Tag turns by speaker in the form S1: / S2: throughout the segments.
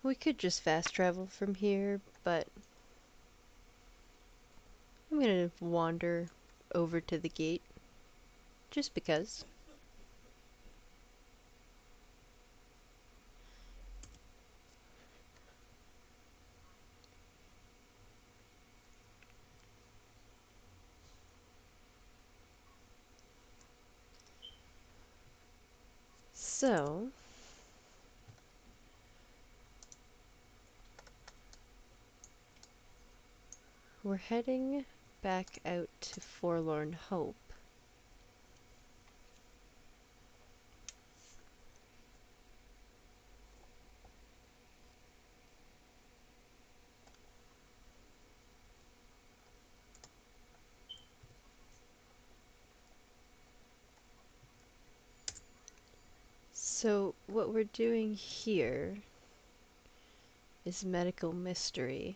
S1: We could just fast travel from here, but I'm gonna wander over to the gate, just because. So, we're heading back out to Forlorn Hope. So, what we're doing here is medical mystery.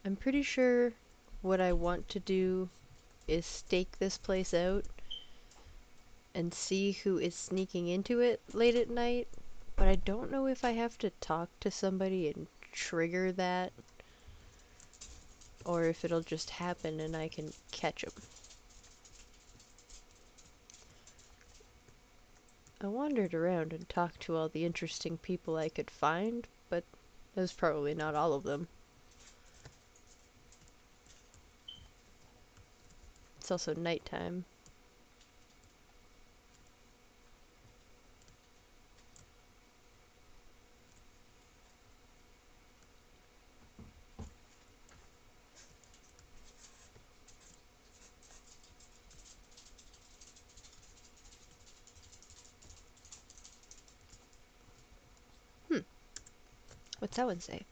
S1: I'm pretty sure what I want to do is stake this place out and see who is sneaking into it late at night, but I don't know if I have to talk to somebody and trigger that, or if it'll just happen and I can catch them. I wandered around and talked to all the interesting people I could find, but that was probably not all of them. It's also nighttime. What's that one say?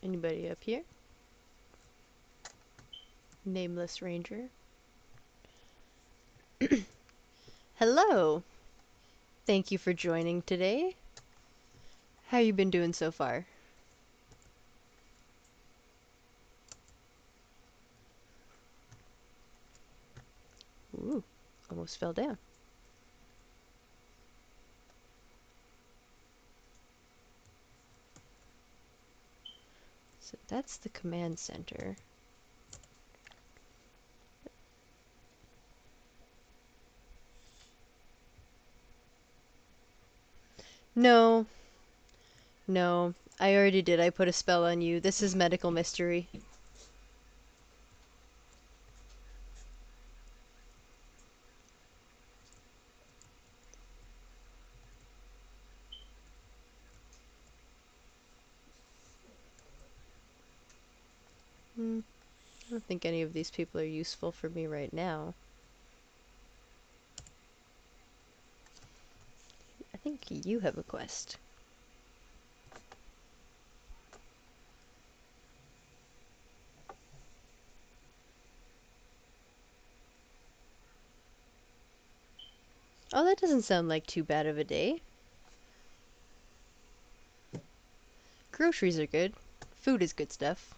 S1: Anybody up here? Nameless Ranger. Hello! Thank you for joining today. How you been doing so far? Ooh, almost fell down. So that's the command center. No, no, I already did. I put a spell on you. This is medical mystery. Hmm, I don't think any of these people are useful for me right now. I think you have a quest. Oh, that doesn't sound like too bad of a day. Groceries are good. Food is good stuff.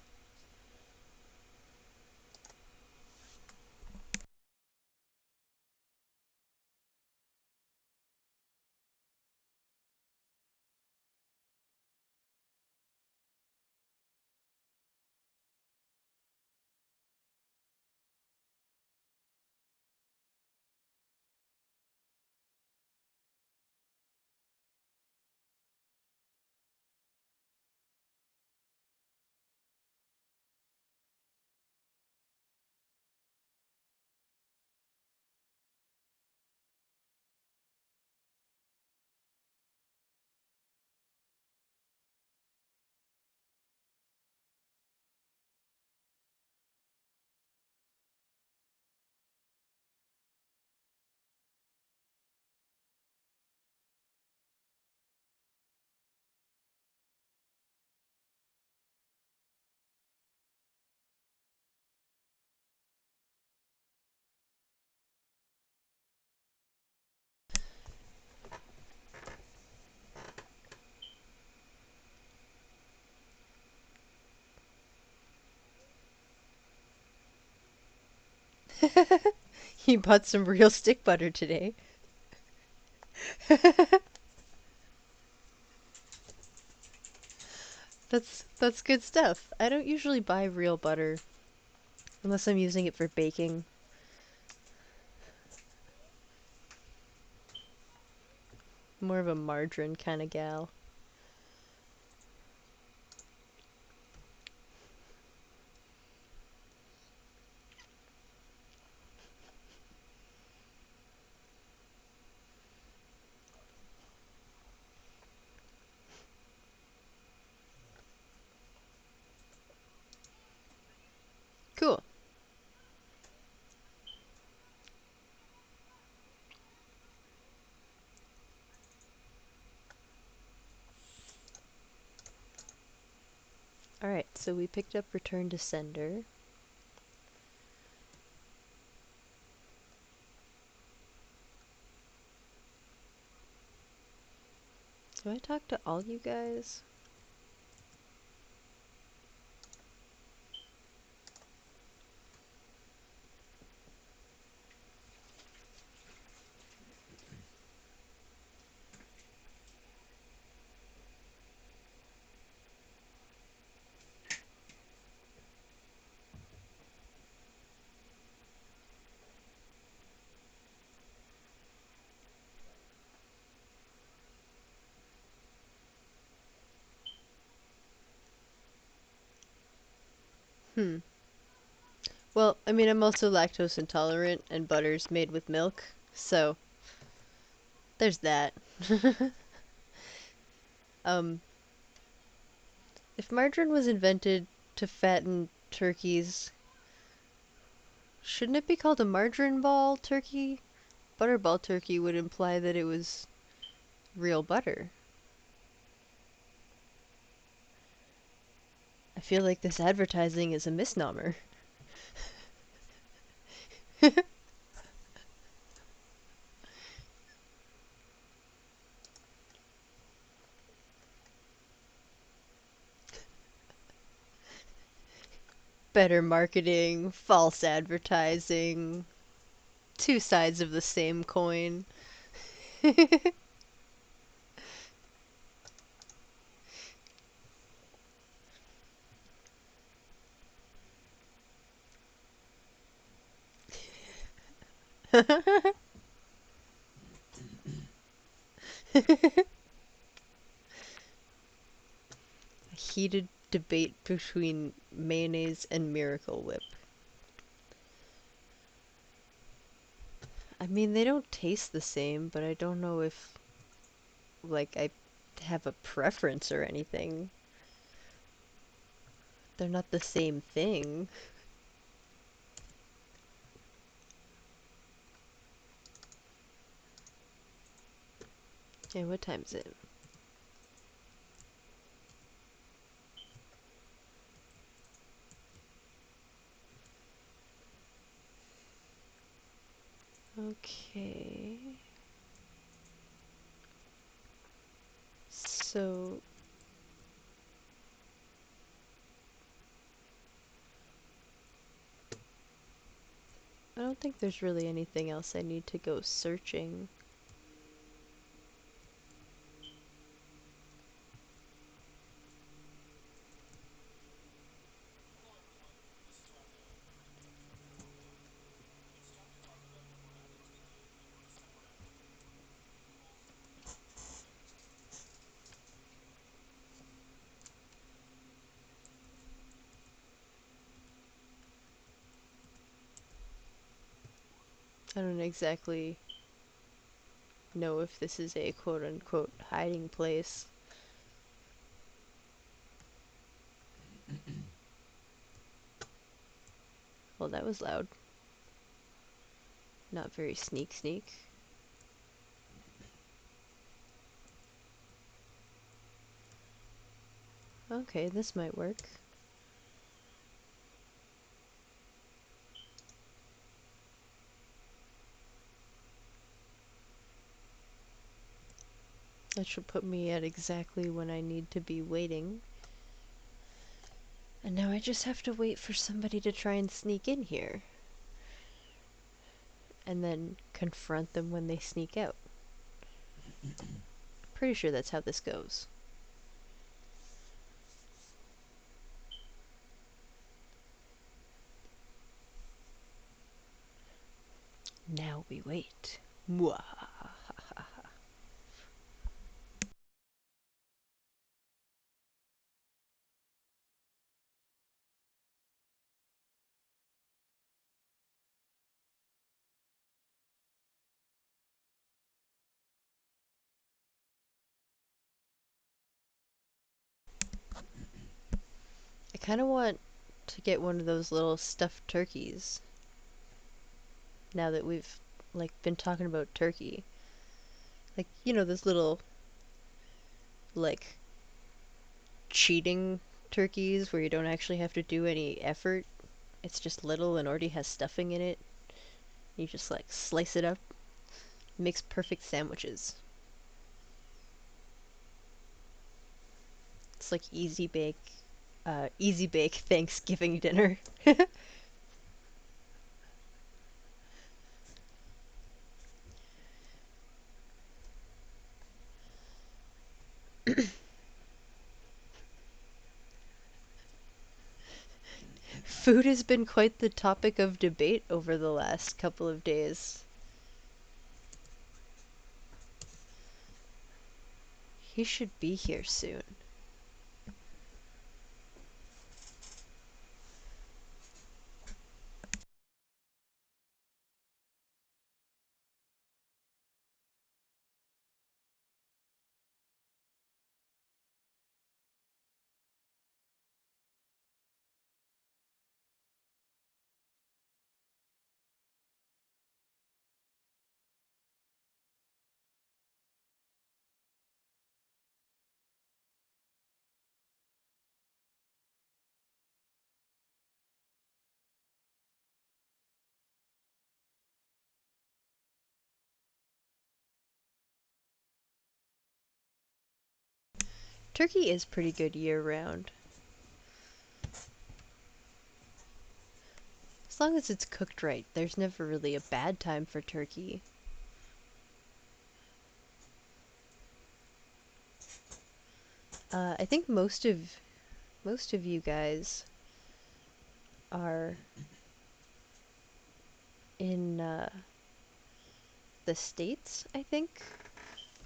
S1: He bought some real stick butter today. That's good stuff. I don't usually buy real butter unless I'm using it for baking. More of a margarine kind of gal. Cool. Alright, so we picked up Return to Sender. Do I talk to all you guys? Hmm. Well, I mean, I'm also lactose intolerant, and butter's made with milk, so there's that. um, if margarine was invented to fatten turkeys, shouldn't it be called a margarine ball turkey? Butterball turkey would imply that it was real butter. I feel like this advertising is a misnomer. Better marketing, false advertising, two sides of the same coin. A heated debate between mayonnaise and Miracle Whip. I mean, they don't taste the same, but I don't know if, like, I have a preference or anything. They're not the same thing. Okay, what time is it? Okay. So, I don't think there's really anything else I need to go searching. I don't exactly know if this is a quote-unquote hiding place. Well, that was loud. Not very sneak sneak. Okay, this might work. That should put me at exactly when I need to be waiting. And now I just have to wait for somebody to try and sneak in here. and then confront them when they sneak out. Pretty sure that's how this goes. Now we wait. Mwah. I kind of want to get one of those little stuffed turkeys now that we've like been talking about turkey. Like, you know, those little like cheating turkeys where you don't actually have to do any effort. It's just little and already has stuffing in it. You just like slice it up. Makes perfect sandwiches. It's like easy bake Thanksgiving dinner. Food has been quite the topic of debate over the last couple of days. He should be here soon. Turkey is pretty good year round. As long as it's cooked right, there's never really a bad time for turkey. I think most of you guys are in the States, I think,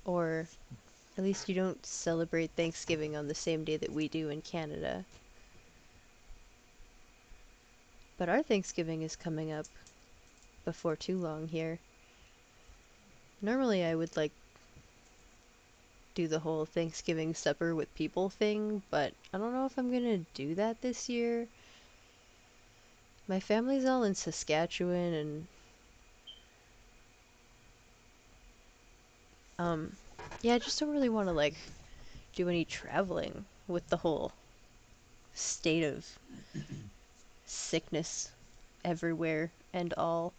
S1: or at least you don't celebrate Thanksgiving on the same day that we do in Canada. But our Thanksgiving is coming up before too long here. Normally I would like do the whole Thanksgiving supper with people thing, but I don't know if I'm gonna do that this year. My family's all in Saskatchewan and um yeah, I just don't really want to like do any traveling with the whole state of sickness everywhere and all.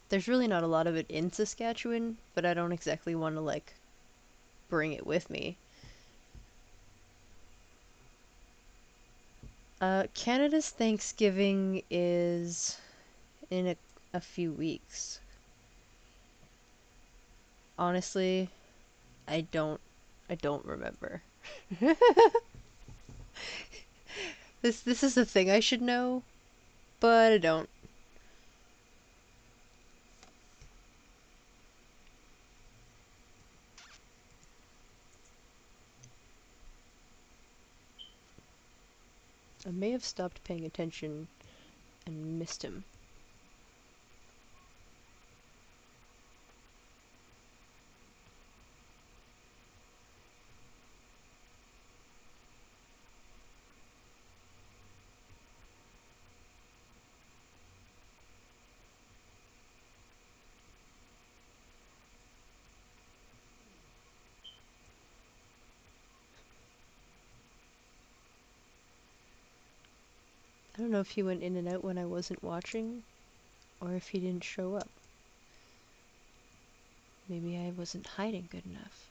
S1: There's really not a lot of it in Saskatchewan, but I don't exactly want to like bring it with me. Canada's Thanksgiving is in a few weeks. Honestly, I don't I don't remember. This is the thing I should know, but I don't. I may have stopped paying attention and missed him. I don't know if he went in and out when I wasn't watching, or if he didn't show up. Maybe I wasn't hiding good enough.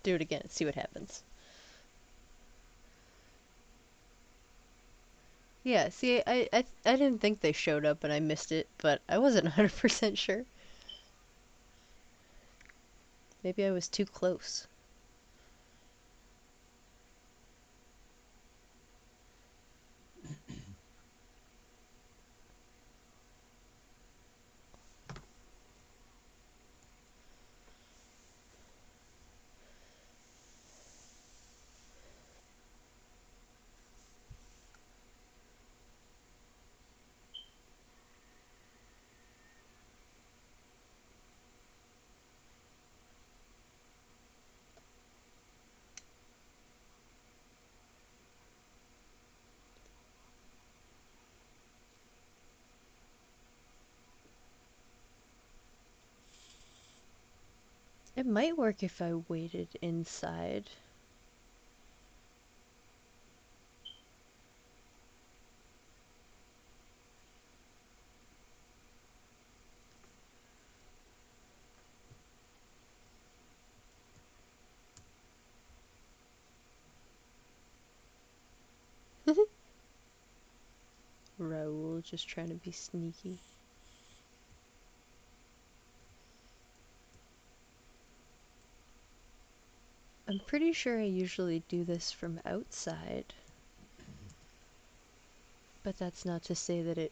S1: Do it again. See what happens. Yeah, see, I didn't think they showed up and I missed it, but I wasn't 100% sure. Maybe I was too close. It might work if I waited inside. Raoul just trying to be sneaky. I'm pretty sure I usually do this from outside, but that's not to say that it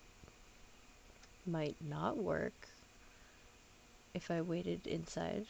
S1: might not work if I waited inside.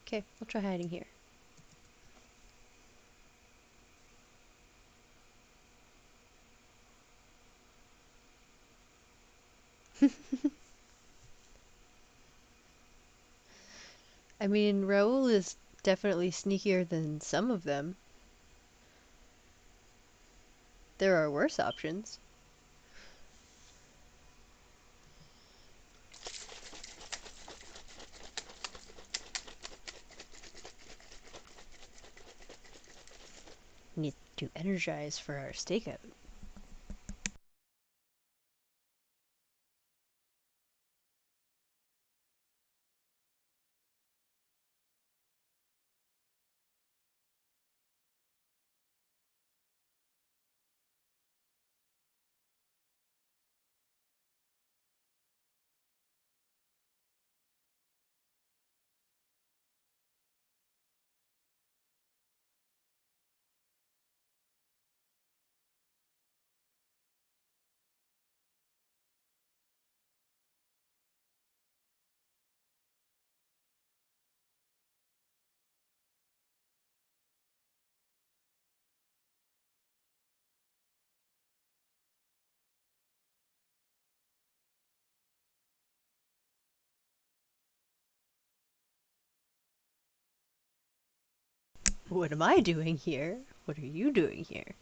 S1: Okay, I'll try hiding here. I mean, Raoul is definitely sneakier than some of them. There are worse options. Need to energize for our stakeout. What am I doing here? What are you doing here?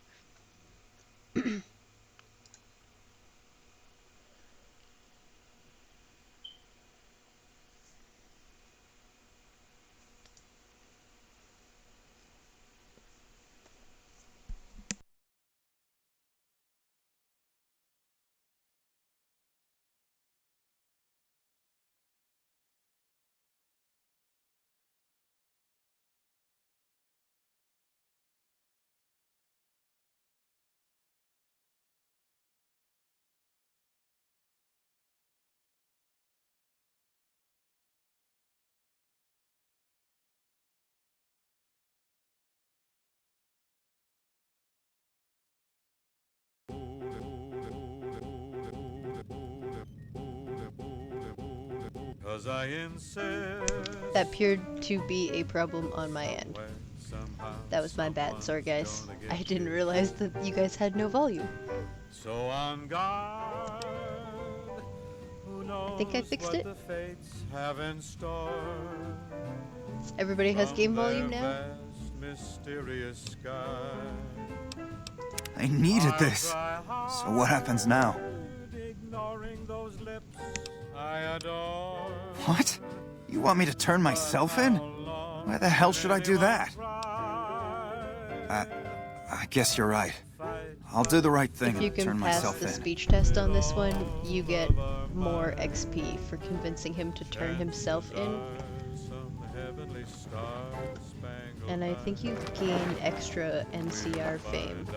S2: Cause I insist
S1: That appeared to be a problem on my end. That was my bad. Sorry, guys. I didn't realize that you guys had no volume.
S2: So on God, who knows
S1: I think I fixed
S2: what
S1: it.
S2: the fates have in store.
S1: Everybody has game volume now?
S2: Vast, mysterious sky.
S3: I needed this. So what happens now?
S2: Ignoring those lips I adore.
S3: What? You want me to turn myself in? Why the hell should I do that? I guess you're right. I'll do the right thing
S1: If you
S3: and
S1: can
S3: turn
S1: pass
S3: myself
S1: the
S3: in.
S1: speech test on this one, you get more XP for convincing him to turn himself in. And I think you gain extra NCR fame.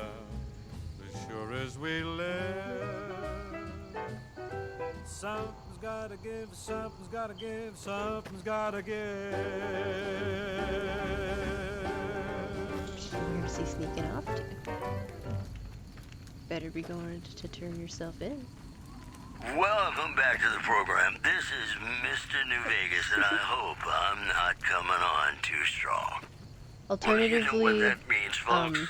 S2: As sure as we live, something's gotta give, something's gotta give, something's gotta give.
S1: Where's he sneaking off to? Better be going to turn yourself in.
S4: Welcome back to the program. This is Mr. New Vegas, and I hope I'm not coming on too strong.
S1: Alternatively,
S4: well, you know what that means, folks?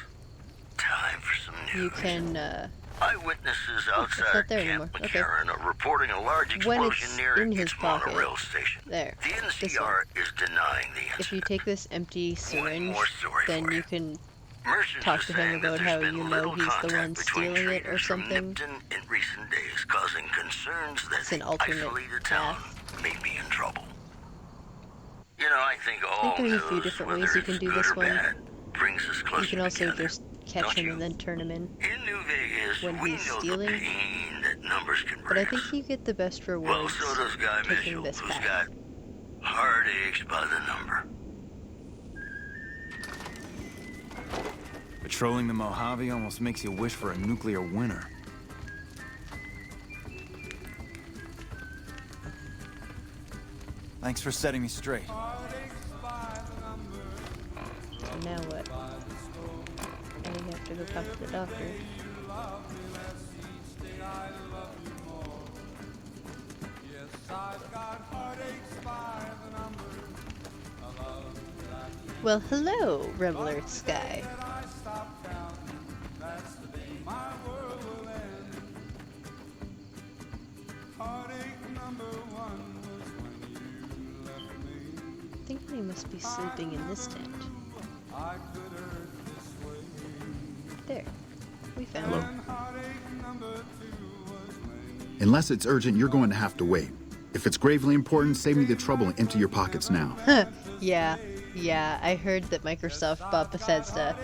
S4: Time for some news.
S1: you can,
S4: Eyewitnesses outside
S1: not there
S4: Camp
S1: anymore. Okay.
S4: McCarran are reporting a large
S1: when
S4: explosion
S1: it's
S4: near
S1: in his
S4: its
S1: pocket,
S4: monorail station.
S1: there,
S4: The
S1: this one.
S4: NCR is denying the incident.
S1: If you take this empty syringe,
S4: more story
S1: then
S4: for
S1: you
S4: you.
S1: can
S4: Merchants
S1: talk
S4: are
S1: to
S4: saying
S1: him
S4: that
S1: about
S4: there's
S1: how
S4: been
S1: you know
S4: little
S1: he's the
S4: contact
S1: one
S4: between
S1: stealing it or
S4: traders from
S1: something.
S4: Nipton in recent days, causing concerns that
S1: It's an
S4: the
S1: alternate
S4: isolated town
S1: path.
S4: may be in trouble. You know, I think all
S1: there's a
S4: news,
S1: few different ways
S4: whether
S1: you can
S4: it's
S1: do
S4: good
S1: this
S4: or
S1: one.
S4: bad, brings us closer
S1: You can also
S4: together.
S1: just catch
S4: Don't
S1: him
S4: you?
S1: and then turn him in.
S4: In New Vegas,
S1: when
S4: we
S1: he's
S4: know
S1: stealing,
S4: the pain that numbers can
S1: But I
S4: bring
S1: think
S4: us.
S1: you get the best
S4: Well,
S1: rewards
S4: so does Guy
S1: taking
S4: Mitchell,
S1: this
S4: who's
S1: path.
S4: got heartaches by the number.
S3: Patrolling the Mojave almost makes you wish for a nuclear winter. Thanks for setting me straight.
S1: So now what? Now you have to go talk to the doctor. Well, hello, Rebel Earth Sky. I think he must be sleeping in this tent. There. We found
S5: Hello.
S1: him.
S5: Unless it's urgent, you're going to have to wait. If it's gravely important, save me the trouble and empty your pockets now.
S1: Yeah, I heard that Microsoft bought Bethesda,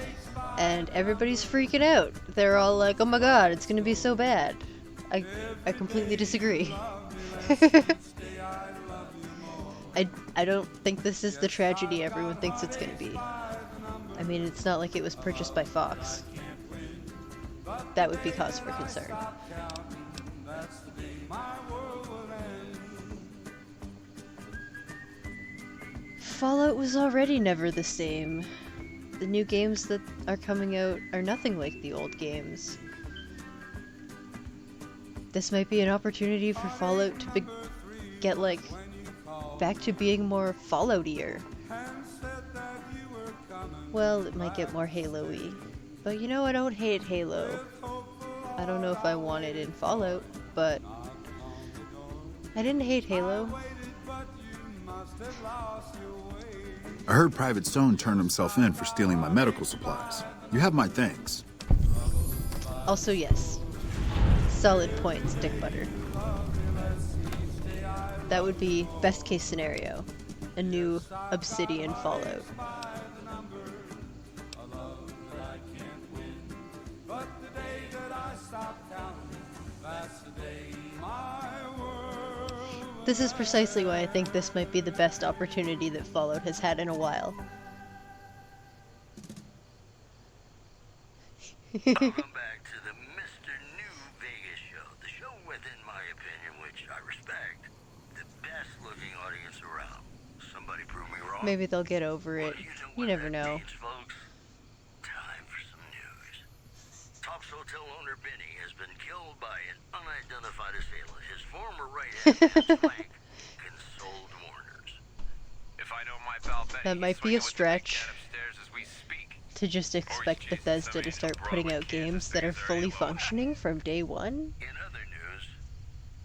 S1: and everybody's freaking out. They're all like, oh my god, it's gonna be so bad. I completely disagree. I don't think this is the tragedy everyone thinks it's gonna be. I mean, it's not like it was purchased by Fox. That would be cause for concern. Fallout was already never the same. The new games that are coming out are nothing like the old games. This might be an opportunity for Fallout to get, like, back to being more Fallout-ier. Well, it might get more Halo-y. But you know, I don't hate Halo. I don't know if I want it in Fallout, but I didn't hate Halo.
S5: I heard Private Stone turned himself in for stealing my medical supplies. You have my thanks.
S1: Also, yes. Solid points, Dick Butter. That would be best case scenario. A new Obsidian Fallout. This is precisely why I think this might be the best opportunity that Fallout has had in a while.
S4: Welcome back to the Mr. New Vegas show. The show with, in my opinion, which I respect, the best looking audience around. Somebody prove me wrong.
S1: Maybe they'll get over it. You
S4: Well,
S1: never
S4: what that
S1: know.
S4: means, folks. Time for some news. Tops Hotel owner Benny has been killed by an unidentified assailant. His former right hand man's flank consoled mourners.
S6: If I know my pal Benny,
S1: That might be a
S6: he's swinging with the big
S1: stretch.
S6: cat upstairs as we speak.
S1: to just expect Bethesda to start putting out games that are fully functioning from day one.
S4: In other news,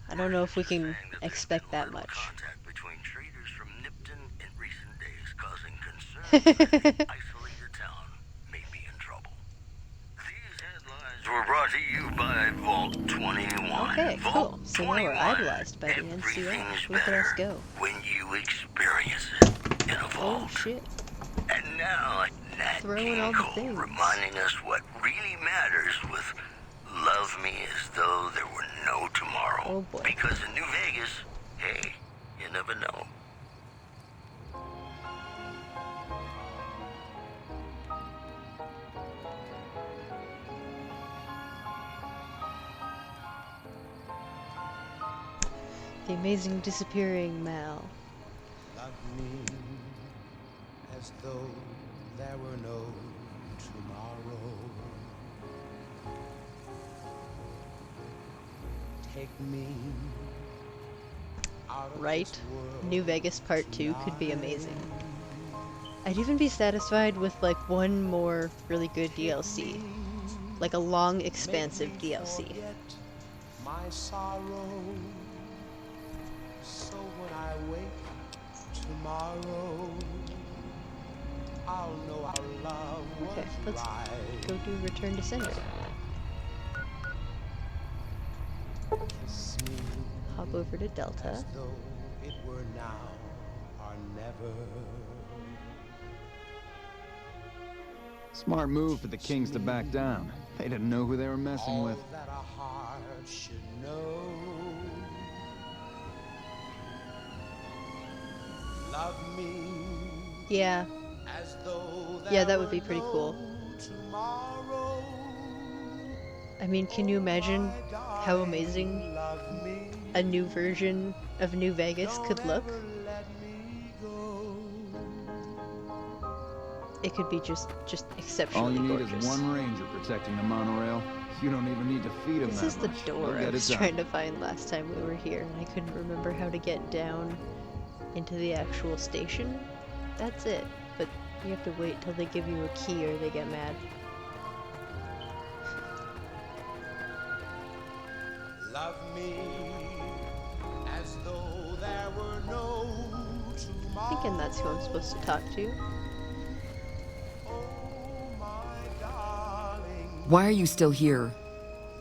S1: I don't know if we
S4: reports are
S1: can
S4: saying that there's
S1: expect
S4: been
S1: that
S4: little
S1: much.
S4: contact between traders from Nipton in recent days, causing concerns that the isolated town may be in trouble. These headlines were brought to you by Vault 21.
S1: Okay,
S4: Vault
S1: cool. So now we're
S4: 21.
S1: idolized by the NCR.
S4: Everything's
S1: Look at us
S4: better
S1: go.
S4: when you experience it in a
S1: Oh
S4: vault.
S1: shit.
S4: And now, Nat
S1: Throwing
S4: King
S1: all the
S4: Cole
S1: things.
S4: reminding us what really matters with Love Me As Though There Were No Tomorrow.
S1: Oh boy.
S4: Because in New Vegas, hey, you never know.
S1: The amazing disappearing Mal.
S6: Love me as though there were no tomorrow. Take me out of
S1: Right?
S6: this world
S1: New Vegas Part 2 could be amazing. I'd even be satisfied with like one more really good DLC. Like a long, expansive DLC.
S6: forget my sorrow. So when I wake tomorrow, I'll know our love
S1: Okay,
S6: was
S1: let's
S6: right.
S1: go do Return to Sender.
S6: Kiss me
S1: Hop over to Delta.
S6: as though it were now or never.
S3: Smart move for the Kings to back down. They didn't know who they were messing
S6: All
S3: with.
S6: that a heart should know. Love me
S1: Yeah,
S6: as though
S1: yeah,
S6: there
S1: that would be
S6: were
S1: pretty
S6: no
S1: cool.
S6: tomorrow.
S1: I mean, can you imagine
S6: My
S1: how
S6: darling,
S1: amazing
S6: love me.
S1: a new version of New Vegas
S6: Don't
S1: could look?
S6: ever let me go.
S1: It could be just
S3: All
S1: exceptionally
S3: you need
S1: gorgeous.
S3: is one ranger protecting the monorail. You don't even need to feed him
S1: This
S3: that
S1: is the
S3: much.
S1: door
S3: They'll
S1: I
S3: get it
S1: was
S3: done.
S1: trying to find last time we were here, and I couldn't remember how to get down into the actual station. That's it, but you have to wait till they give you a key or they get mad.
S6: Love me as though there were no tomorrow.
S1: Thinking that's who I'm supposed to talk to.
S6: Oh, my darling,
S7: Why are you still here?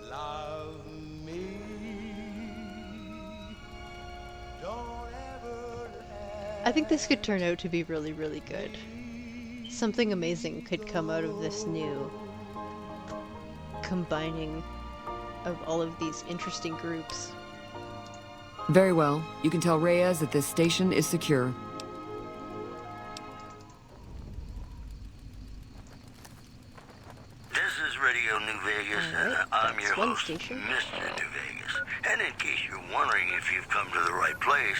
S6: love me. Don't ever
S1: I think this could turn out to be really, really good. Something amazing could come out of this new combining of all of these interesting groups.
S7: Very well. You can tell Reyes that this station is secure.
S4: This is Radio New Vegas, and
S1: Alright,
S4: I'm
S1: that's
S4: your
S1: one
S4: host,
S1: station.
S4: Mr. New Vegas. And in case you're wondering if you've come to the right place,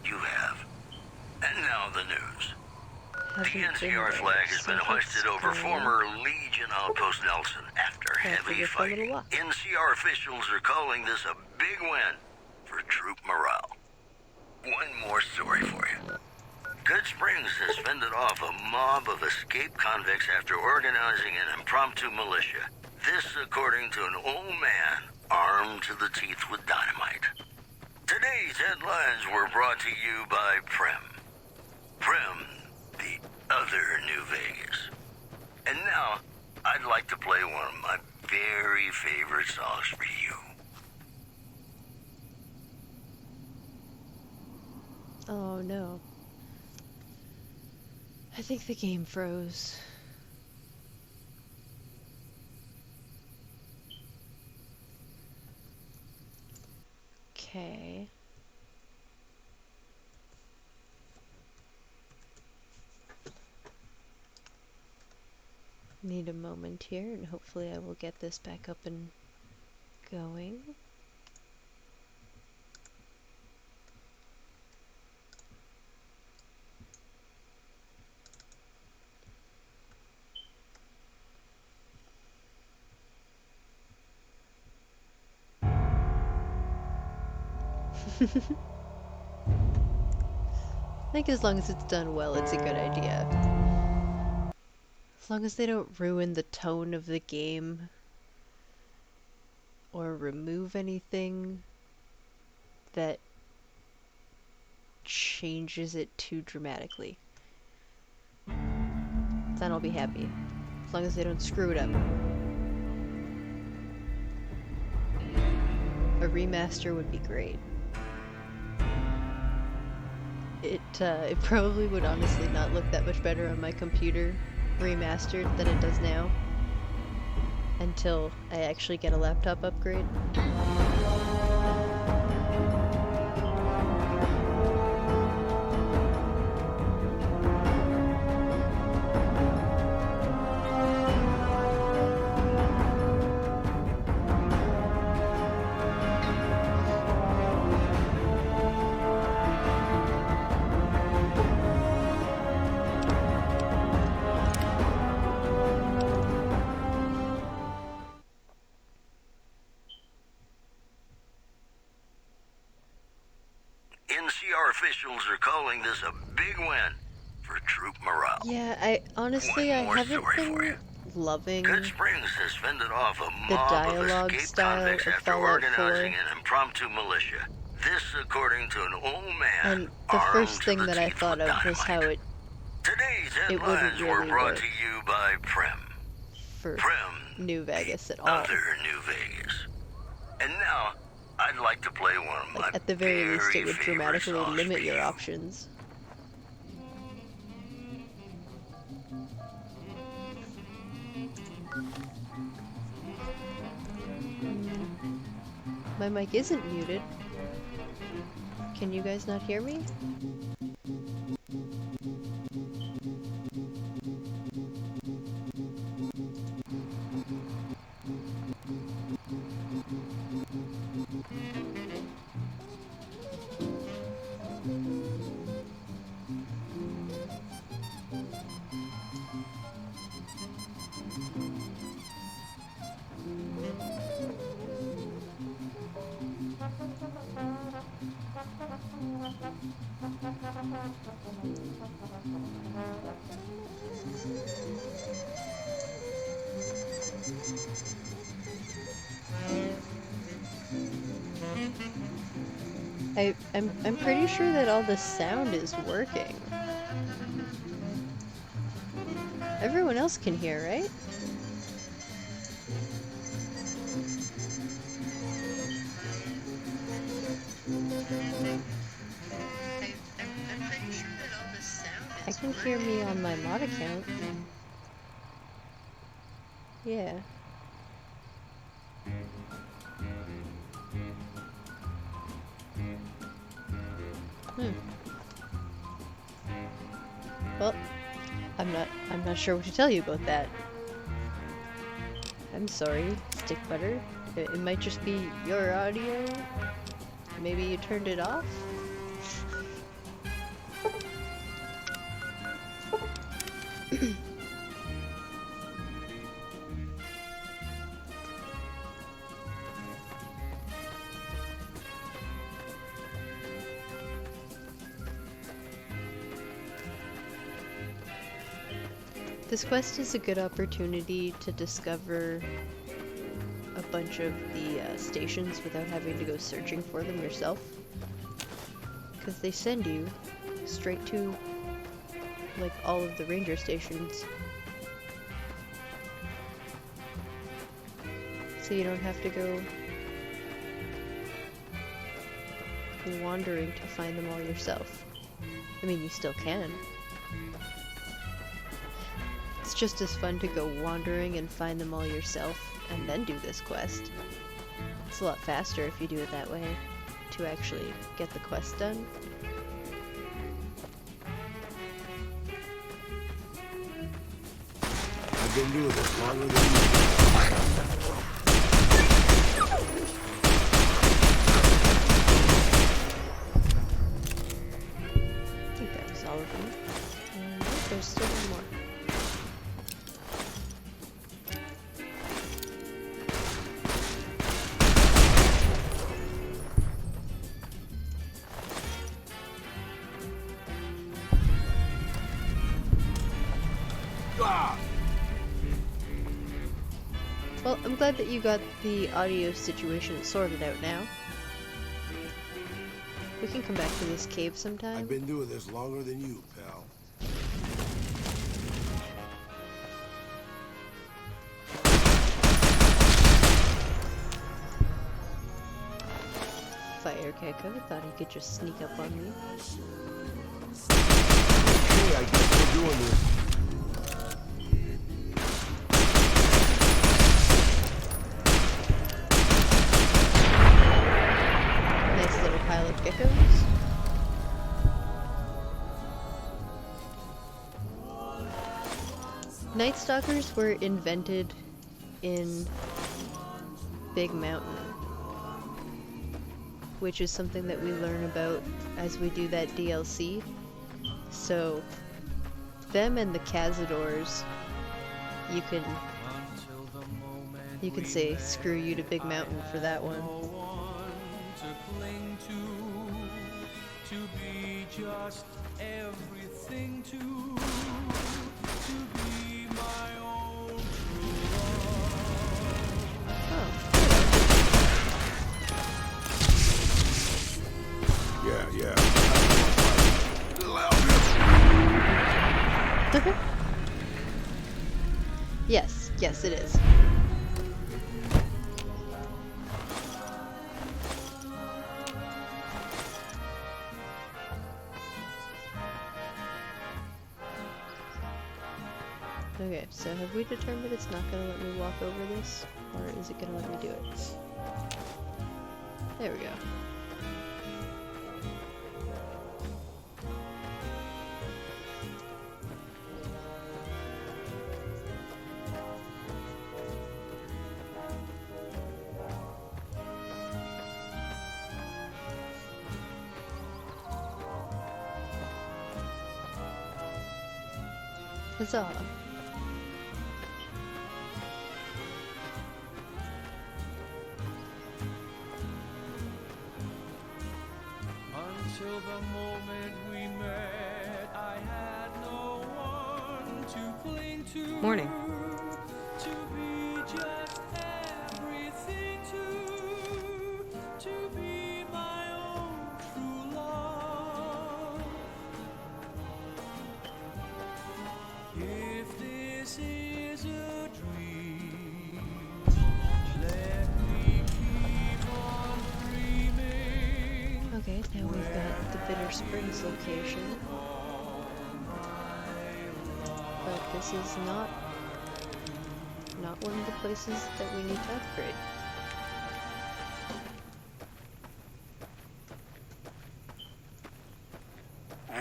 S4: you have. And now the news. The
S1: Hasn't been
S4: NCR
S1: there
S4: flag has been
S1: since
S4: hoisted over
S1: spring.
S4: former Legion Outpost Nelson after
S1: After
S4: heavy
S1: this one little
S4: fighting.
S1: walk.
S4: NCR officials are calling this a big win for troop morale. One more story for you. Good Springs has fended off a mob of escaped convicts after organizing an impromptu militia. This according to an old man armed to the teeth with dynamite. Today's headlines were brought to you by Prem. Prem, the other New Vegas. And now, I'd like to play one of my very favorite songs for you.
S1: Oh no. I think the game froze. Okay. Need a moment here, and hopefully I will get this back up and going. I think as long as it's done well, it's a good idea. As long as they don't ruin the tone of the game or remove anything that changes it too dramatically, then I'll be happy. As long as they don't screw it up. A remaster would be great. It probably would honestly not look that much better on my computer remastered than it does now, until I actually get a laptop upgrade.
S4: NCR officials are calling this a big win for troop morale.
S1: Yeah, I honestly I haven't been loving
S4: Good Springs has fended off a
S1: the
S4: mob of
S1: dialogue
S4: escaped
S1: style
S4: convicts
S1: of
S4: after
S1: Fallout 4.
S4: organizing an impromptu militia. This, according to an old man.
S1: And the
S4: armed
S1: first
S4: to
S1: thing
S4: the
S1: that I
S4: teeth
S1: thought
S4: with
S1: of was how
S4: dynamite. Today's
S1: it wouldn't
S4: headlines were
S1: really
S4: brought
S1: work
S4: to you by Prem.
S1: for
S4: Prem,
S1: New Vegas at all.
S4: other New Vegas. And now, I'd like to play one of my
S1: Like, at the very least, it would
S4: favorite
S1: dramatically
S4: songs
S1: limit
S4: for
S1: your
S4: you.
S1: options. My mic isn't muted. Can you guys not hear me? I'm pretty sure that all the sound is working. Everyone else can hear, right? I can hear me on my mod account. Yeah. Well, I'm not sure what to tell you about that. I'm sorry, Stick Butter. It might just be your audio. Maybe you turned it off? This quest is a good opportunity to discover a bunch of the stations without having to go searching for them yourself. Because they send you straight to, like, all of the ranger stations. So you don't have to go wandering to find them all yourself. I mean, you still can. It's just as fun to go wandering and find them all yourself and then do this quest. It's a lot faster if you do it that way, to actually get the quest done.
S6: I've been doing this longer than you.
S1: I think that was all of them. And there's still one more. Well, I'm glad that you got the audio situation sorted out now. We can come back to this cave sometime.
S6: I've been doing this longer than you, pal.
S1: Fire Gecko thought he could just sneak up on me.
S6: Hey, I guess we're doing this.
S1: Nice little pile of geckos. Night Stalkers were invented in Big Mountain, which is something that we learn about as we do that DLC. So, them and the Cazadors, you can say screw you to Big Mountain for that one.
S2: To be just everything to be my own true love.
S6: Yeah.
S1: Yes, it is. Okay, so have we determined it's not gonna let me walk over this? Or is it gonna let me do it? There we go. Huzzah.
S2: Until the moment we met, I had no one to cling to.
S1: Morning.
S2: To be just everything to be my own true love. If this is a dream, let me keep on dreaming.
S1: Okay, now we've got the Bitter Springs location. But this is not one of the places that we need to upgrade.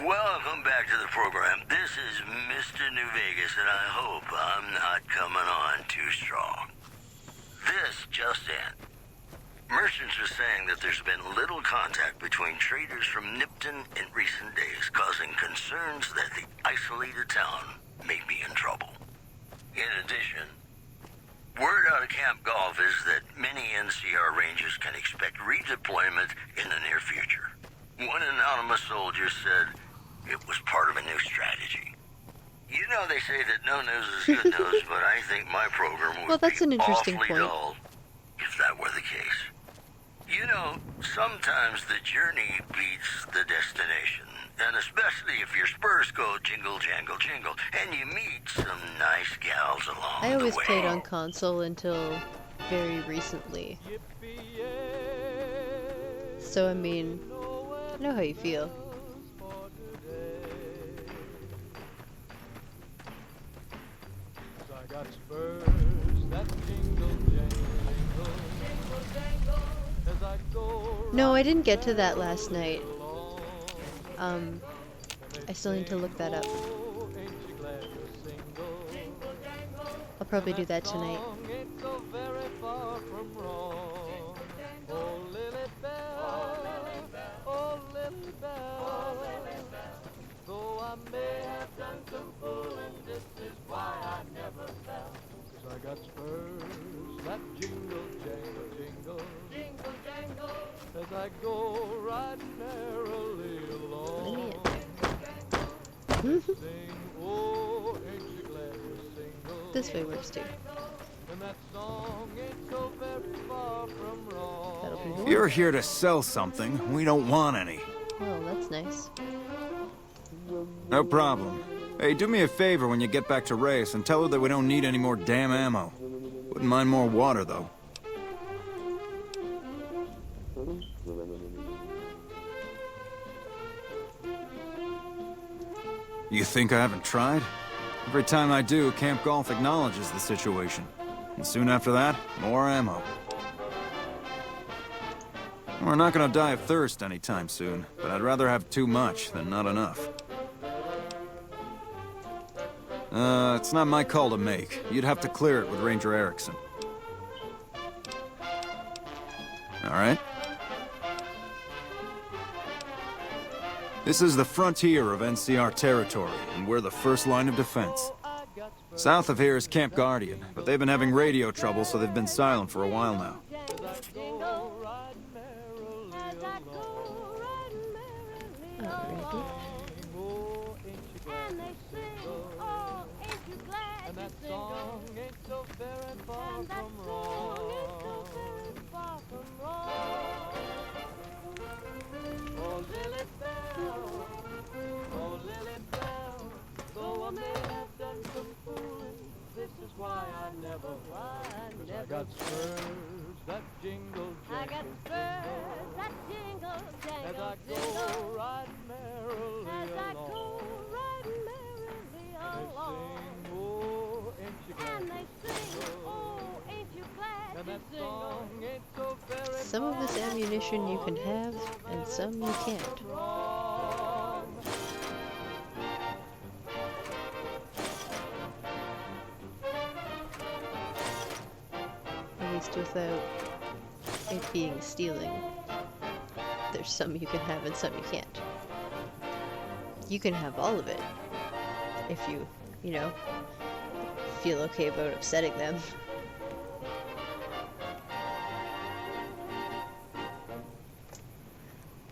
S4: Welcome back to the program. This is Mr. New Vegas, and I hope I'm not coming on too strong. This just in. Merchants are saying that there's been little contact between traders from Nipton in recent days, causing concerns that the isolated town may be in trouble. In addition, word out of Camp Golf is that many NCR Rangers can expect redeployment in the near future. One anonymous soldier said it was part of a new strategy. You know, they say that no news is good news, but I think my program would
S1: Well, that's an
S4: be
S1: interesting
S4: awfully
S1: point.
S4: dull if that were the case. You know, sometimes the journey beats the destination, and especially if your spurs go jingle, jangle, jingle, and you meet some nice gals along
S1: I always
S4: the way.
S1: played on console until very recently. So, I mean, I know how you feel.
S2: I got spurs that jingle, jangle, jingle, as I go.
S1: No, I didn't get to that last night. I still need to look that up. I'll probably do that tonight.
S2: Though I may have done some fooling, this is why I never fell. 'Cause I got spurs that jingle, jangle, jingle, jingle, jangle, as I go riding merrily along. Sing, oh, ain't you glad we're single?
S1: This way works too.
S2: And And that song ain't so very far from wrong.
S1: That'll be
S3: If
S1: cool.
S3: you're here to sell something, we don't want any.
S1: Oh, that's nice.
S3: No problem. Hey, do me a favor when you get back to Reyes and tell her that we don't need any more damn ammo. Wouldn't mind more water, though. You think I haven't tried? Every time I do, Camp Golf acknowledges the situation. And soon after that, more ammo. We're not gonna die of thirst anytime soon, but I'd rather have too much than not enough. It's not my call to make. You'd have to clear it with Ranger Erickson. All right? This is the frontier of NCR territory, and we're the first line of defense. South of here is Camp Guardian, but they've been having radio trouble, so they've been silent for a while now.
S1: Alrighty.
S2: And that song ain't so very far from wrong. Oh, Lily Bell, oh, Lily Bell, though I may have done some fooling, this is why I never, 'cause I got spurs that jingle,
S8: I got spurs that jingle,
S2: as
S8: jangle,
S2: I
S8: jingle,
S2: go riding merrily
S8: as I
S2: along.
S8: go riding merrily
S2: They
S8: along.
S2: sing, oh, ain't you glad
S8: And
S2: to
S8: they sing, oh, ain't you glad
S2: And
S8: to
S2: that
S8: jingle?
S2: song ain't so very
S1: Some of this ammunition you can have, and some you can't.
S2: wrong.
S1: At least without it being stealing. There's some you can have and some you can't. You can have all of it. If you know, feel okay about upsetting them.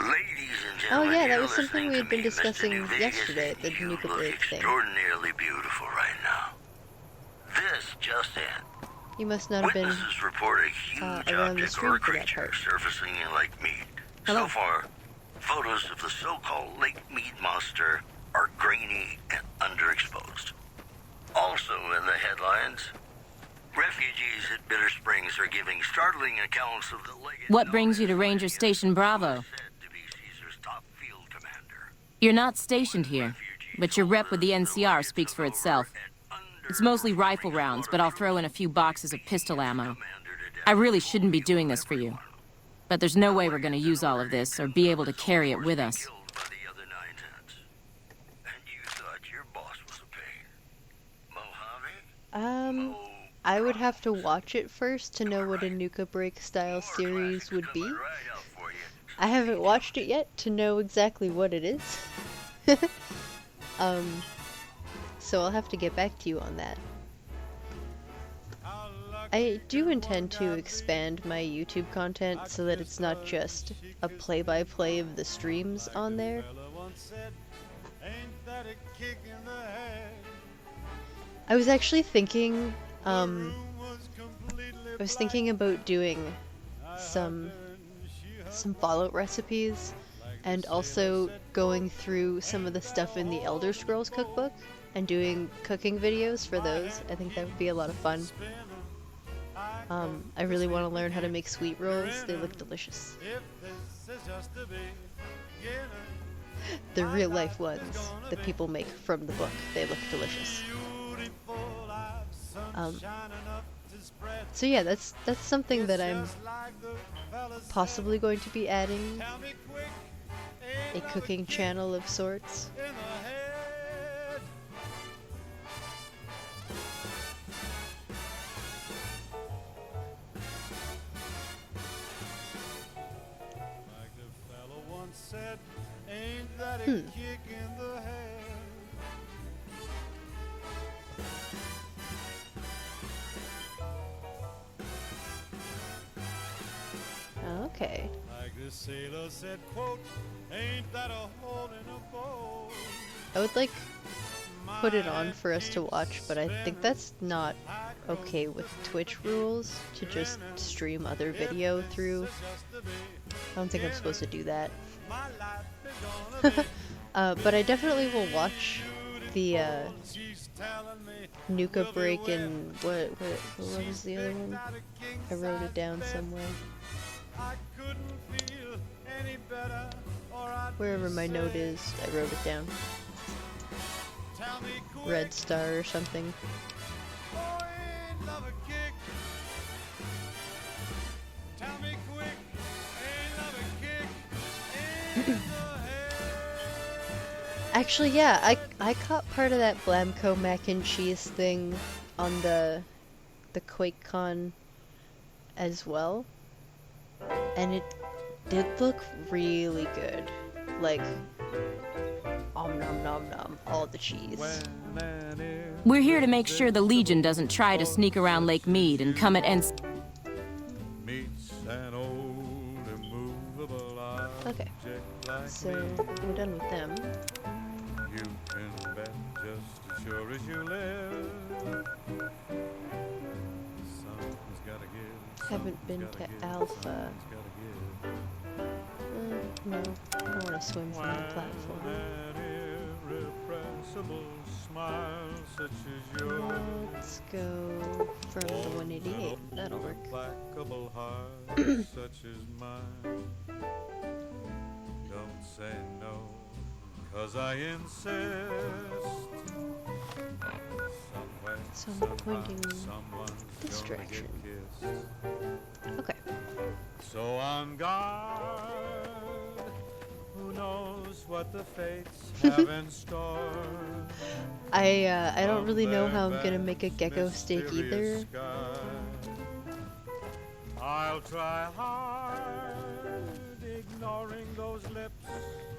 S4: Ladies and
S1: Oh
S4: gentlemen,
S1: yeah, that
S4: you're
S1: was something
S4: listening
S1: we
S4: to
S1: had been
S4: me, Mr.
S1: discussing
S4: New Vegas,
S1: yesterday at the
S4: and you
S1: Nuka
S4: look
S1: Break thing.
S4: extraordinarily beautiful right now. This just in.
S1: You must not have been.
S4: Witnesses report a huge
S1: around the
S4: object
S1: stream
S4: or a
S1: for that
S4: creature
S1: part.
S4: surfacing in Lake Mead.
S1: Hello.
S4: So far, photos of the so-called Lake Mead monster are grainy and underexposed. Also in the headlines, refugees at Bitter Springs are giving startling accounts of the legend.
S9: What brings you to Ranger Station Bravo?
S4: Said to be Caesar's top field commander.
S9: You're not stationed here, but your rep with the NCR speaks for itself. It's mostly rifle rounds, but I'll throw in a few boxes of pistol ammo. I really shouldn't be doing this for you. But there's no way we're gonna use all of this or be able to carry it with us.
S4: Killed by the other 9/10. And you thought your boss was a pain. Mojave?
S1: I would have to watch it first to know what a Nuka Break style series would be.
S4: Right out for you.
S1: I haven't watched it yet to know exactly what it is. So I'll have to get back to you on that. I do intend to expand my YouTube content so that it's not just a play-by-play of the streams on there. I was actually thinking, I was thinking about doing some Fallout recipes and also going through some of the stuff in the Elder Scrolls cookbook and doing cooking videos for those. I think that would be a lot of fun. I really want to learn how to make sweet rolls. They look delicious. The real life ones that people make from the book, they look delicious. So yeah, that's something that I'm possibly going to be adding, a cooking channel of sorts. Okay. I would like put it on for us to watch, but I think that's not okay with Twitch rules to just stream other video through. I don't think I'm supposed to do that. But I definitely will watch the Nuka break and what was the other one? I wrote it down somewhere. Wherever my note is, I wrote it down. Red Star or something. Actually, yeah, I caught part of that Blamco mac and cheese thing on the QuakeCon as well, and it did look really good. Like, om nom nom nom, all the cheese.
S9: We're here to make sure the Legion doesn't try to sneak around Lake Mead and come at
S1: Okay, so we're done with them.
S2: You can bet just as sure as you live. Something's gotta give.
S1: Haven't been to Alpha. No, I don't want to swim from the platform. Let's go from the 188. That'll work.
S2: Such as mine. Don't say no, 'cause I insist.
S1: So I'm pointing this direction. Okay.
S2: So on guard, who knows what the fates have in store?
S1: I don't really know how I'm gonna make a gecko steak either.
S2: I'll try hard, ignoring those lips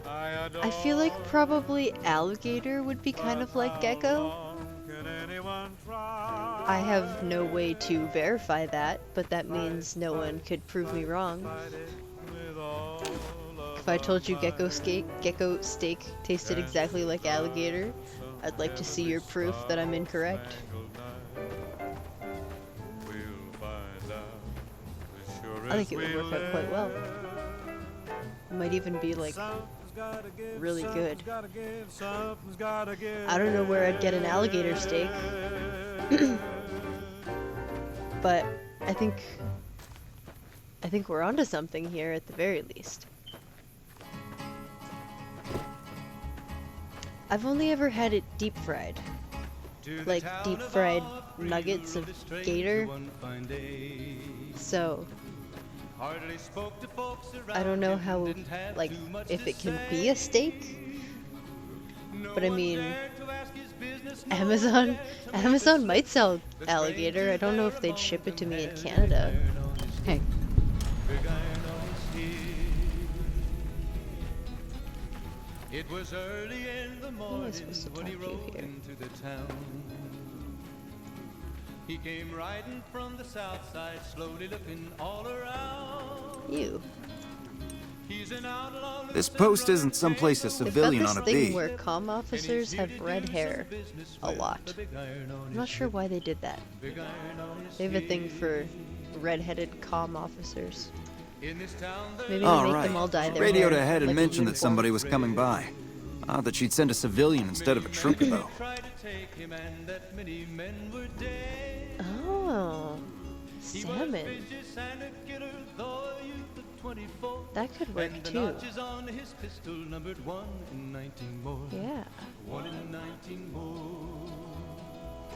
S2: I adore.
S1: I feel like probably alligator would be kind of like gecko. I have no way to verify that, but that means no one could prove me wrong. If I told you gecko steak tasted exactly like alligator, I'd like to see your proof that I'm incorrect. I think it would work out quite well. It might even be like really good. I don't know where I'd get an alligator steak. But I think we're onto something here at the very least. I've only ever had it deep fried. Like deep fried nuggets of gator. So I don't know how, like, if it can be a steak. But I mean, Amazon might sell alligator. I don't know if they'd ship it to me in Canada. Hey.
S2: It was early in the morning when he rode into the town. He came riding from the south side, slowly looking all around.
S1: You.
S3: This post isn't someplace a civilian ought to be.
S1: They've got this thing where comm officers have red hair. A lot. I'm not sure why they did that. They have a thing for red-headed comm officers. Maybe they make them all dye their
S3: Radioed
S1: hair
S3: ahead and
S1: like
S3: mentioned that somebody was coming by. That she'd send a civilian instead of a trooper, though.
S1: Oh, salmon. That could work too. Yeah.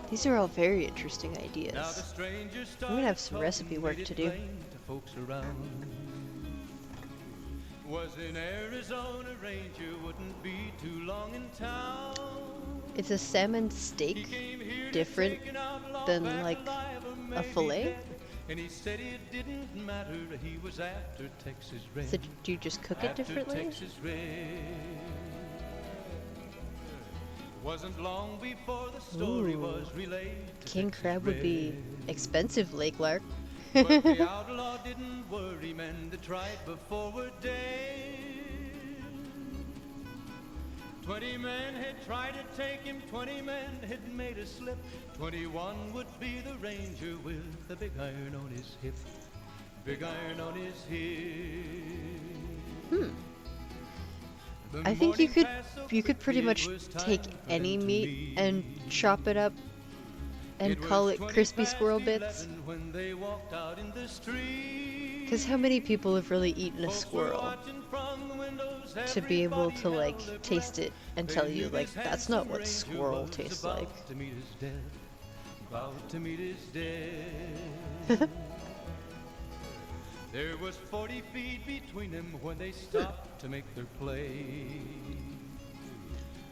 S1: These are all very interesting ideas. I'm gonna have some recipe work to do. Was in Arizona, Ranger wouldn't be too long in town. Is a salmon steak different than like a fillet? And he said it didn't matter, he was after Texas Red. So do you just cook it differently? Wasn't long before the story was relayed. King crab would be expensive, Lake Lark. But the outlaw didn't worry, men that tried before were dead.
S2: 20 men had tried to take him, 20 men had made a slip. 21 would be the ranger with the big iron on his hip. Big iron on his hip.
S1: I think you could pretty much take any meat and chop it up and call it crispy squirrel bits. Because how many people have really eaten a squirrel to be able to, like, taste it and tell you, like, that's not what squirrel tastes like.
S2: There was 40 feet between them when they stopped to make their play.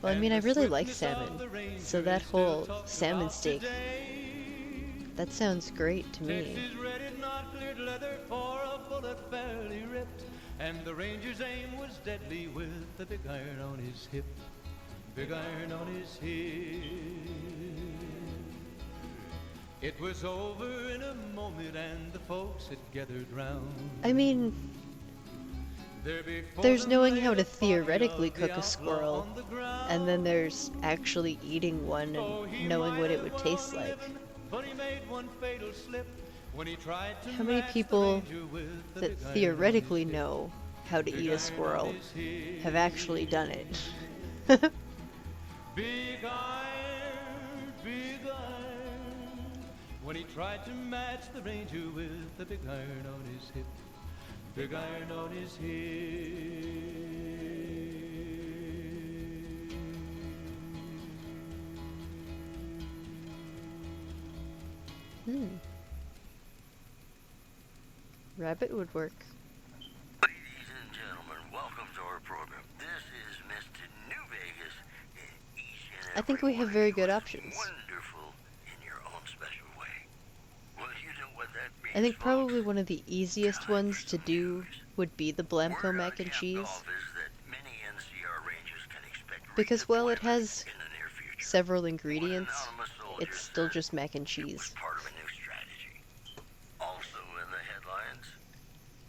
S1: Well, I mean, I really like salmon, so that whole salmon steak, that sounds great to me.
S2: And the ranger's aim was deadly with the big iron on his hip. Big iron on his hip. It was over in a moment and the folks had gathered round.
S1: I mean, there's knowing how to theoretically cook a squirrel, and then there's actually eating one and knowing what it would taste like. How many people that theoretically know how to eat a squirrel have actually done it?
S2: Big iron, big iron. When he tried to match the ranger with the big iron on his hip. Big iron on his hip.
S1: Rabbit would work.
S4: Ladies and gentlemen, welcome to our program. This is Mr. New Vegas, and each and
S1: I think we have very good options.
S4: wonderful in your own special way. Well, you know what that means,
S1: I think probably
S4: folks.
S1: one of the easiest ones to do would be the Blamco mac and cheese, because while it has several ingredients, it's still just mac and cheese.
S4: Part of a new strategy. Also in the headlines,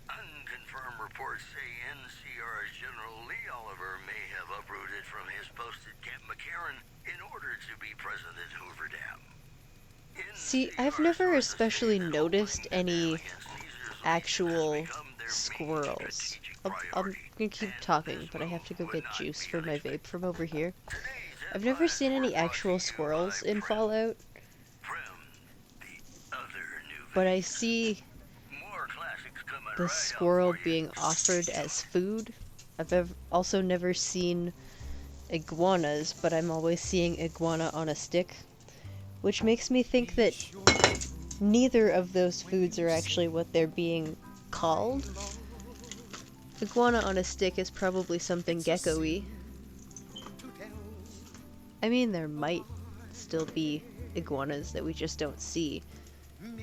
S4: unconfirmed reports say NCR's General Lee Oliver may have uprooted from his post at Camp McCarran in order to be present at Hoover Dam.
S1: See, I've never especially noticed any actual squirrels. I'm gonna keep talking, but I have to go get juice for my vape from over here. I've never seen any actual squirrels in Fallout, but I see the squirrel being offered as food. I've also never seen iguanas, but I'm always seeing iguana on a stick, which makes me think that neither of those foods are actually what they're being called. Iguana on a stick is probably something gecko-y. I mean, there might still be iguanas that we just don't see,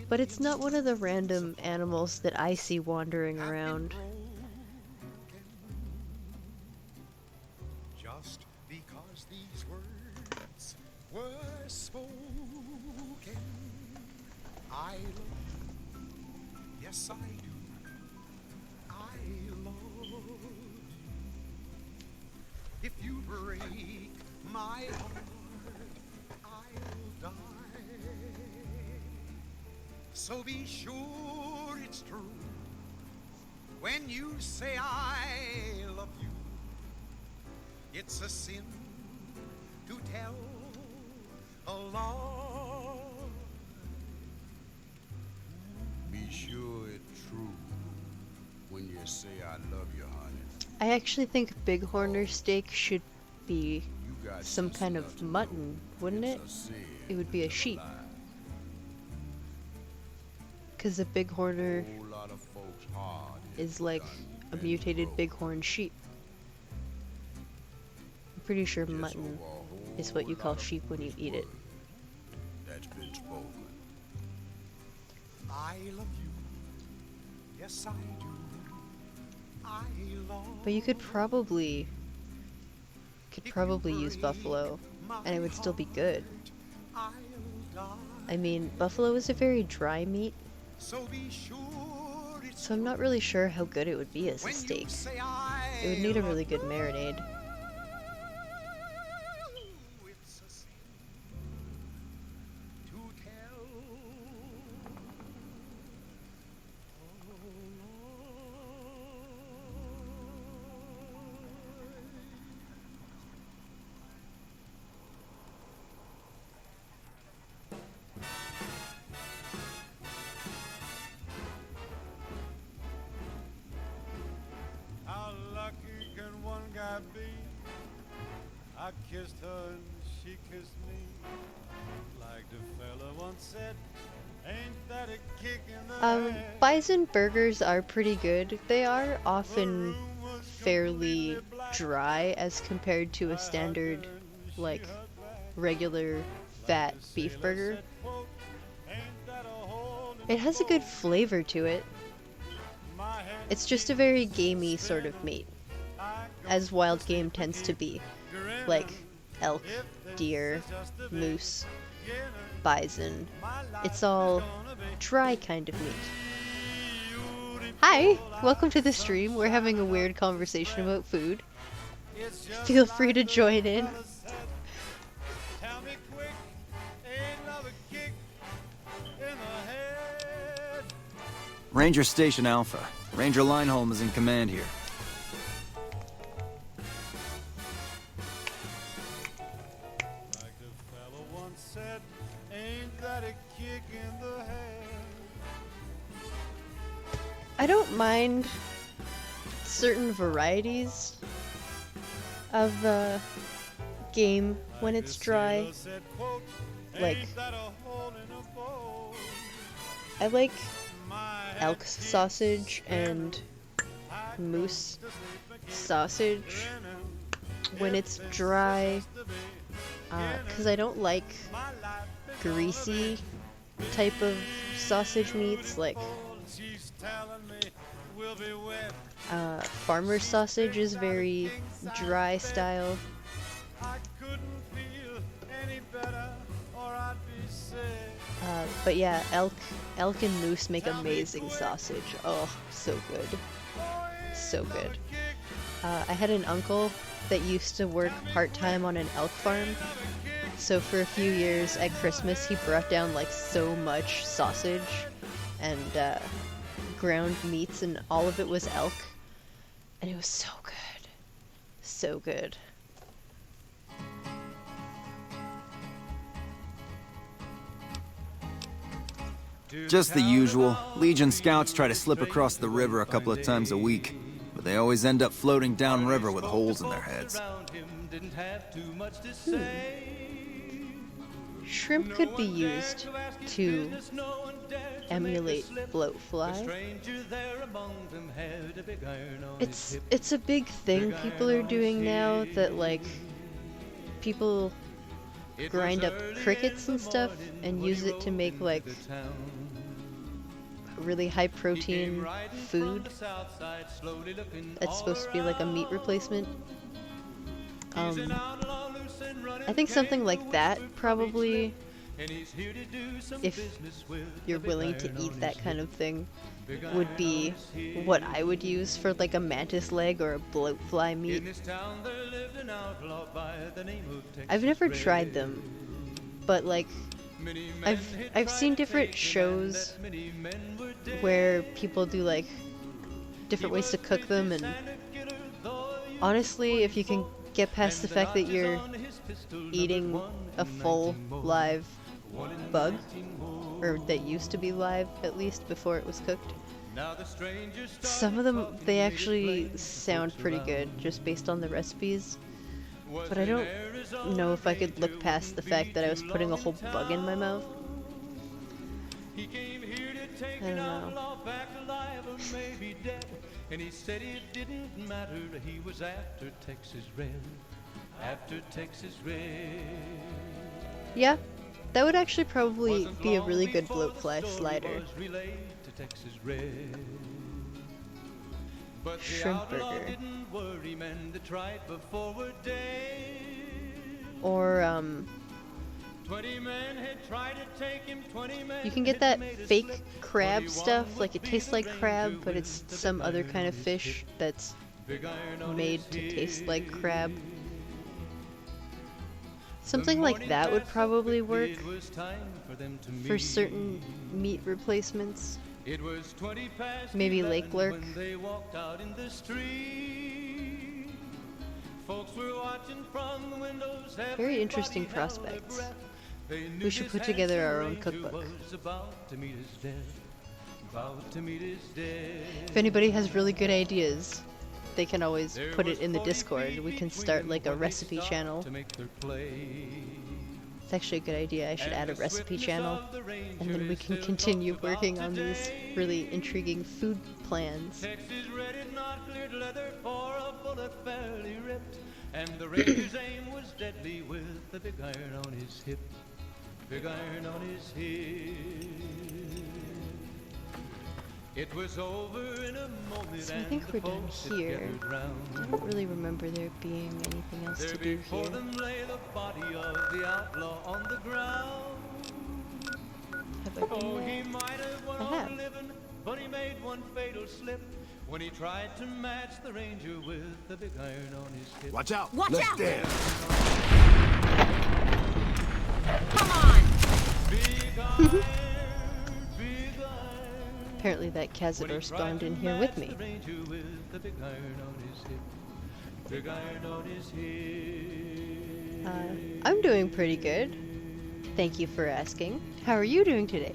S1: but it's not one of the random animals that I see wandering around.
S6: Just because these words were spoken, I love you. Yes, I do. I love you. If you break my heart, I'll die. So be sure it's true when you say I love you. It's a sin to tell a lie. Be sure it's true when you say I love you, honey.
S1: I actually think bighorner steak should be
S6: You got
S1: some kind of mutton, wouldn't it?
S6: a sin
S1: It would be a sheep. Because a bighorner
S6: whole lot of folks hard
S1: is like a mutated bighorn sheep. I'm pretty sure mutton is what you call sheep when you eat it.
S6: that's been spoken. I love you. Yes, I do. I love
S1: But you could probably use buffalo, and it would still be good.
S6: I'll die.
S1: I mean, buffalo is a very dry meat,
S6: So be sure it's
S1: so I'm not really sure how good it would be as a
S6: when
S1: steak.
S6: you say I
S1: It would need a
S6: love
S1: really good marinade.
S2: one guy be. I kissed her and she kissed me. Like the fella once said, ain't that a kick in the head?
S1: Bison burgers are pretty good. They are often fairly dry as compared to a standard, like, regular fat beef burger. It has a good flavor to it. It's just a very gamey sort of meat, as wild game tends to be. Like elk, deer, moose, bison. It's all dry kind of meat. Hi! Welcome to the stream. We're having a weird conversation about food. Feel free to join in.
S3: Ranger Station Alpha. Ranger Lineholm is in command here.
S2: Like the fella once said, ain't that a kick in the head?
S1: I don't mind certain varieties of game when it's dry. Like, I like elk sausage and moose sausage when it's dry, because I don't like greasy type of sausage meats, like farmer's sausage is very dry style. But yeah, elk and moose make amazing sausage. Oh, so good. So good. I had an uncle that used to work part-time on an elk farm. So for a few years at Christmas, he brought down like so much sausage and ground meats, and all of it was elk. And it was so good. So good.
S3: Just the usual. Legion scouts try to slip across the river a couple of times a week, but they always end up floating downriver with holes in their heads.
S1: Shrimp could be used to emulate bloatfly. It's a big thing people are doing now, that like people grind up crickets and stuff and use it to make like really high protein food that's supposed to be like a meat replacement. I think something like that probably, if you're willing to eat that kind of thing, would be what I would use for like a mantis leg or a bloatfly meat. I've never tried them, but like I've seen different shows where people do like different ways to cook them, and honestly, if you can get past the fact that you're eating a full live bug, or that used to be live at least before it was cooked, some of them, they actually sound pretty good just based on the recipes. But I don't know if I could look past the fact that I was putting a whole bug in my mouth. I don't know.
S2: And he said it didn't matter, he was after Texas Red. After Texas Red.
S1: Yeah, that would actually probably be a really good bloatfly slider. Shrimp burger. Or you can get that fake crab stuff, like it tastes like crab, but it's some other kind of fish that's made to taste like crab. Something like that would probably work for certain meat replacements. Maybe lake lurk. Very interesting prospects. We should put together our own cookbook. If anybody has really good ideas, they can always put it in the Discord. We can start like a recipe channel. It's actually a good idea. I should add a recipe channel, and then we can continue working on these really intriguing food plans.
S2: And the Ranger's aim was deadly with the big iron on his hip. Big iron on his hip. It was over in a moment.
S1: So I think we're done here. I don't really remember there being anything else to do
S2: before
S1: here.
S2: them lay the body of the outlaw on the ground.
S1: Have I been
S2: Oh, he
S1: there?
S2: might have went
S1: I
S2: on
S1: have.
S2: living, but he made one fatal slip when he tried to match the Ranger with the big iron on his hip.
S5: Watch out!
S9: Watch
S5: Let's
S9: out!
S5: dance.
S9: Come on!
S2: Big iron, big iron.
S1: Apparently that Cazador spawned in here with me. I'm doing pretty good. Thank you for asking. How are you doing today?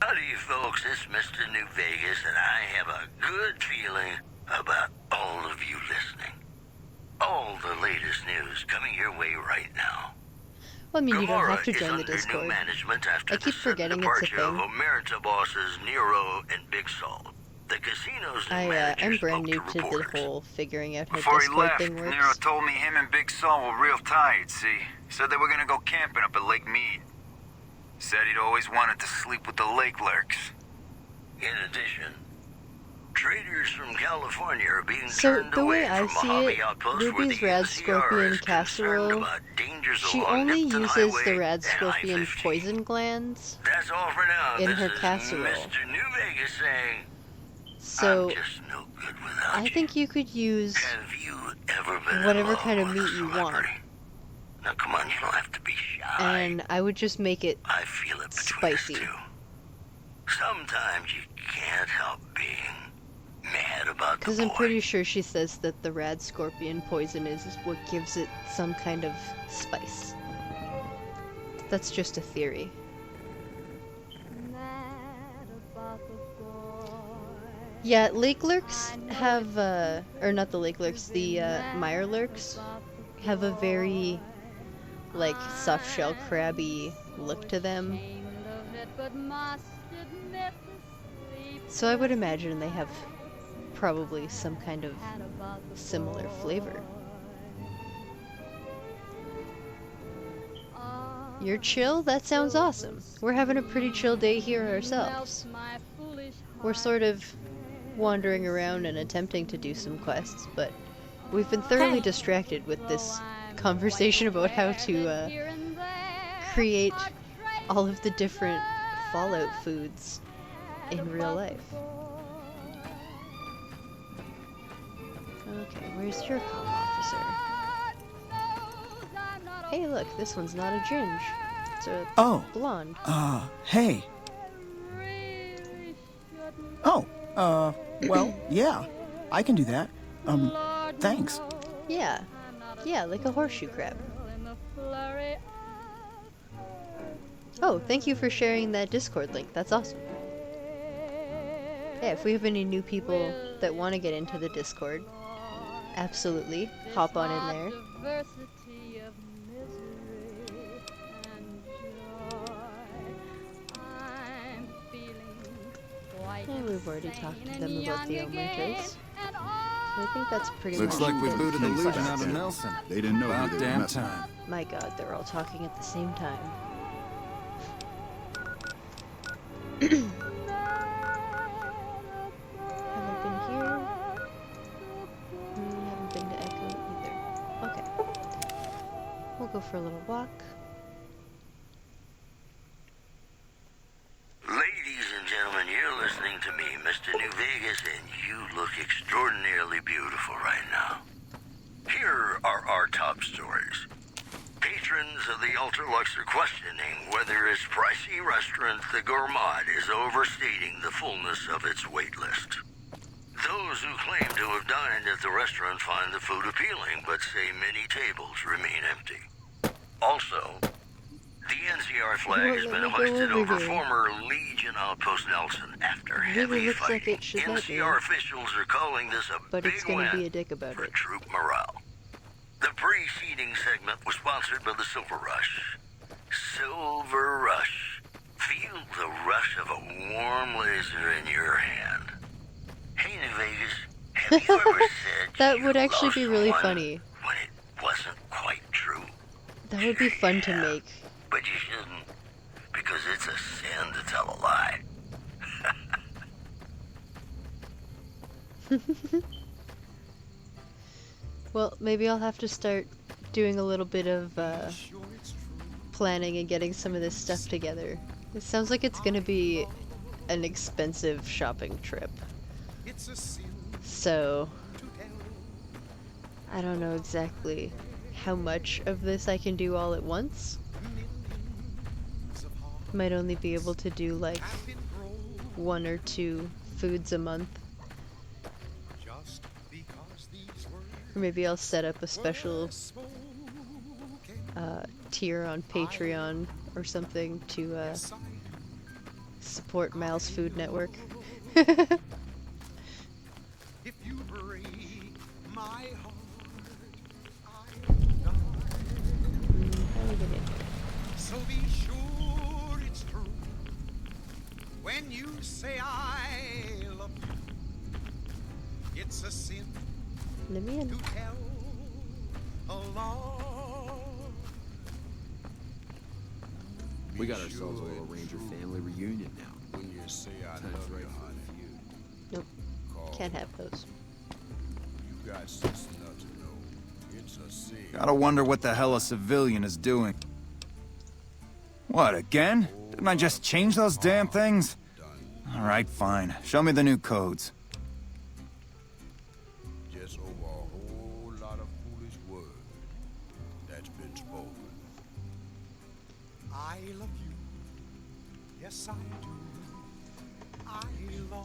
S4: Howdy, folks. It's Mr. New Vegas, and I have a good feeling about all of you listening. All the latest news coming your way right now.
S1: Well, I mean, you don't
S4: Gamora
S1: have to
S4: is
S1: join the
S4: under new
S1: Discord.
S4: management after
S1: I
S4: the
S1: keep
S4: sudden
S1: forgetting it's a
S4: departure of
S1: thing.
S4: Omerta bosses Nero and Big Salt. The casino's new manager
S1: I'm brand
S4: spoke
S1: new
S4: to
S1: to the
S4: reporters.
S1: whole figuring out how
S3: Before he
S1: Discord
S3: left,
S1: thing works.
S3: Nero told me him and Big Saul were real tired, see? Said they were gonna go camping up at Lake Mead. Said he'd always wanted to sleep with the lake lurks.
S4: In addition, traders from California are being
S1: So,
S4: turned
S1: the
S4: away
S1: way I
S4: from
S1: see
S4: Mojave
S1: it,
S4: Outpost where
S1: Ruby's
S4: the
S1: Rad
S4: NCR
S1: Scorpion
S4: is concerned
S1: casserole,
S4: about dangers
S1: she
S4: along
S1: only
S4: Nipton
S1: uses
S4: Highway
S1: the Rad
S4: and
S1: Scorpion
S4: I-50.
S1: poison glands
S4: That's all for now.
S1: in
S4: This
S1: her
S4: is
S1: casserole.
S4: Mr. New Vegas saying,
S1: So,
S4: I'm just no good without
S1: I
S4: you.
S1: think you could use
S4: Have you ever been
S1: whatever
S4: in love
S1: kind of
S4: with a
S1: meat you want.
S4: celebrity? Now come on, you don't have to be shy.
S1: and I would just make it
S4: I feel it between
S1: spicy.
S4: us two. Sometimes you can't help being mad about the
S1: Because I'm
S4: boy.
S1: pretty sure she says that the Rad Scorpion poison is what gives it some kind of spice. That's just a theory.
S8: Mad about the boy.
S1: Yeah, lake lurks have, or not the lake lurks, the mire lurks have a very, like, soft shell crabby look to them.
S8: Ashamed of it, but must admit the sleep
S1: So I would imagine they have probably some kind of
S8: had about the
S1: similar flavor. You're chill? That sounds awesome. We're having a pretty chill day here ourselves.
S8: my foolish
S1: We're sort of wandering around and attempting to do some quests, but we've been thoroughly
S9: Hey.
S1: distracted with this conversation about how to create all of the different Fallout foods in real life. Okay, where's your comm officer? Hey, look, this one's not a ginge. It's a blonde.
S10: Hey. Oh, well, yeah. I can do that. Thanks.
S1: Yeah. Yeah, like a horseshoe crab. Oh, thank you for sharing that Discord link. That's awesome. Yeah, if we have any new people that want to get into the Discord, absolutely, hop on in there.
S8: Diversity of misery and joy. I'm feeling quite
S1: And we've already talked to
S8: insane
S1: them
S8: and
S1: about the
S8: young again,
S1: Omertas.
S8: and
S1: So I think that's pretty
S3: Looks
S1: much
S3: like we
S1: the
S3: booted the
S1: quest.
S3: Legion out of Nelson.
S5: They didn't know
S3: About
S5: who they were
S3: damn
S5: messing with.
S3: time.
S1: My god, they're all talking at the same time. Have I been here? Haven't been to Echo either. Okay. We'll go for a little walk.
S4: Ladies and gentlemen, you're listening to me, Mr. New Vegas, and you look extraordinarily beautiful right now. Here are our top stories. Patrons of the Ultralux are questioning whether its pricey restaurant, the Gourmand, is overstating the fullness of its wait list. Those who claim to have dined at the restaurant find the food appealing, but say many tables remain empty. Also, The NCR flag
S1: Well,
S4: has
S1: let
S4: been
S1: me go
S4: hoisted
S1: over
S4: over
S1: here.
S4: former Legion Outpost Nelson after
S1: Really
S4: heavy
S1: looks like
S4: fighting.
S1: it should let me.
S4: NCR officials are calling this a
S1: But
S4: big
S1: it's gonna
S4: win
S1: be a dick about
S4: for
S1: it.
S4: troop morale. The preceding segment was sponsored by the Silver Rush. Silver Rush. Feel the rush of a warm laser in your hand. Hey, New Vegas, have you ever said
S1: That
S4: you
S1: would actually
S4: loved
S1: be really
S4: someone
S1: funny.
S4: when it wasn't quite true?
S1: That would be fun to
S4: Yeah,
S1: make.
S4: but you shouldn't, because it's a sin to tell a lie.
S1: Well, maybe I'll have to start doing a little bit of planning and getting some of this stuff together. It sounds like it's gonna be an expensive shopping trip. So, I don't know exactly how much of this I can do all at once. Might only be able to do like 1 or 2 foods a month. Or maybe I'll set up a special tier on Patreon or something to support Mal's Food Network.
S6: If you break my heart,
S1: How are we gonna...
S6: so be sure it's true when you say I love you. It's a sin
S1: Let me in.
S6: to tell a lie.
S11: We got ourselves a little Ranger family reunion now.
S6: When you say I love you, honey,
S1: Nope.
S6: call
S1: Can't have those.
S6: you got sense enough to know it's a sin.
S3: Gotta wonder what the hell a civilian is doing. What, again? Didn't I just change those damn things? Alright, fine. Show me the new codes.
S6: Just over a whole lot of foolish words that's been spoken. I love you. Yes, I do. I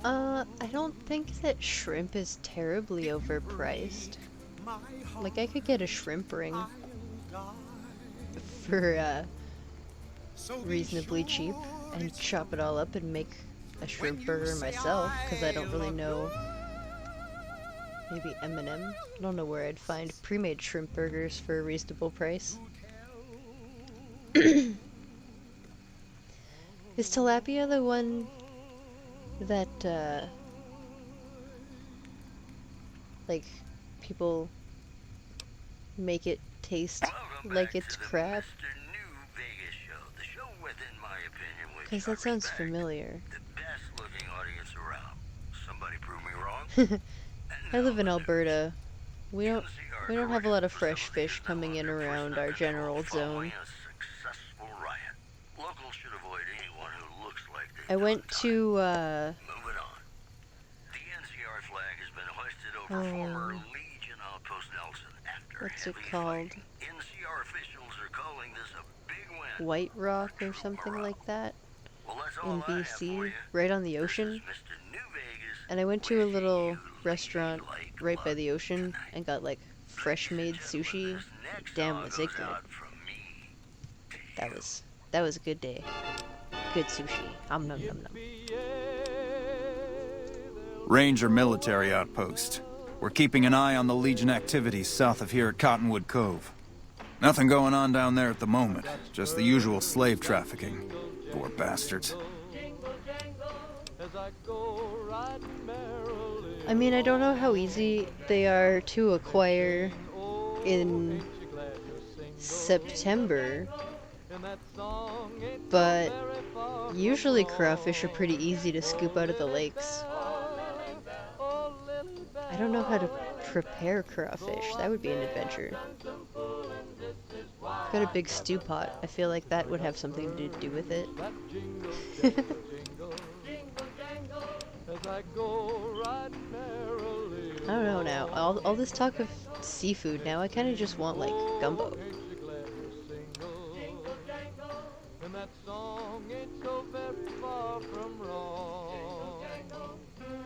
S6: love
S1: I don't think that shrimp is terribly overpriced.
S6: my heart.
S1: Like, I could get a shrimp ring for, reasonably cheap and chop it all up and make a shrimp burger myself, because I don't really know. Maybe M&M? I don't know where I'd find pre-made shrimp burgers for a reasonable price. Is tilapia the one that, like, people make it taste like it's crab? Because that sounds familiar.
S4: The best looking audience around. Somebody prove me wrong.
S1: I live in Alberta. We don't have a lot of fresh fish coming in around our general zone.
S4: Locals should avoid anyone who looks like
S1: I went to
S4: moving on. The NCR flag has been hoisted over former Legion Outpost Nelson after
S1: what's it
S4: heavy
S1: called?
S4: fighting. NCR officials are calling this a big win.
S1: White Rock or something like that
S4: Well, that's
S1: in
S4: all I have for
S1: BC,
S4: you.
S1: right on the ocean.
S4: Mr. New Vegas,
S1: And I went to a
S4: wishing
S1: little
S4: you
S1: restaurant
S4: like
S1: right by
S4: luck
S1: the ocean
S4: tonight.
S1: and got like fresh made sushi.
S4: This next
S1: Damn,
S4: song
S1: was it
S4: goes
S1: good.
S4: out from me to
S1: That was a good day. Good sushi. Nom nom nom nom.
S3: Ranger military outpost. We're keeping an eye on the Legion activities south of here at Cottonwood Cove. Nothing going on down there at the moment. Just the usual slave trafficking. Poor bastards.
S1: I mean, I don't know how easy they are to acquire in September, but usually crawfish are pretty easy to scoop out of the lakes. I don't know how to prepare crawfish. That would be an adventure. Got a big stew pot. I feel like that would have something to do with it. I don't know now. All this talk of seafood now, I kind of just want like gumbo.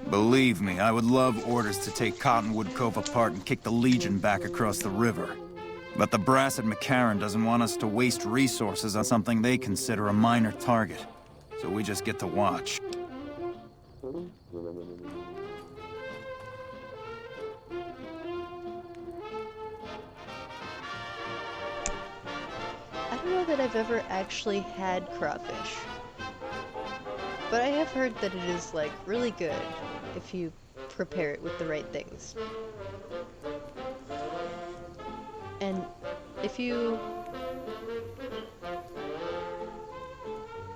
S3: Believe me, I would love orders to take Cottonwood Cove apart and kick the Legion back across the river. But the brass at McCarran doesn't want us to waste resources on something they consider a minor target. So we just get to watch.
S1: I don't know that I've ever actually had crawfish. But I have heard that it is, like, really good if you prepare it with the right things. And if you...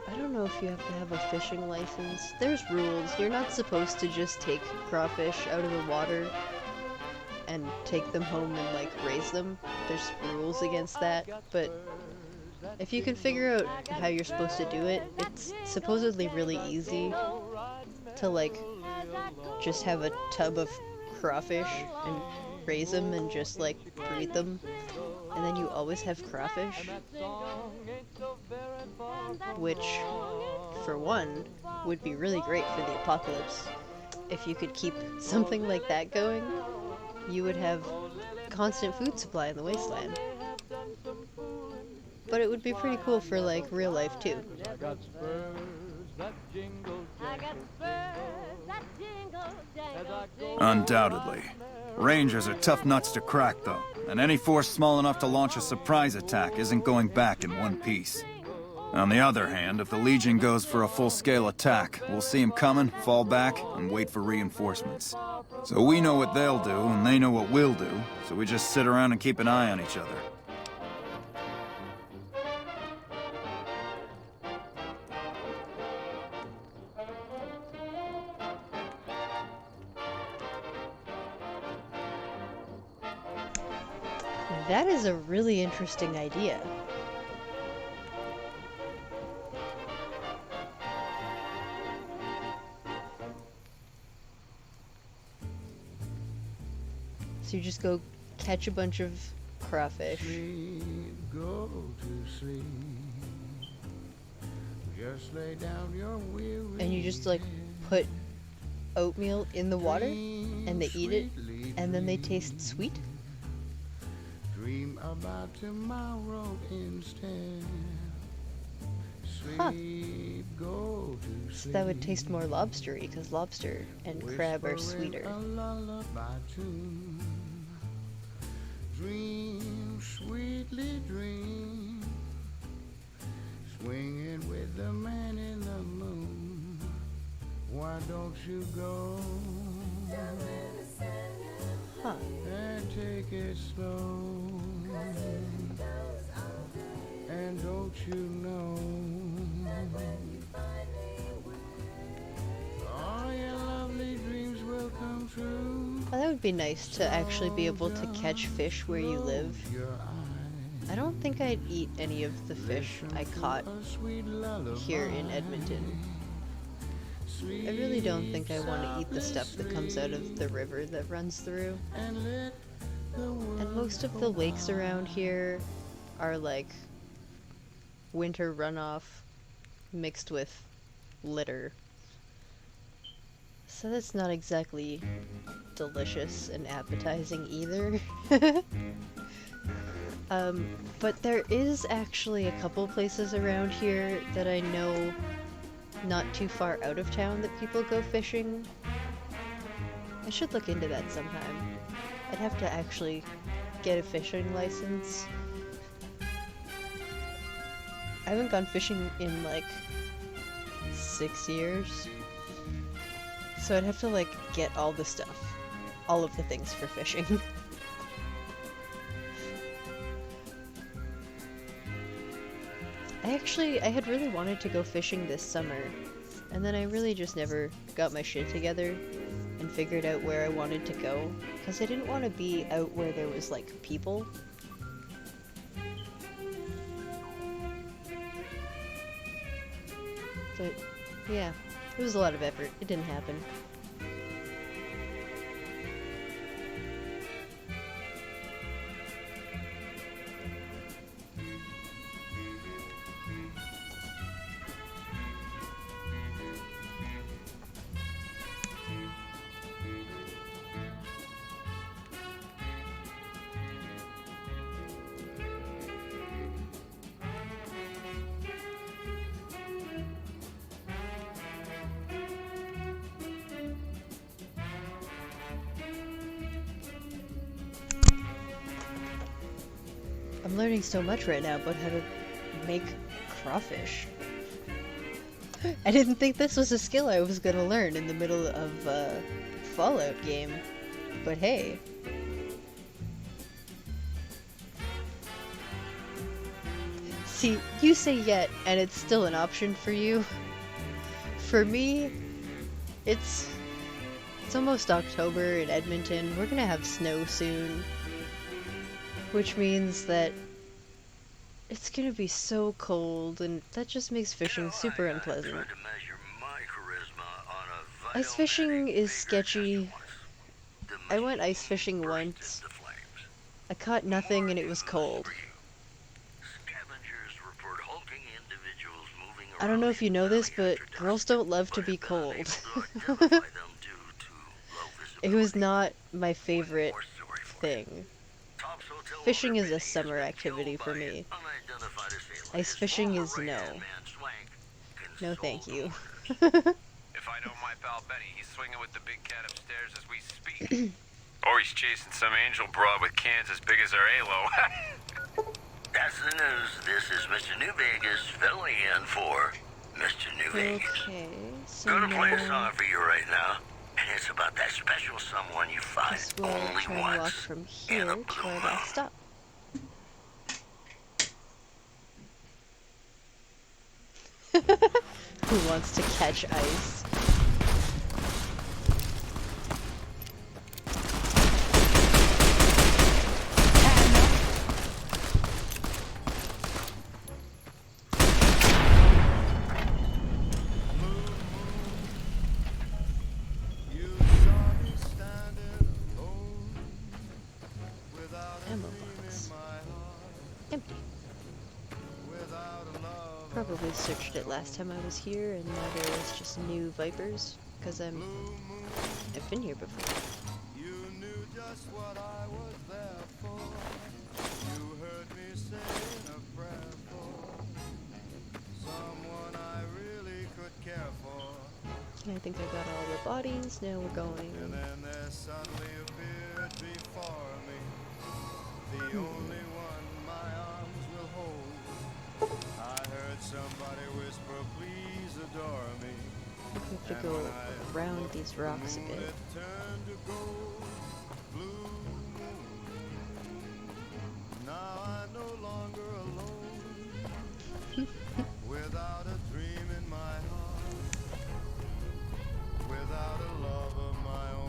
S1: I don't know if you have to have a fishing license. There's rules. You're not supposed to just take crawfish out of the water and take them home and, like, raise them. There's rules against that, but if you can figure out how you're supposed to do it, it's supposedly really easy to, like, just have a tub of crawfish and raise them and just, like, breed them, and then you always have crawfish, which, for one, would be really great for the apocalypse. If you could keep something like that going, you would have constant food supply in the wasteland. But it would be pretty cool for, like, real life, too.
S3: Undoubtedly. Rangers are tough nuts to crack, though, and any force small enough to launch a surprise attack isn't going back in one piece. On the other hand, if the Legion goes for a full-scale attack, we'll see them coming, fall back, and wait for reinforcements. So we know what they'll do, and they know what we'll do, so we just sit around and keep an eye on each other.
S1: That is a really interesting idea. So you just go catch a bunch of crawfish.
S2: Go to sleep. Just lay down your weary
S1: And you just, like, put oatmeal in the water and they eat it and then they taste sweet.
S2: Dream about tomorrow instead.
S1: Huh.
S2: Go to
S1: So that would taste more lobstery because lobster and crab are sweeter.
S2: a lullaby tune. Dream, sweetly dream. Swinging with the man in the moon. Why don't you go
S1: Huh.
S2: and take it slow? And don't you know all your lovely dreams will come true?
S1: Oh, that would be nice to actually be able to catch fish where you live. I don't think I'd eat any of the fish I caught here in Edmonton. I really don't think I want to eat the stuff that comes out of the river that runs through. And most of the lakes around here are like winter runoff mixed with litter. So that's not exactly delicious and appetizing either. But there is actually a couple places around here that I know not too far out of town that people go fishing. I should look into that sometime. I'd have to actually get a fishing license. I haven't gone fishing in like 6 years. So I'd have to like get all the stuff. All of the things for fishing. I had really wanted to go fishing this summer, and then I really just never got my shit together and figured out where I wanted to go, because I didn't want to be out where there was, like, people. But, yeah, it was a lot of effort. It didn't happen. I'm learning so much right now about how to make crawfish. I didn't think this was a skill I was gonna learn in the middle of a Fallout game, but hey. See, you say yet, and it's still an option for you. For me, it's almost October in Edmonton. We're gonna have snow soon, which means that it's gonna be so cold, and that just makes fishing super unpleasant. Ice fishing is sketchy. I went ice fishing once. I caught nothing and it was cold. I don't know if you know this, but girls don't love to be cold. It was not my favorite thing. Fishing is a summer activity for me. Ice fishing is no. No thank you.
S12: If I know my pal Benny, he's swinging with the big cat upstairs as we speak. Or he's chasing some angel broad with cans as big as our halo.
S4: That's the news. This is Mr. New Vegas filling in for Mr. New Vegas.
S1: Okay, so
S4: Gonna play a song for you right now, and it's about that special someone you find
S1: we'll
S4: only
S1: try and walk
S4: once
S1: from
S4: in
S1: here
S4: a
S1: to
S4: blue
S1: our
S4: moon.
S1: last stop. Who wants to catch ice? Ammo box. Empty. Probably searched it last time I was here, and now there is just new Vipers, because I've been here before.
S2: You knew just what I was there for. You heard me saying a prayer for someone I really could care for.
S1: I think I got all the bodies, now we're going.
S2: And then there suddenly appeared before me the only one my arms will hold. I heard somebody whisper, please adore me.
S1: I think we have to go around these rocks a bit.
S2: It turned to gold, blue moon. Now I'm no longer alone. Without a dream in my heart, without a love of my own.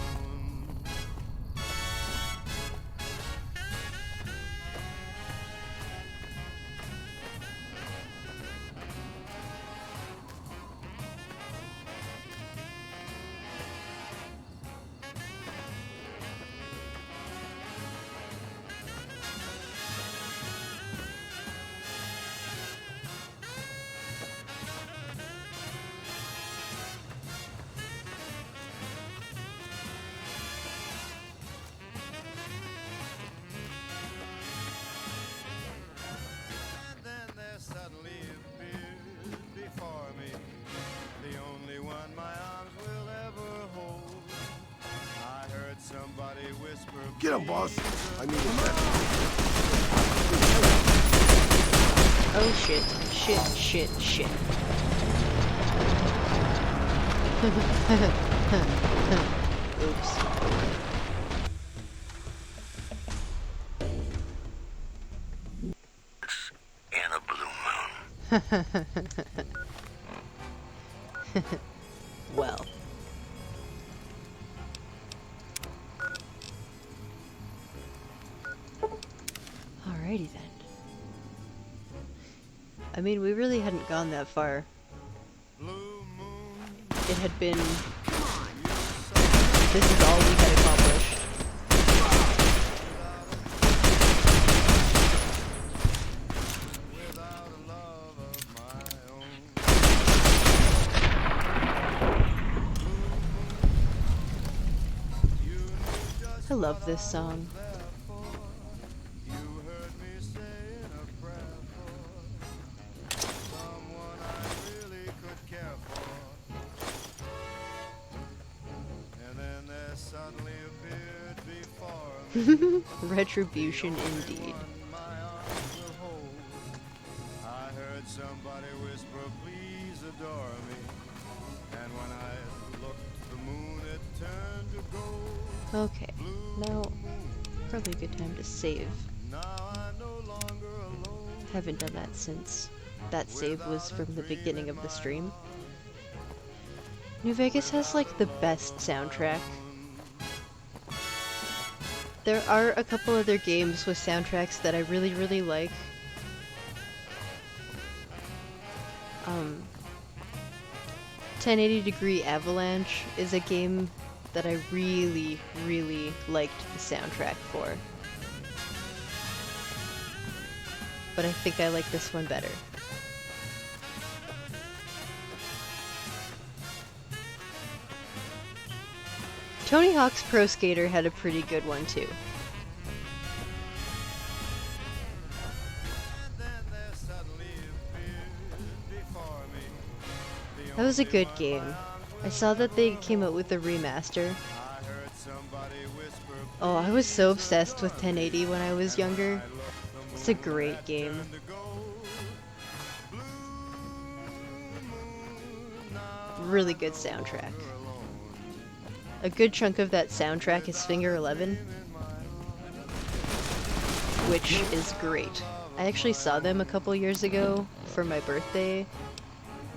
S2: Suddenly appeared before me the only one my arms will ever hold. I heard somebody whisper,
S11: Get him, boss. I mean,
S1: Oh shit, shit, shit, shit. Oops.
S4: In a blue moon.
S1: Well. Alrighty then. I mean, we really hadn't gone that far. It had been... This is all we had accomplished. I love this song. Retribution indeed. Okay, now probably a good time to save. Haven't done that since that save was from the beginning of the stream. New Vegas has like the best soundtrack. There are a couple other games with soundtracks that I really, really like. 1080 Degree Avalanche is a game that I really, really liked the soundtrack for. But I think I like this one better. Tony Hawk's Pro Skater had a pretty good one too. That was a good game. I saw that they came out with a remaster. Oh, I was so obsessed with 1080 when I was younger. It's a great game. Really good soundtrack. A good chunk of that soundtrack is Finger 11, which is great. I actually saw them a couple years ago for my birthday,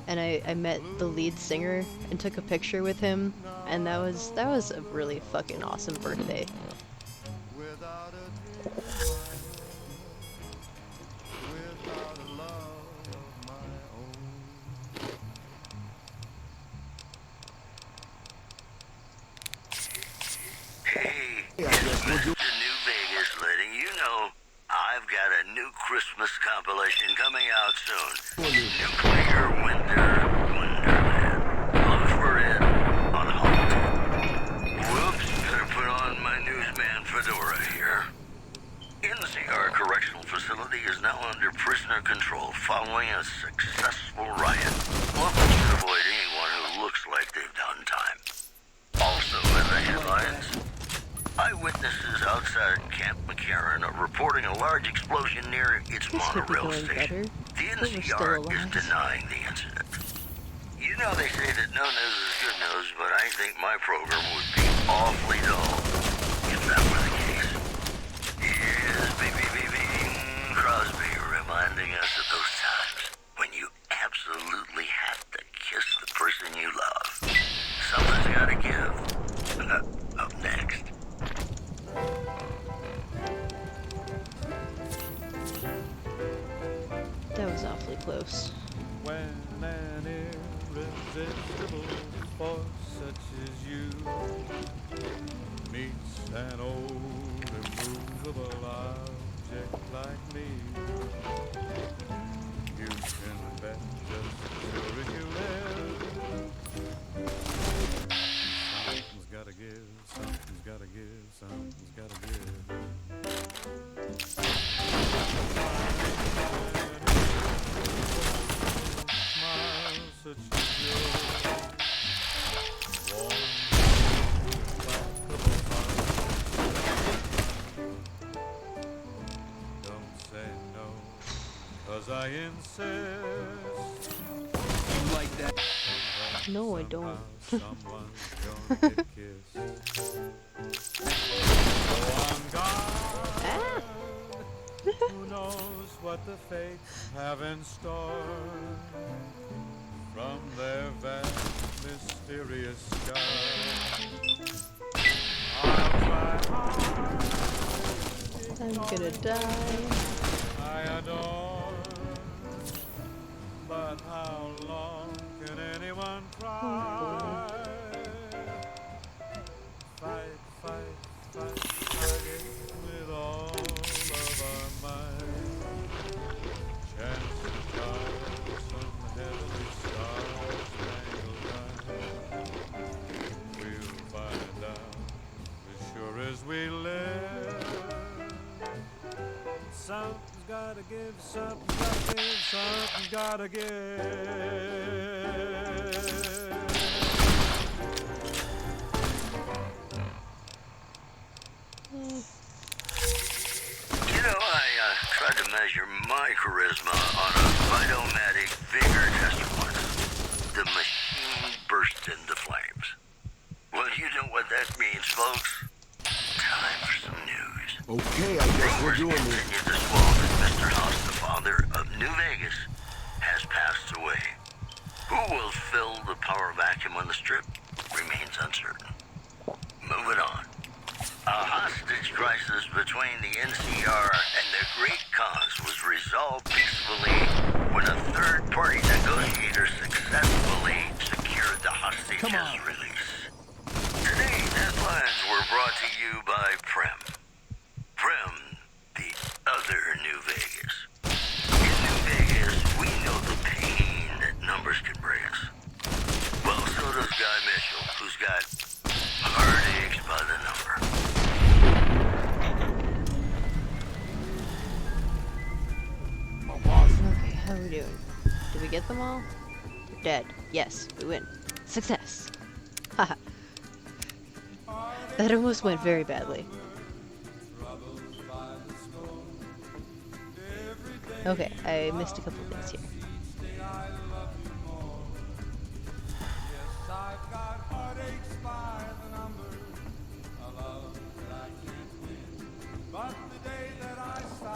S1: and I met the lead singer and took a picture with him, and that was a really fucking awesome birthday.
S4: Hey, it's Mr. New Vegas letting you know I've got a new Christmas compilation coming out soon. Nuclear Wonderland. Look for it on Halt. Whoops, better put on my newsman fedora here. NCR Correctional Facility is now under prisoner control following a successful riot. Locals should avoid anyone who looks like they've done time. Also in the headlines, eyewitnesses outside Camp McCarran are reporting a large explosion near its monorail station. The NCR is denying the incident. You know they say that no news is good news, but I think my program would be awfully dull if that were the case. Here's Bing Crosby reminding us of those times when you absolutely have to kiss the person you love. Something's gotta give. Up next.
S1: That was awfully close.
S2: When an irresistible force such as you meets an old immovable object like me, you can bet just sure as you live. Something's gotta give, something's gotta give, something's gotta give. Smile such as yours, warm, like don't say no, 'cause I insist.
S11: You like that?
S1: No, I don't.
S2: Someone's gonna get kissed. So I'm gone. Who knows what the fates have in store from their vast, mysterious sky. I'll try hard.
S1: I'm gonna die.
S2: I adore, but how long can anyone try? Fight, fight, fight, fight it with all of our might. Chances are some heavenly star-spangled night we'll find out as sure as we live. Something's gotta give, something's gotta give, something's gotta give.
S4: You know, I tried to measure my charisma on a Vitomatic vigor test once. The machine burst into flames. Well, you know what that means, folks.
S13: Okay, I guess we're doing this.
S4: Continue to swell that Mr. House, the father of New Vegas, has passed away. Who will fill the power vacuum on the strip remains uncertain. Moving on. A hostage crisis between the NCR and the Great Cause was resolved peacefully when a third-party negotiator successfully secured the hostage's release. Today's headlines were brought to you by Prem. Prem, the other New Vegas. In New Vegas, we know the pain that numbers can bring us. Well, so does Guy Mitchell, who's got heartaches by the number.
S1: Okay, how are we doing? Did we get them all? They're dead. Yes, we win. Success! Haha. That almost went very badly. Okay, I missed a couple things here.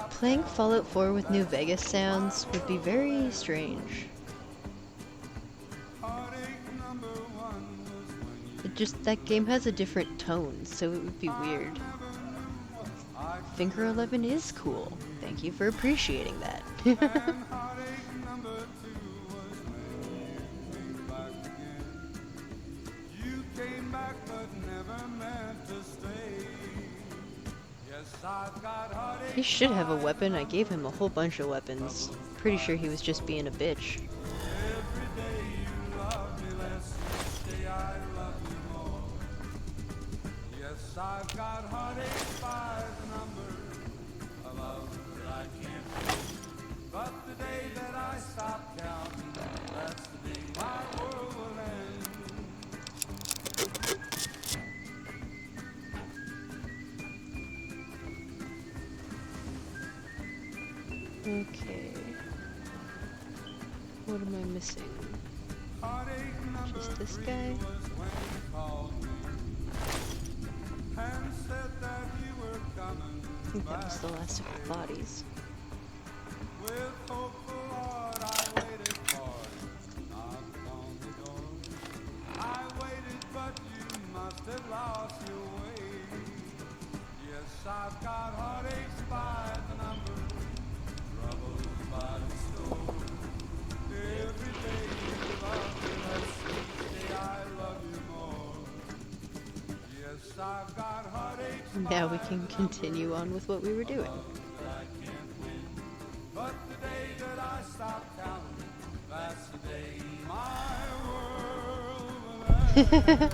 S1: Playing Fallout 4 with New Vegas sounds would be very strange. That game has a different tone, so it would be weird. Finger 11 is cool. Thank you for appreciating that. He should have a weapon. I gave him a whole bunch of weapons. Pretty sure he was just being a bitch.
S6: I've got heartaches by the number of love that I can't pay. But the day that I stop counting, that's the day my world will
S1: end. Okay. What am I missing? Just this guy? I think that was the last of the bodies.
S6: With hopeful heart, I waited for you, knocked on the door. I waited, but you must have lost your way. Yes, I've got heartaches by the number, troubles by the store. Every day you love me less, each day I love you more. Yes, I've got heartaches.
S1: Now we can continue on with what we were doing.
S6: But the day that I stop counting, that's the day my world will end.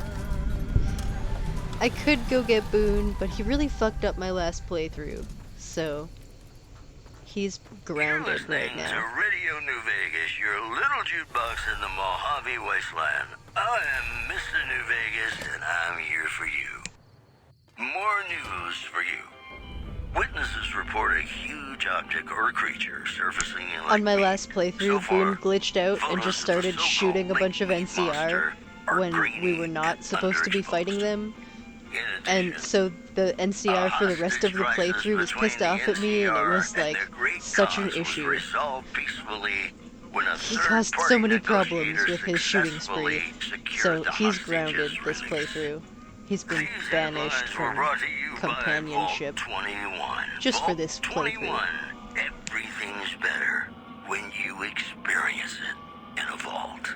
S1: I could go get Boone, but he really fucked up my last playthrough, so he's grounded right now.
S4: To Radio New Vegas, your little jukebox in the Mojave Wasteland. I am Mr. New Vegas, and I'm here for you. More news for you. Witnesses report a huge object or creature surfacing in
S1: On my last playthrough, Boone glitched out and just started shooting a bunch of NCR when we were not supposed to be fighting them. And so the NCR for the rest of the playthrough was pissed off at me, and it was like such an issue. He caused so many problems with his shooting spree, so he's grounded this playthrough. He's been banished from companionship just for this playthrough.
S4: Everything's better when you experience it in a vault.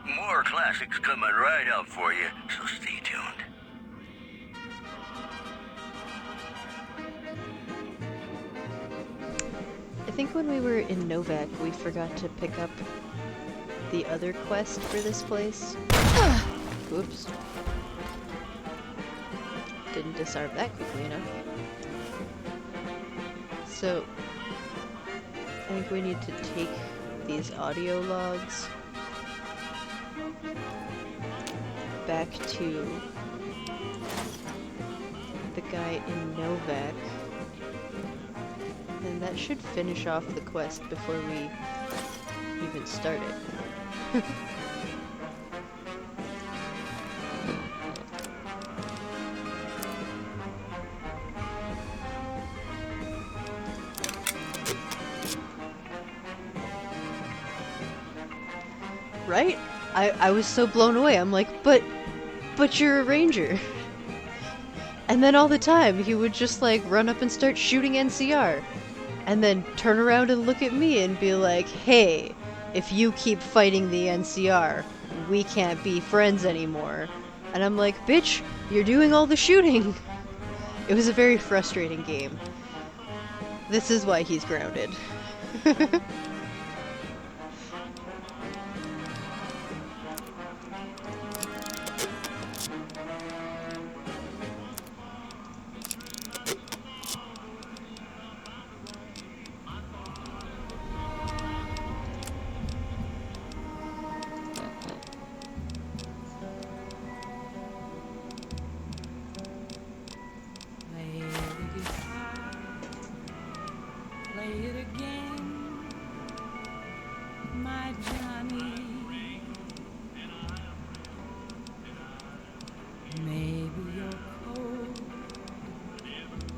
S4: More classics coming right up for you, so stay tuned.
S1: I think when we were in Novak, we forgot to pick up the other quest for this place. Whoops. Didn't disarm that quickly enough. So, I think we need to take these audio logs back to the guy in Novak. And that should finish off the quest before we even start it. right? I was so blown away. I'm like, but you're a ranger. And then all the time, he would just like run up and start shooting NCR. And then turn around and look at me and be like, hey, if you keep fighting the NCR, we can't be friends anymore. And I'm like, bitch, you're doing all the shooting. It was a very frustrating game. This is why he's grounded.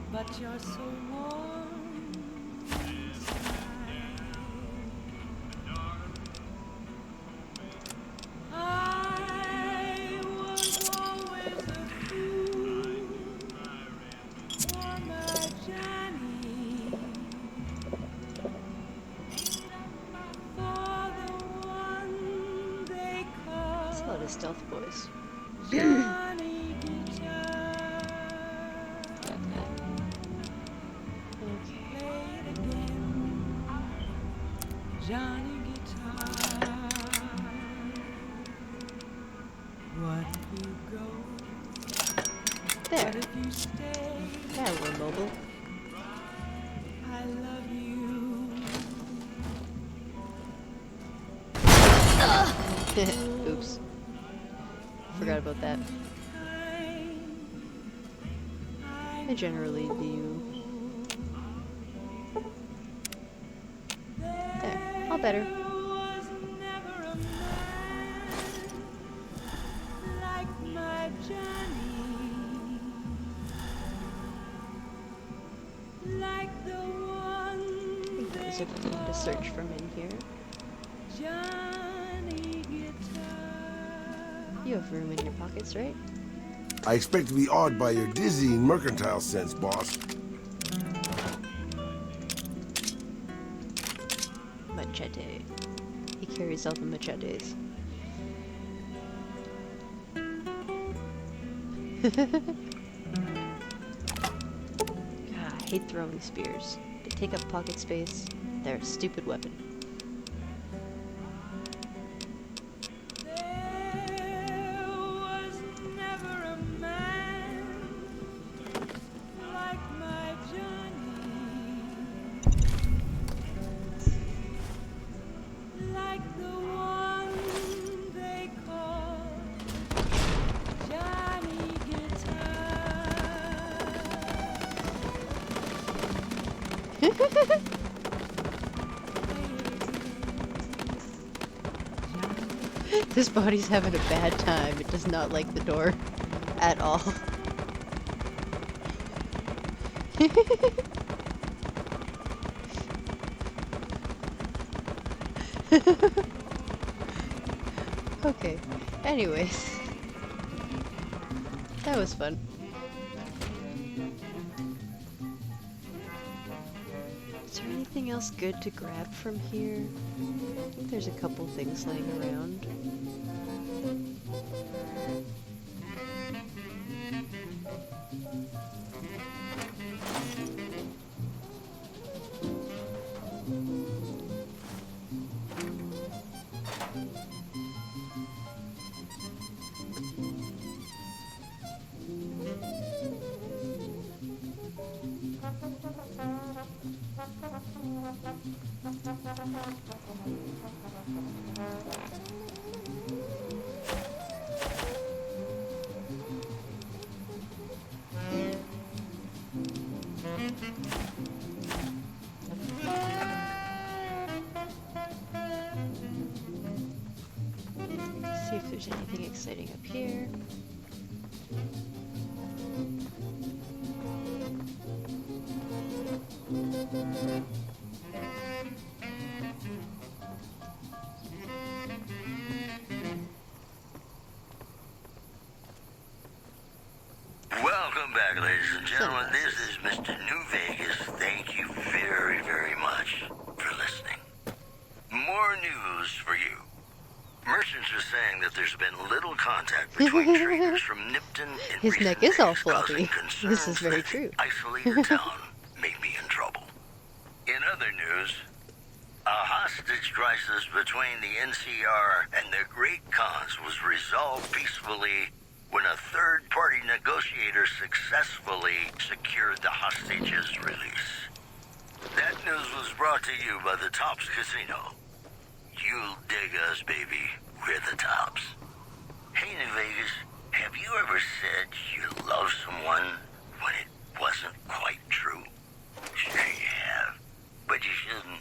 S14: But you're so warm inside. I was always a fool for my Johnny, for the one they call.
S1: It's a lot of stealth boys.
S14: Johnny Guitar. Johnny Guitar, what if you go?
S1: There.
S14: What if you stay?
S1: Yeah, we're mobile.
S14: I love you.
S1: Oops. Forgot about that. I generally do. There. All better. There's a thing to search from in here. You have room in your pockets, right?
S13: I expect to be awed by your dizzying mercantile sense, boss.
S1: Machete. He carries all the machetes. I hate throwing spears. They take up pocket space. They're a stupid weapon. This body's having a bad time. It does not like the door at all. Okay, anyways. That was fun. Is there anything else good to grab from here? I think there's a couple things laying around. See if there's anything exciting up here.
S4: Welcome back, ladies and gentlemen. This is Mr. New Vegas. Thank you very, very much for listening. More news for you. Merchants are saying that there's been little contact between traders from Nipton and
S1: His neck is all floppy. This is very true.
S4: Isolated town may be in trouble. In other news, a hostage crisis between the NCR and the Great Khans was resolved peacefully when a third-party negotiator successfully secured the hostage's release. That news was brought to you by the Tops Casino. You'll dig us, baby. We're the Tops. Hey, New Vegas, have you ever said you love someone when it wasn't quite true? Sure you have. But you shouldn't,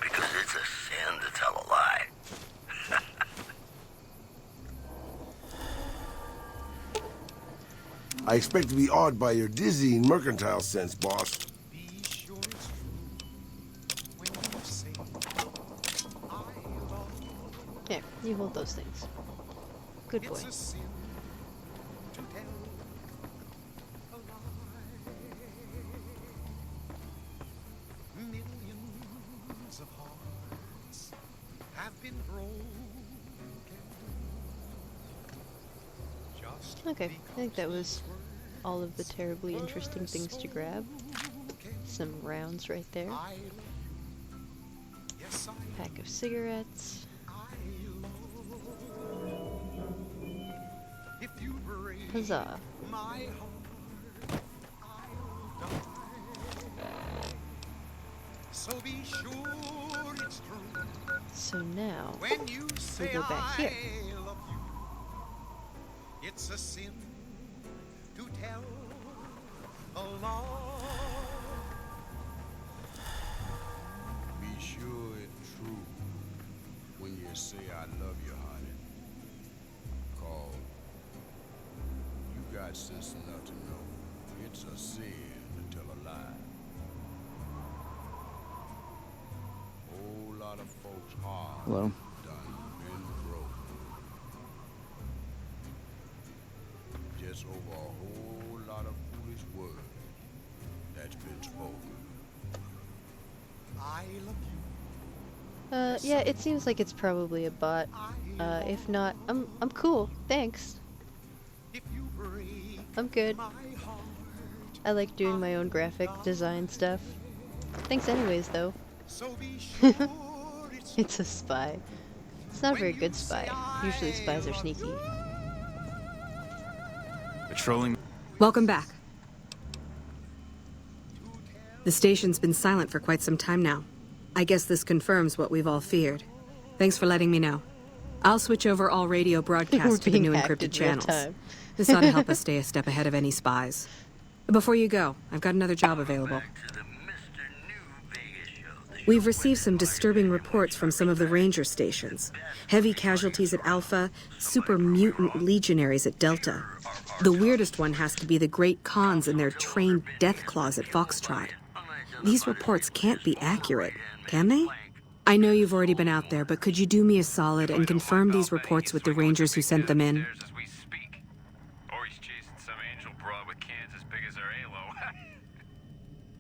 S4: because it's a sin to tell a lie.
S13: I expect to be awed by your dizzying mercantile sense, boss.
S1: Here, you hold those things. Good boy.
S6: Millions of hearts have been broken.
S1: Okay, I think that was all of the terribly interesting things to grab. Some rounds right there. Pack of cigarettes. Huzzah.
S6: So be sure it's true.
S1: So now,
S6: When you
S1: we
S6: say
S1: go back here.
S6: I love you, it's a sin to tell a lie.
S15: Be sure it's true when you say I love you, honey. 'Cause you got sense enough to know it's a sin to tell a lie. Whole lot of folks hard
S11: Hello?
S15: done been broke. Just over a whole lot of foolish words that's been spoken.
S6: I love you.
S1: Yeah, it seems like it's probably a bot. If not, I'm cool. Thanks. I'm good. I like doing my own graphic design stuff. Thanks anyways, though. It's a spy. It's not a very good spy. Usually spies are sneaky.
S3: Patrolling.
S16: Welcome back. The station's been silent for quite some time now. I guess this confirms what we've all feared. Thanks for letting me know. I'll switch over all radio broadcasts to the new encrypted channels. This ought to help us stay a step ahead of any spies. Before you go, I've got another job available. We've received some disturbing reports from some of the ranger stations. Heavy casualties at Alpha, super mutant legionaries at Delta. The weirdest one has to be the Great Khans and their trained death claws at Foxtrot. These reports can't be accurate, can they? I know you've already been out there, but could you do me a solid and confirm these reports with the rangers who sent them in?
S12: Or he's chasing some angel broad with cans as big as our halo.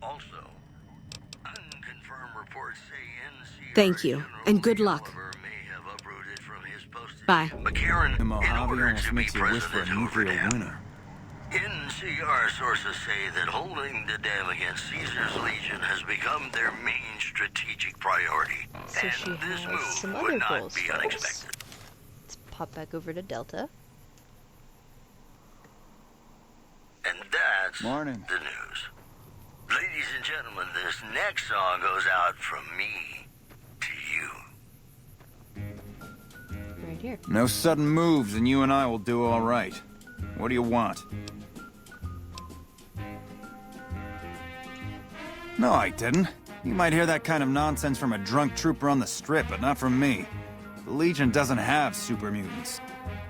S4: Also, unconfirmed reports say NCR
S16: Thank you, and good luck. Bye.
S4: McCarran, in
S3: Mojave
S4: order
S3: almost
S4: to be
S3: makes you wish for a
S4: president over
S3: nuclear
S4: them,
S3: winter.
S4: NCR sources say that holding the dam against Caesar's Legion has become their main strategic priority.
S1: So she
S4: And this
S1: has some
S4: move
S1: other
S4: would not
S1: goals
S4: be
S1: for us.
S4: unexpected.
S1: Let's pop back over to Delta.
S4: And that's
S3: Morning.
S4: the news. Ladies and gentlemen, this next song goes out from me to you.
S1: Right here.
S3: No sudden moves, and you and I will do all right. What do you want? No, I didn't. You might hear that kind of nonsense from a drunk trooper on the strip, but not from me. The Legion doesn't have super mutants.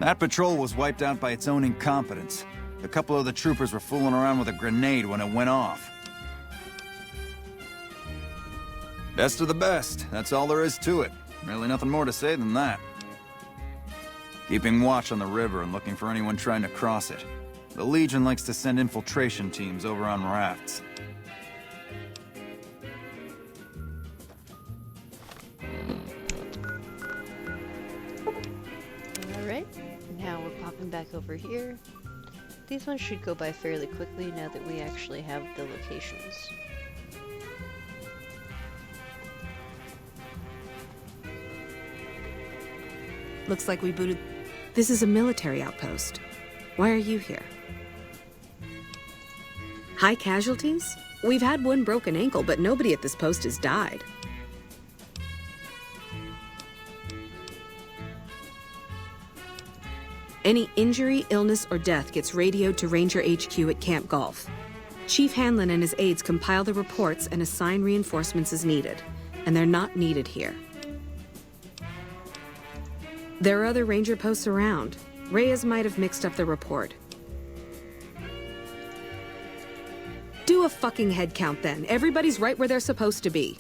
S3: That patrol was wiped out by its own incompetence. A couple of the troopers were fooling around with a grenade when it went off. Best of the best. That's all there is to it. Really nothing more to say than that. Keeping watch on the river and looking for anyone trying to cross it. The Legion likes to send infiltration teams over on rafts.
S1: Alright, now we're popping back over here. These ones should go by fairly quickly now that we actually have the locations.
S16: Looks like we booted... This is a military outpost. Why are you here? High casualties? We've had one broken ankle, but nobody at this post has died. Any injury, illness, or death gets radioed to Ranger HQ at Camp Golf. Chief Hanlon and his aides compile the reports and assign reinforcements as needed, and they're not needed here. There are other Ranger posts around. Reyes might have mixed up the report. Do a fucking head count then. Everybody's right where they're supposed to be.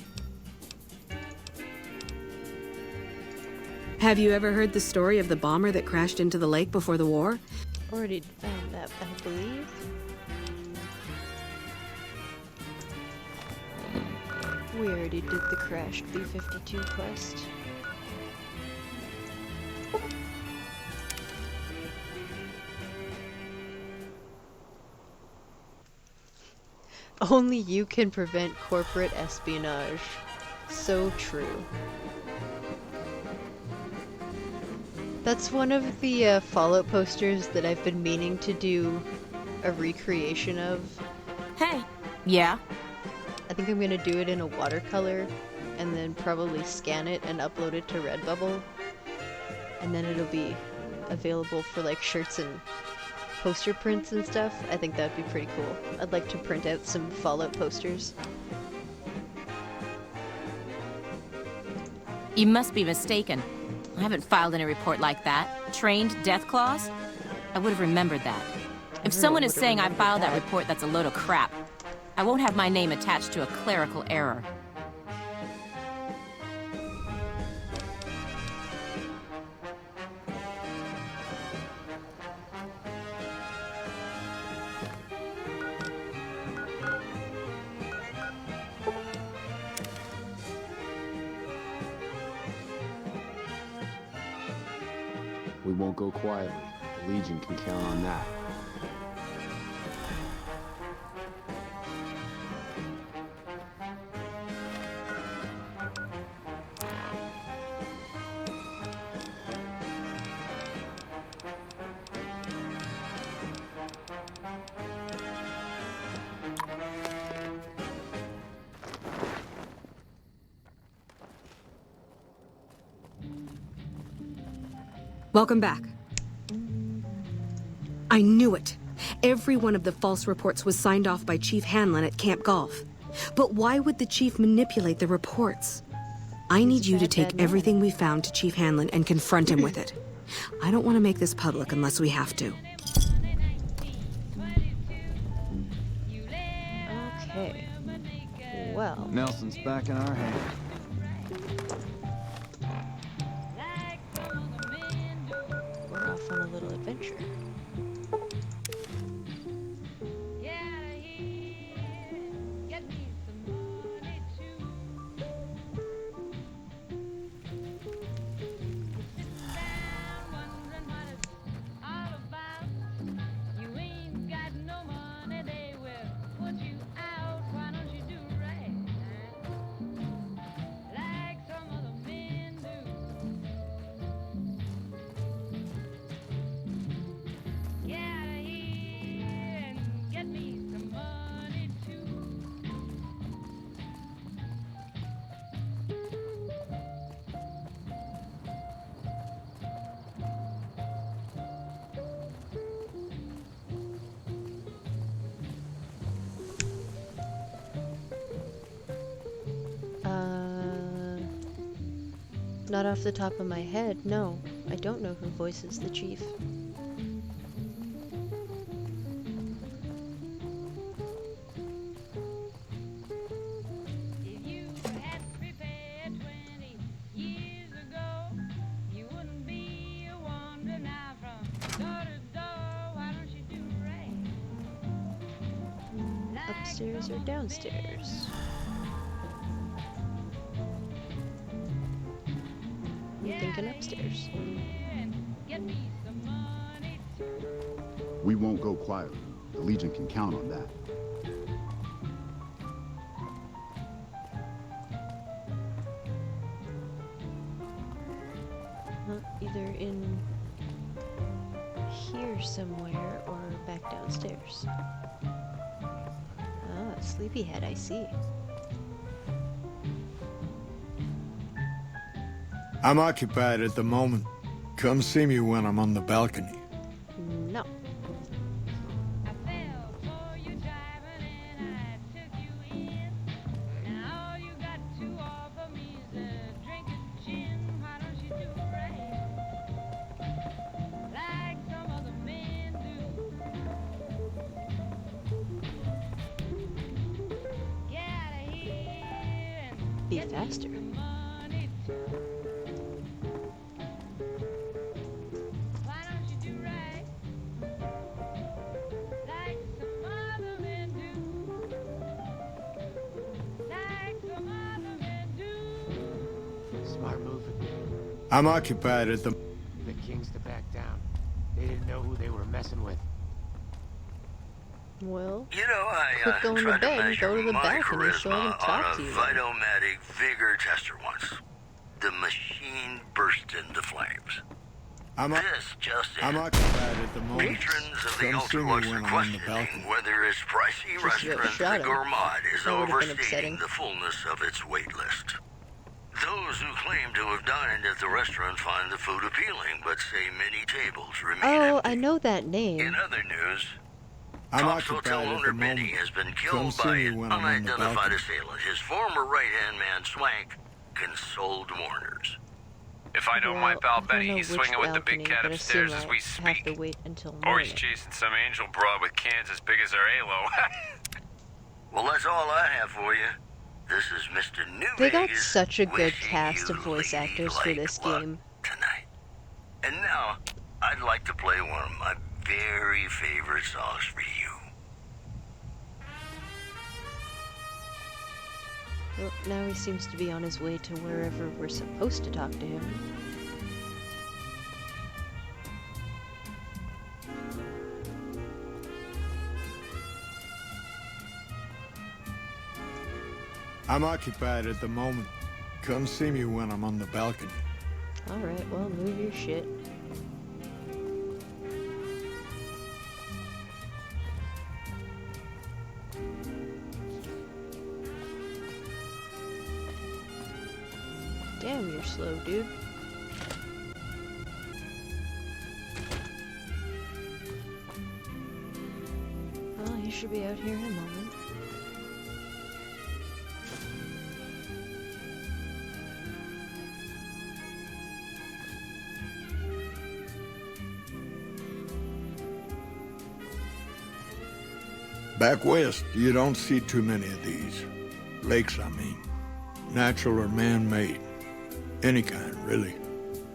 S16: Have you ever heard the story of the bomber that crashed into the lake before the war?
S1: Already found that, I believe. We already did the crashed B-52 quest. Only you can prevent corporate espionage. So true. That's one of the Fallout posters that I've been meaning to do a recreation of.
S9: Hey. Yeah?
S1: I think I'm gonna do it in a watercolor and then probably scan it and upload it to Redbubble. And then it'll be available for like shirts and poster prints and stuff. I think that'd be pretty cool. I'd like to print out some Fallout posters.
S9: You must be mistaken. I haven't filed any report like that. Trained death clause? I would have remembered that. If someone is saying I filed that report, that's a load of crap. I won't have my name attached to a clerical error.
S11: We won't go quietly. The Legion can count on that.
S16: Welcome back. I knew it. Every one of the false reports was signed off by Chief Hanlon at Camp Golf. But why would the Chief manipulate the reports? I need you to take everything we found to Chief Hanlon and confront him with it. I don't want to make this public unless we have to.
S1: Okay. Well.
S3: Nelson's back in our hands.
S1: We're off on a little adventure. Not off the top of my head, no. I don't know who voices the chief. upstairs or downstairs? I'm thinking upstairs.
S5: We won't go quietly. The Legion can count on that.
S1: Either in here somewhere or back downstairs. Ah, sleepyhead, I see.
S17: I'm occupied at the moment. Come see me when I'm on the balcony.
S1: No. Be faster.
S2: Smart move.
S17: I'm occupied at the...
S2: The Kings to back down. They didn't know who they were messing with.
S1: Well,
S4: You know,
S1: quit going to
S4: tried
S1: bed and
S4: measure
S1: go to the
S4: my
S1: balcony so I
S4: charisma
S1: can talk
S4: on
S1: to
S4: a
S1: you.
S4: Vitomatic vigor tester once. The machine burst into flames. This just in.
S17: I'm occupied at the moment.
S4: Patrons of the
S17: Come see me
S4: Ultralux
S17: when
S4: are
S17: I'm on the
S4: questioning
S17: balcony.
S4: whether its pricey
S1: Just get
S4: restaurant,
S1: shot
S4: the
S1: at.
S4: Gourmand, is
S1: That would've been
S4: overstating
S1: upsetting.
S4: the fullness of its wait list. Those who claim to have dined at the restaurant find the food appealing, but say many tables remain
S1: Oh,
S4: empty.
S1: I know that name.
S4: In other news,
S17: I'm
S4: Cops
S17: occupied
S4: Hotel
S17: at
S4: owner
S17: the
S4: Benny
S17: moment.
S4: has been
S17: Come
S4: killed
S17: see
S4: by
S17: me
S4: an
S17: when I'm on the
S4: unidentified
S17: balcony.
S4: assailant. His former right-hand man, Swank, consoled mourners.
S12: If I know
S1: Well,
S12: my pal
S1: I don't
S12: Benny,
S1: know
S12: he's
S1: which
S12: swinging with the big
S1: balcony,
S12: cat
S1: but I assume
S12: upstairs as
S1: I
S12: we
S1: have
S12: speak.
S1: to wait until
S12: Or
S1: morning.
S12: he's chasing some angel broad with cans as big as our halo.
S4: Well, that's all I have for you. This is Mr. New
S1: They got
S4: Vegas
S1: such a good
S4: wishing
S1: cast
S4: you
S1: of voice actors for
S4: ladylike
S1: this
S4: luck
S1: game.
S4: tonight. And now, I'd like to play one of my very favorite songs for you.
S1: Well, now he seems to be on his way to wherever we're supposed to talk to him.
S17: I'm occupied at the moment. Come see me when I'm on the balcony.
S1: Alright, well, move your shit. Damn, you're slow, dude. Well, he should be out here in a moment.
S17: Back west, you don't see too many of these. Lakes, I mean. Natural or man-made. Any kind, really.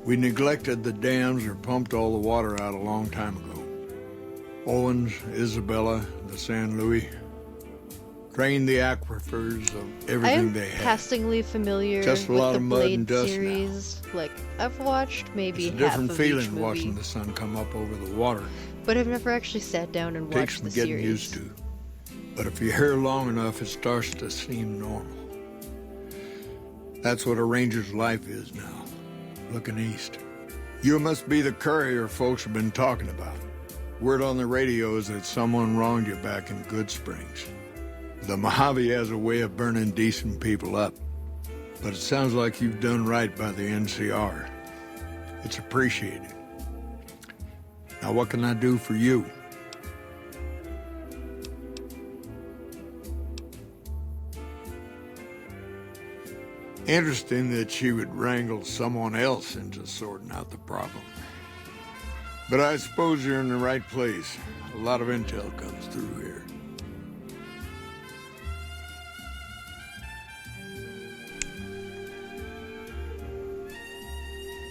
S17: We neglected the dams or pumped all the water out a long time ago. Owens, Isabella, the San Luis. Drained the aquifers of
S1: I
S17: everything
S1: am
S17: they had.
S1: passingly familiar
S17: Just a
S1: with
S17: lot
S1: the
S17: of mud
S1: Blade
S17: and dust now.
S1: series. Like, I've watched maybe
S17: It's a
S1: half
S17: different
S1: of
S17: feeling
S1: each movie,
S17: watching the sun come up over the water.
S1: but I've never actually sat down and
S17: Takes
S1: watched
S17: some
S1: the
S17: getting
S1: series.
S17: used to. But if you're here long enough, it starts to seem normal. That's what a ranger's life is now, looking east. You must be the courier folks have been talking about. Word on the radio is that someone wronged you back in Good Springs. The Mojave has a way of burning decent people up, but it sounds like you've done right by the NCR. It's appreciated. Now what can I do for you? Interesting that she would wrangle someone else into sorting out the problem. But I suppose you're in the right place. A lot of intel comes through here.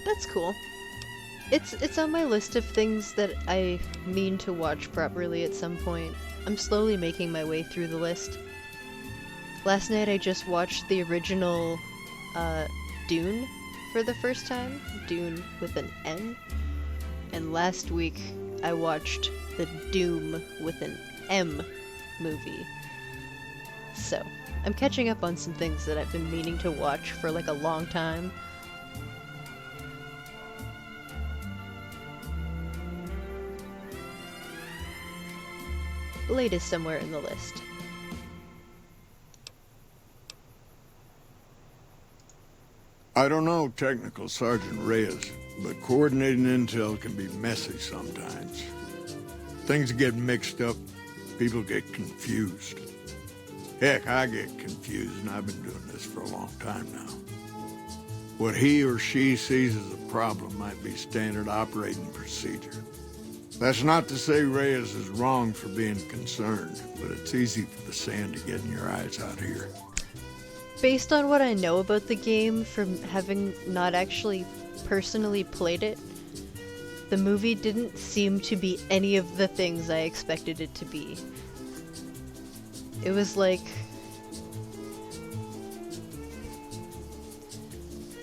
S1: That's cool. It's on my list of things that I mean to watch properly at some point. I'm slowly making my way through the list. Last night I just watched the original Dune for the first time. Dune with an N. And last week I watched the Doom with an M movie. So, I'm catching up on some things that I've been meaning to watch for like a long time. Blade is somewhere in the list.
S17: I don't know, Technical Sergeant Reyes, but coordinating intel can be messy sometimes. Things get mixed up, people get confused. Heck, I get confused, and I've been doing this for a long time now. What he or she sees as a problem might be standard operating procedure. That's not to say Reyes is wrong for being concerned, but it's easy for the sand to get in your eyes out here.
S1: Based on what I know about the game from having not actually personally played it, the movie didn't seem to be any of the things I expected it to be. It was like,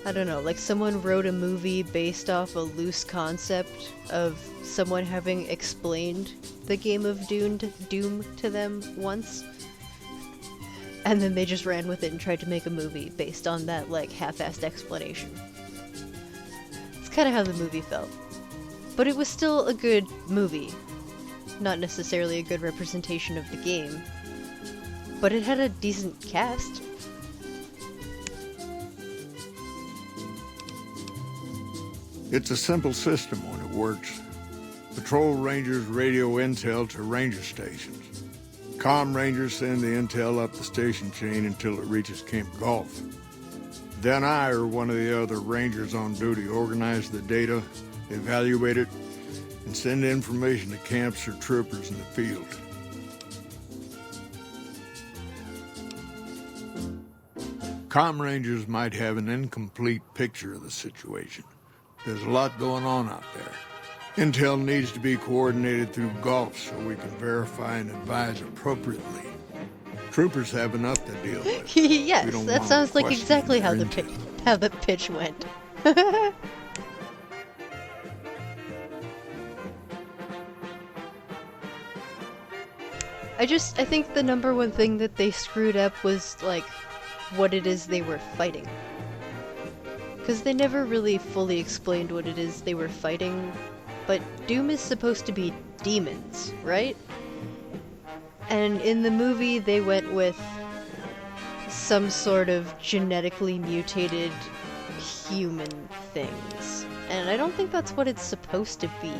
S1: I don't know, like someone wrote a movie based off a loose concept of someone having explained the game of Doom to them once, and then they just ran with it and tried to make a movie based on that, like, half-assed explanation. It's kind of how the movie felt. But it was still a good movie. Not necessarily a good representation of the game. But it had a decent cast.
S17: It's a simple system when it works. Patrol rangers radio intel to ranger stations. Comm rangers send the intel up the station chain until it reaches Camp Gulf. Then I or one of the other rangers on duty organize the data, evaluate it, and send information to camps or troopers in the field. Comm rangers might have an incomplete picture of the situation. There's a lot going on out there. Intel needs to be coordinated through Gulf so we can verify and advise appropriately. Troopers have enough to deal with.
S1: Yes, that sounds like exactly how the pitch went. I think the number one thing that they screwed up was, like, what it is they were fighting. Because they never really fully explained what it is they were fighting, but Doom is supposed to be demons, right? And in the movie they went with some sort of genetically mutated human things. And I don't think that's what it's supposed to be.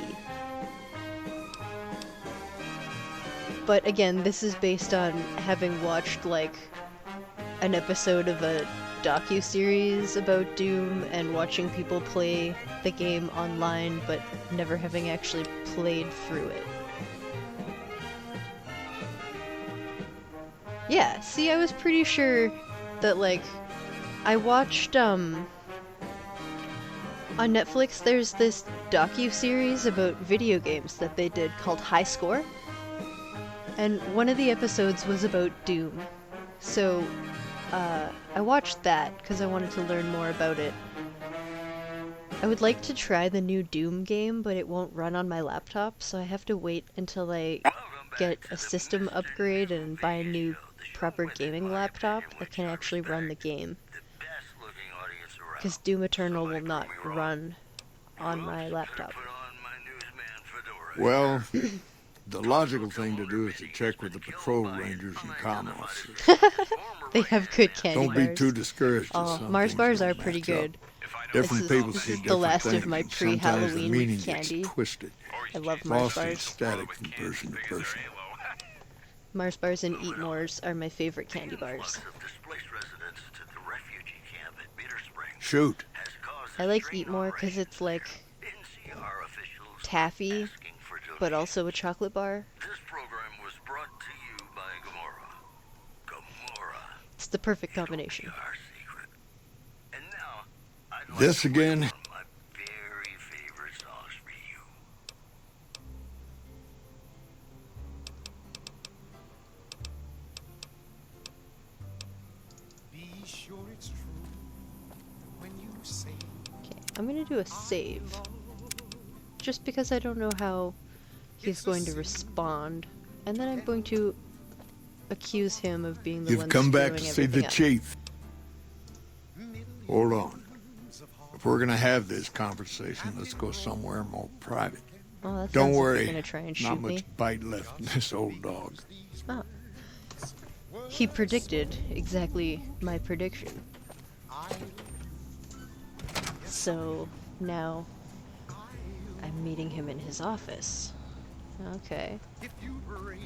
S1: But again, this is based on having watched, like, an episode of a docu-series about Doom and watching people play the game online, but never having actually played through it. Yeah, see, I was pretty sure that, like, I watched, on Netflix, there's this docu-series about video games that they did called High Score, and one of the episodes was about Doom. So, I watched that because I wanted to learn more about it. I would like to try the new Doom game, but it won't run on my laptop, so I have to wait until I get a system upgrade and buy a new proper gaming laptop that can actually run the game. Because Doom Eternal will not run on my laptop.
S17: Well, the logical thing to do is to check with the patrol rangers and comm officers.
S1: They have good candy bars.
S17: Don't be too discouraged.
S1: Oh, Mars bars are pretty good.
S17: Different people
S1: this
S17: see
S1: is
S17: different
S1: the last
S17: things,
S1: of my
S17: and sometimes the
S1: pre-Halloween
S17: meaning
S1: candy.
S17: gets twisted.
S1: I love Mars
S17: Frosty is
S1: bars.
S17: static from person to person.
S1: Mars bars and Eat Mores are my favorite candy bars.
S17: Shoot.
S1: I like Eat More because it's like taffy, but also a chocolate bar. It's the perfect combination.
S17: This again?
S1: Okay, I'm gonna do a save. Just because I don't know how he's going to respond. And then I'm going to accuse him of being the one
S17: You've come back to
S1: screwing
S17: see the
S1: everything up.
S17: chief. Hold on. If we're gonna have this conversation, let's go somewhere more private.
S1: Oh, that
S17: Don't
S1: sounds like
S17: worry,
S1: you're gonna try and shoot
S17: not much
S1: me.
S17: bite left in this old dog.
S1: Oh. He predicted exactly my prediction. So now I'm meeting him in his office. Okay.
S6: If you break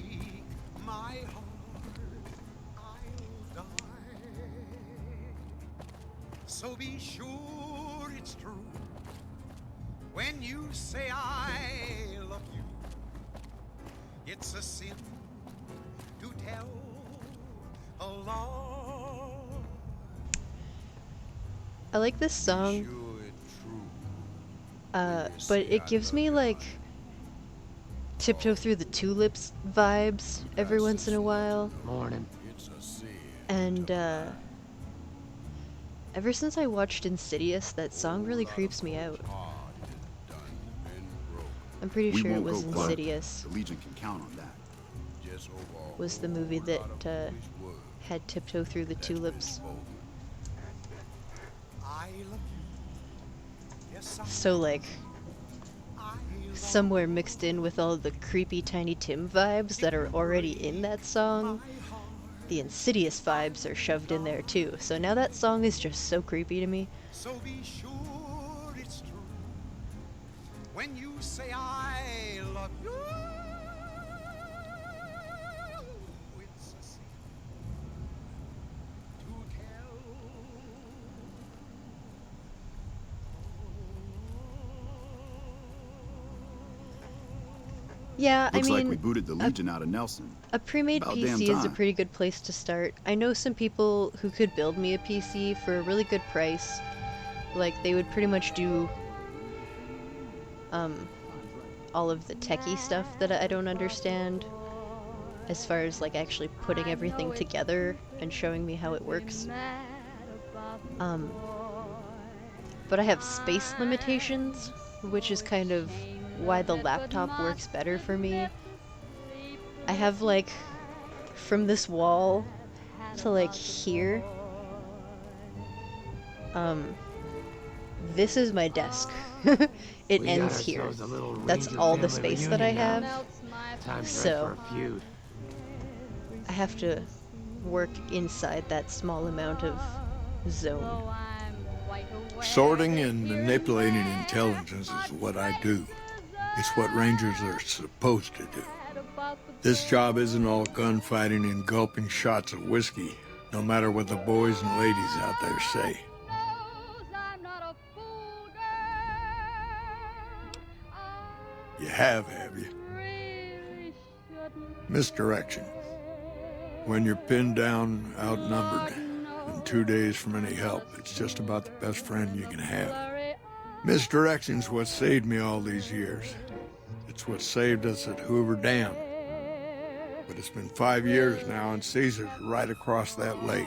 S6: my heart, I'll die. So be sure it's true when you say I love you. It's a sin to tell a lie.
S1: I like this song. But it gives me like Tiptoe Through the Tulips vibes every once in a while.
S2: Morning.
S1: And ever since I watched Insidious, that song really creeps me out. I'm pretty
S5: We
S1: sure it
S5: won't
S1: was
S5: go quiet.
S1: Insidious.
S5: The Legion can count on that.
S1: Was the movie that had Tiptoe Through the Tulips. So like somewhere mixed in with all the creepy Tiny Tim vibes that are already in that song, the Insidious vibes are shoved in there too. So now that song is just so creepy to me.
S6: So be sure it's true when you say I love you. It's a sin to tell.
S1: Yeah,
S5: Looks
S1: I mean,
S5: like we booted the Legion out of Nelson.
S1: a pre-made
S5: About
S1: PC
S5: damn
S1: is a
S5: time.
S1: pretty good place to start. I know some people who could build me a PC for a really good price. Like, they would pretty much do all of the techie stuff that I don't understand, as far as like actually putting everything together and showing me how it works. But I have space limitations, which is kind of why the laptop works better for me. I have like from this wall to like here. This is my desk. It
S2: We
S1: ends
S2: got
S1: here.
S2: ourselves a little
S1: That's
S2: Ranger
S1: all the
S2: family
S1: space that I
S2: reunion
S1: have.
S2: now. Time's
S1: So
S2: right for a feud.
S1: I have to work inside that small amount of zone.
S17: Sorting and manipulating intelligence is what I do. It's what Rangers are supposed to do. This job isn't all gunfighting and gulping shots of whiskey, no matter what the boys and ladies out there say. You have you? Misdirection. When you're pinned down, outnumbered, and 2 days from any help, it's just about the best friend you can have. Misdirection's what saved me all these years. It's what saved us at Hoover Dam. But it's been 5 years now, and Caesar's right across that lake.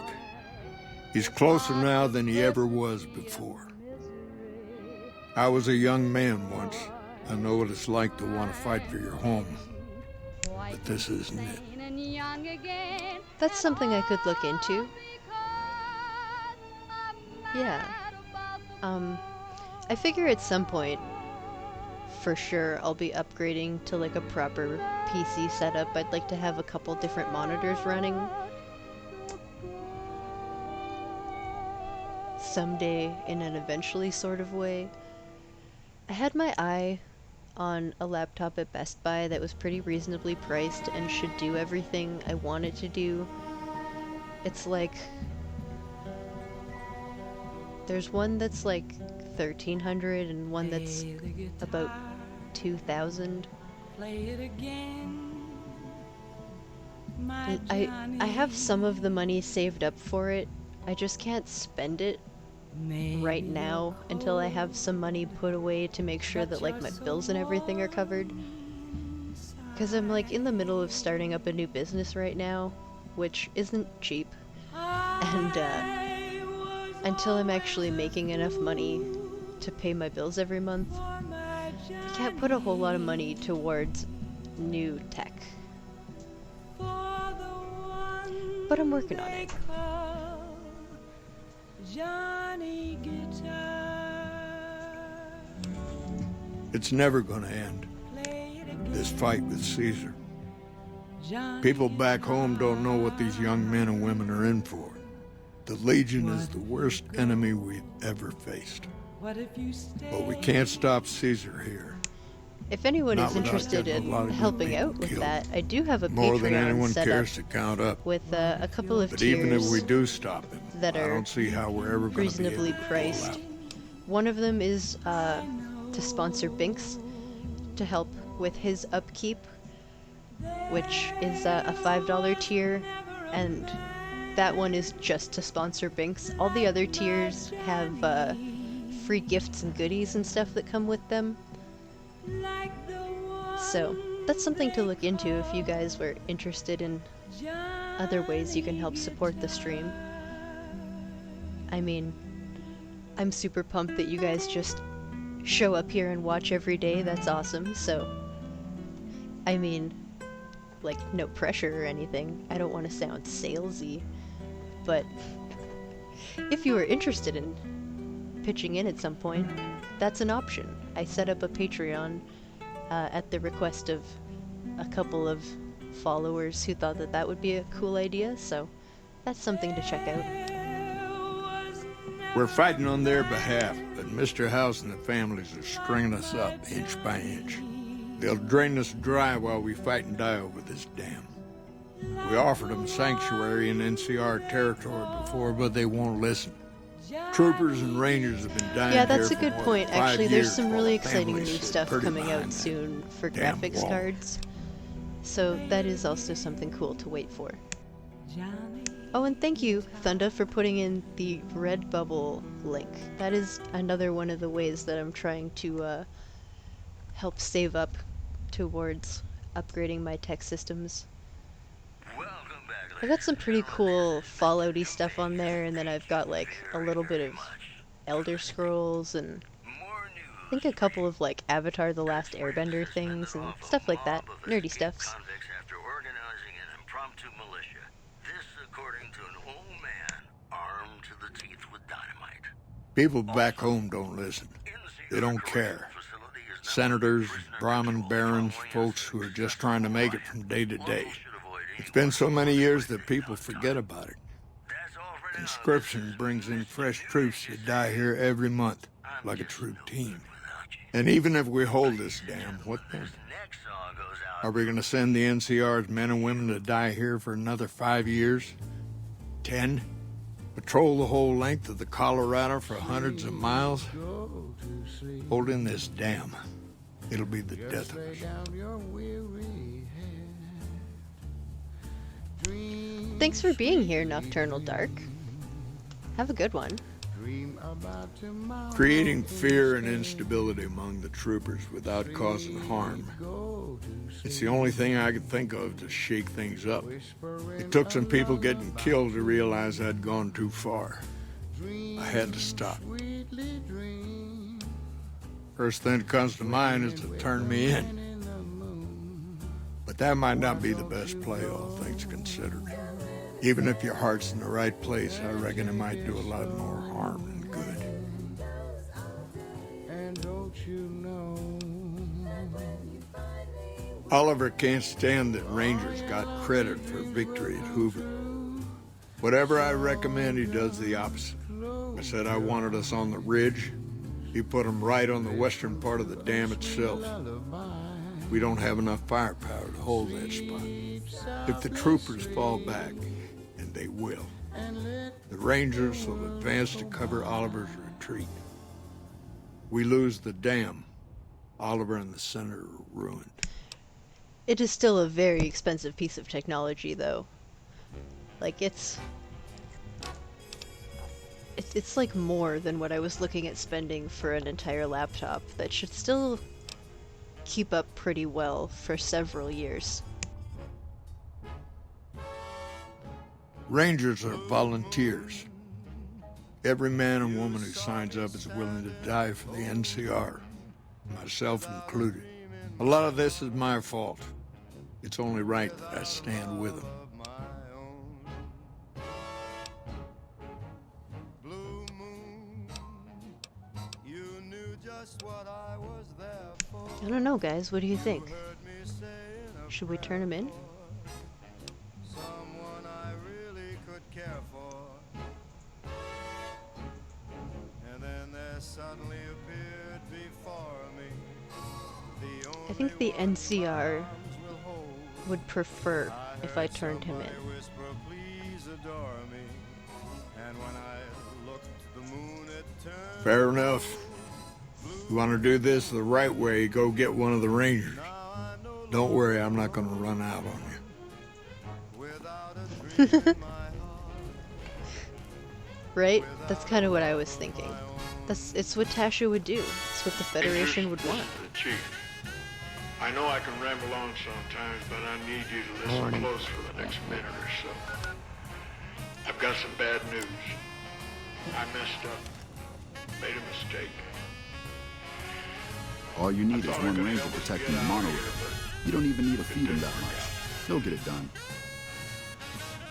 S17: He's closer now than he ever was before. I was a young man once. I know what it's like to want to fight for your home. But this isn't it.
S1: That's something I could look into. Yeah. I figure at some point, for sure, I'll be upgrading to like a proper PC setup. I'd like to have a couple different monitors running. Someday, in an eventually sort of way. I had my eye on a laptop at Best Buy that was pretty reasonably priced and should do everything I want it to do. It's like... There's one that's like $1,300 and one that's about $2,000. I have some of the money saved up for it. I just can't spend it right now until I have some money put away to make sure that like my bills and everything are covered. Because I'm like in the middle of starting up a new business right now, which isn't cheap. And until I'm actually making enough money to pay my bills every month, I can't put a whole lot of money towards new tech. But I'm working on it.
S14: Johnny Guitar.
S17: It's never gonna end, this fight with Caesar. People back home don't know what these young men and women are in for. The Legion is the worst enemy we've ever faced. But we can't stop Caesar here.
S1: If anyone
S17: Not
S1: is
S17: without
S1: interested
S17: getting
S1: in
S17: a lot of good
S1: helping out
S17: people
S1: with
S17: killed.
S1: that, I do have a
S17: More than
S1: Patreon
S17: anyone
S1: set
S17: cares
S1: up
S17: to count up.
S1: with a couple of
S17: But
S1: tiers
S17: even if we do stop him,
S1: that
S17: I
S1: are
S17: don't see how we're ever gonna
S1: reasonably
S17: be able to pull
S1: priced.
S17: out.
S1: One of them is to sponsor Binks to help with his upkeep, which is a $5 tier, and that one is just to sponsor Binks. All the other tiers have free gifts and goodies and stuff that come with them. So that's something to look into if you guys were interested in other ways you can help support the stream. I mean, I'm super pumped that you guys just show up here and watch every day. That's awesome. So, I mean, like, no pressure or anything. I don't want to sound salesy, but if you are interested in pitching in at some point, that's an option. I set up a Patreon at the request of a couple of followers who thought that that would be a cool idea, so that's something to check out.
S17: We're fighting on their behalf, but Mr. House and the families are stringing us up inch by inch. They'll drain us dry while we fight and die over this dam. We offered them sanctuary in NCR territory before, but they won't listen. Troopers and rangers have been dying
S1: Yeah, that's a
S17: here
S1: good
S17: for more
S1: point.
S17: than 5
S1: Actually, there's
S17: years
S1: some
S17: while
S1: really
S17: the
S1: exciting new
S17: families sit
S1: stuff
S17: pretty
S1: coming
S17: behind
S1: out
S17: that
S1: soon for
S17: damn
S1: graphics
S17: wall.
S1: cards. So that is also something cool to wait for. Oh, and thank you, Thunda, for putting in the Redbubble link. That is another one of the ways that I'm trying to help save up towards upgrading my tech systems. I got some pretty cool Fallout-y stuff on there, and then I've got like a little bit of Elder Scrolls and I think a couple of like Avatar The Last Airbender things and stuff like that. Nerdy stuffs.
S4: After organizing an impromptu militia. This according to an old man armed to the teeth with dynamite.
S17: People back home don't listen. They don't care. Senators, Brahmin barons, folks who are just trying to make it from day to day. It's been so many years that people forget about it. Conscription brings in fresh troops to die here every month, like a troop team. And even if we hold this dam, what then? Are we going to send the NCR's men and women to die here for another 5 years? 10? Patrol the whole length of the Colorado for hundreds of miles? Holding this dam. It'll be the death of us.
S1: Thanks for being here, Nocturnal Dark. Have a good one.
S17: Creating fear and instability among the troopers without causing harm. It's the only thing I could think of to shake things up. It took some people getting killed to realize I'd gone too far. I had to stop. First thing that comes to mind is to turn me in. But that might not be the best play, all things considered. Even if your heart's in the right place, I reckon it might do a lot more harm than good.
S6: And don't you know?
S17: Oliver can't stand that Rangers got credit for victory at Hoover. Whatever I recommend, he does the opposite. I said I wanted us on the ridge. He put them right on the western part of the dam itself. We don't have enough firepower to hold that spot. If the troopers fall back, and they will, the Rangers will advance to cover Oliver's retreat. We lose the dam. Oliver and the Senator are ruined.
S1: It is still a very expensive piece of technology, though. Like, it's like more than what I was looking at spending for an entire laptop that should still keep up pretty well for several years.
S17: Rangers are volunteers. Every man and woman who signs up is willing to die for the NCR, myself included. A lot of this is my fault. It's only right that I stand with them.
S1: I don't know, guys. What do you think? Should we turn him in?
S6: Someone I really could care for. And then there suddenly appeared before me.
S1: I think the NCR would prefer if I turned him in.
S17: Fair enough. You want to do this the right way, go get one of the Rangers. Don't worry, I'm not going to run out on you.
S1: Right? That's kind of what I was thinking. It's what Tasha would do. It's what the Federation would want.
S17: The Chief. I know I can ramble on sometimes, but I need you to listen close for the next minute or so. I've got some bad news. I messed up. Made a mistake.
S5: All you need is one ranger protecting the monolith. You don't even need to feed him that much. He'll get it done.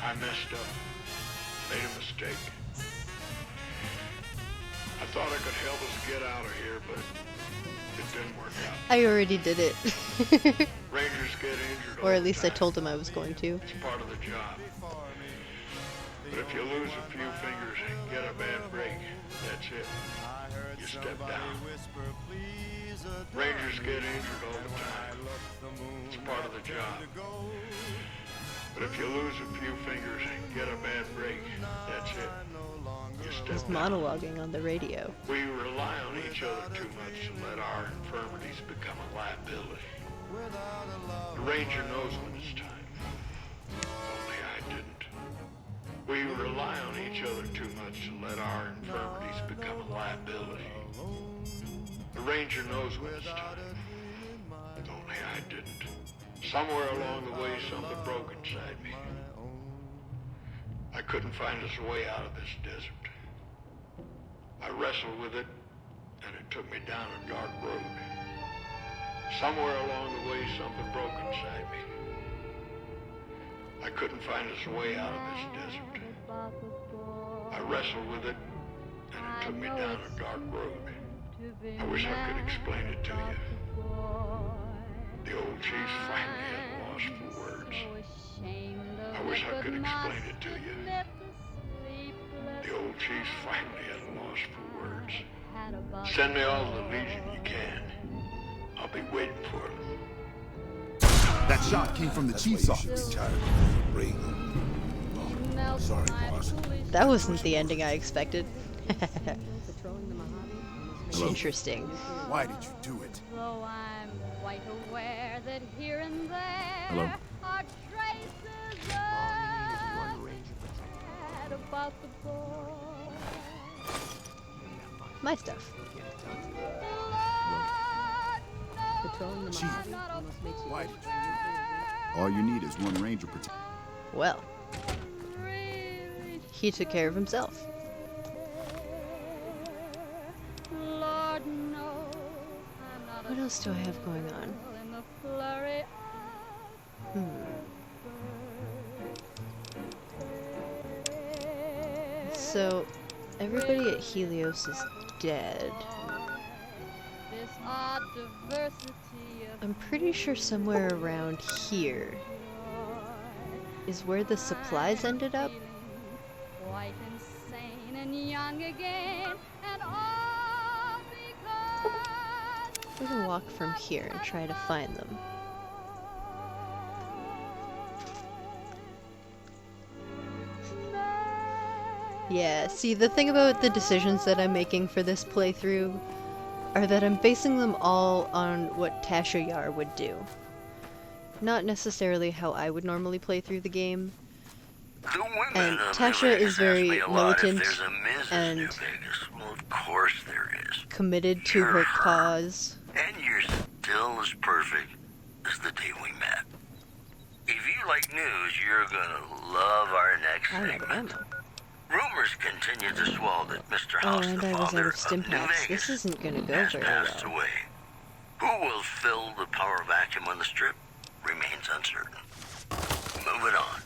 S17: I messed up. Made a mistake. I thought I could help us get out of here, but it didn't work out.
S1: I already did it.
S17: Rangers get injured.
S1: Or at least I told him I was going to.
S17: It's part of the job. But if you lose a few fingers and get a bad break, that's it. You step down. Rangers get injured all the time. It's part of the job. But if you lose a few fingers and get a bad break, that's it. You
S1: He's
S17: step down.
S1: monologuing on the radio.
S17: We rely on each other too much to let our infirmities become a liability. The Ranger knows when it's time. Only I didn't. We rely on each other too much to let our infirmities become a liability. The Ranger knows when it's time. Only I didn't. Somewhere along the way, something broke inside me. I couldn't find us a way out of this desert. I wrestled with it, and it took me down a dark road. Somewhere along the way, something broke inside me. I couldn't find us a way out of this desert. I wrestled with it, and it took me down a dark road. I wish I could explain it to you. The old chief finally had lost for words. I wish I could explain it to you. The old chief finally had lost for words. Send me all the Legion you can. I'll be waiting for him.
S5: That shot came from the chief's office.
S13: Sorry, boss.
S1: That wasn't the ending I expected.
S5: Hello?
S1: Interesting.
S5: Why did you do it?
S8: Though I'm quite aware that here and there
S5: Hello?
S8: are traces of sad about the boy.
S1: My stuff.
S5: Chief, why did you do it? All you need is one ranger protect.
S1: Well, he took care of himself.
S8: Lord, no, I'm not
S1: What else do I have going on?
S8: in the flurry
S1: So, everybody at Helios is dead.
S8: this odd diversity of
S1: I'm pretty sure somewhere around here is where the supplies ended up.
S8: quite insane and young again, and all because
S1: We're gonna walk from here and try to find them. Yeah, see, the thing about the decisions that I'm making for this playthrough are that I'm basing them all on what Tasha Yar would do. Not necessarily how I would normally play through the game. And Tasha is very militant and
S4: Well, of course there is.
S1: committed to her cause.
S4: And you're still as perfect as the day we met. If you like news, you're gonna love our next
S1: I have
S4: segment.
S1: ammo.
S4: Rumors continue to swell that Mr.
S1: Oh,
S4: House,
S1: and
S4: the
S1: I was out
S4: father
S1: of stim
S4: of New
S1: packs.
S4: Vegas,
S1: This isn't gonna go
S4: has
S1: very
S4: passed
S1: well.
S4: away. Who will fill the power vacuum on the strip remains uncertain. Moving on.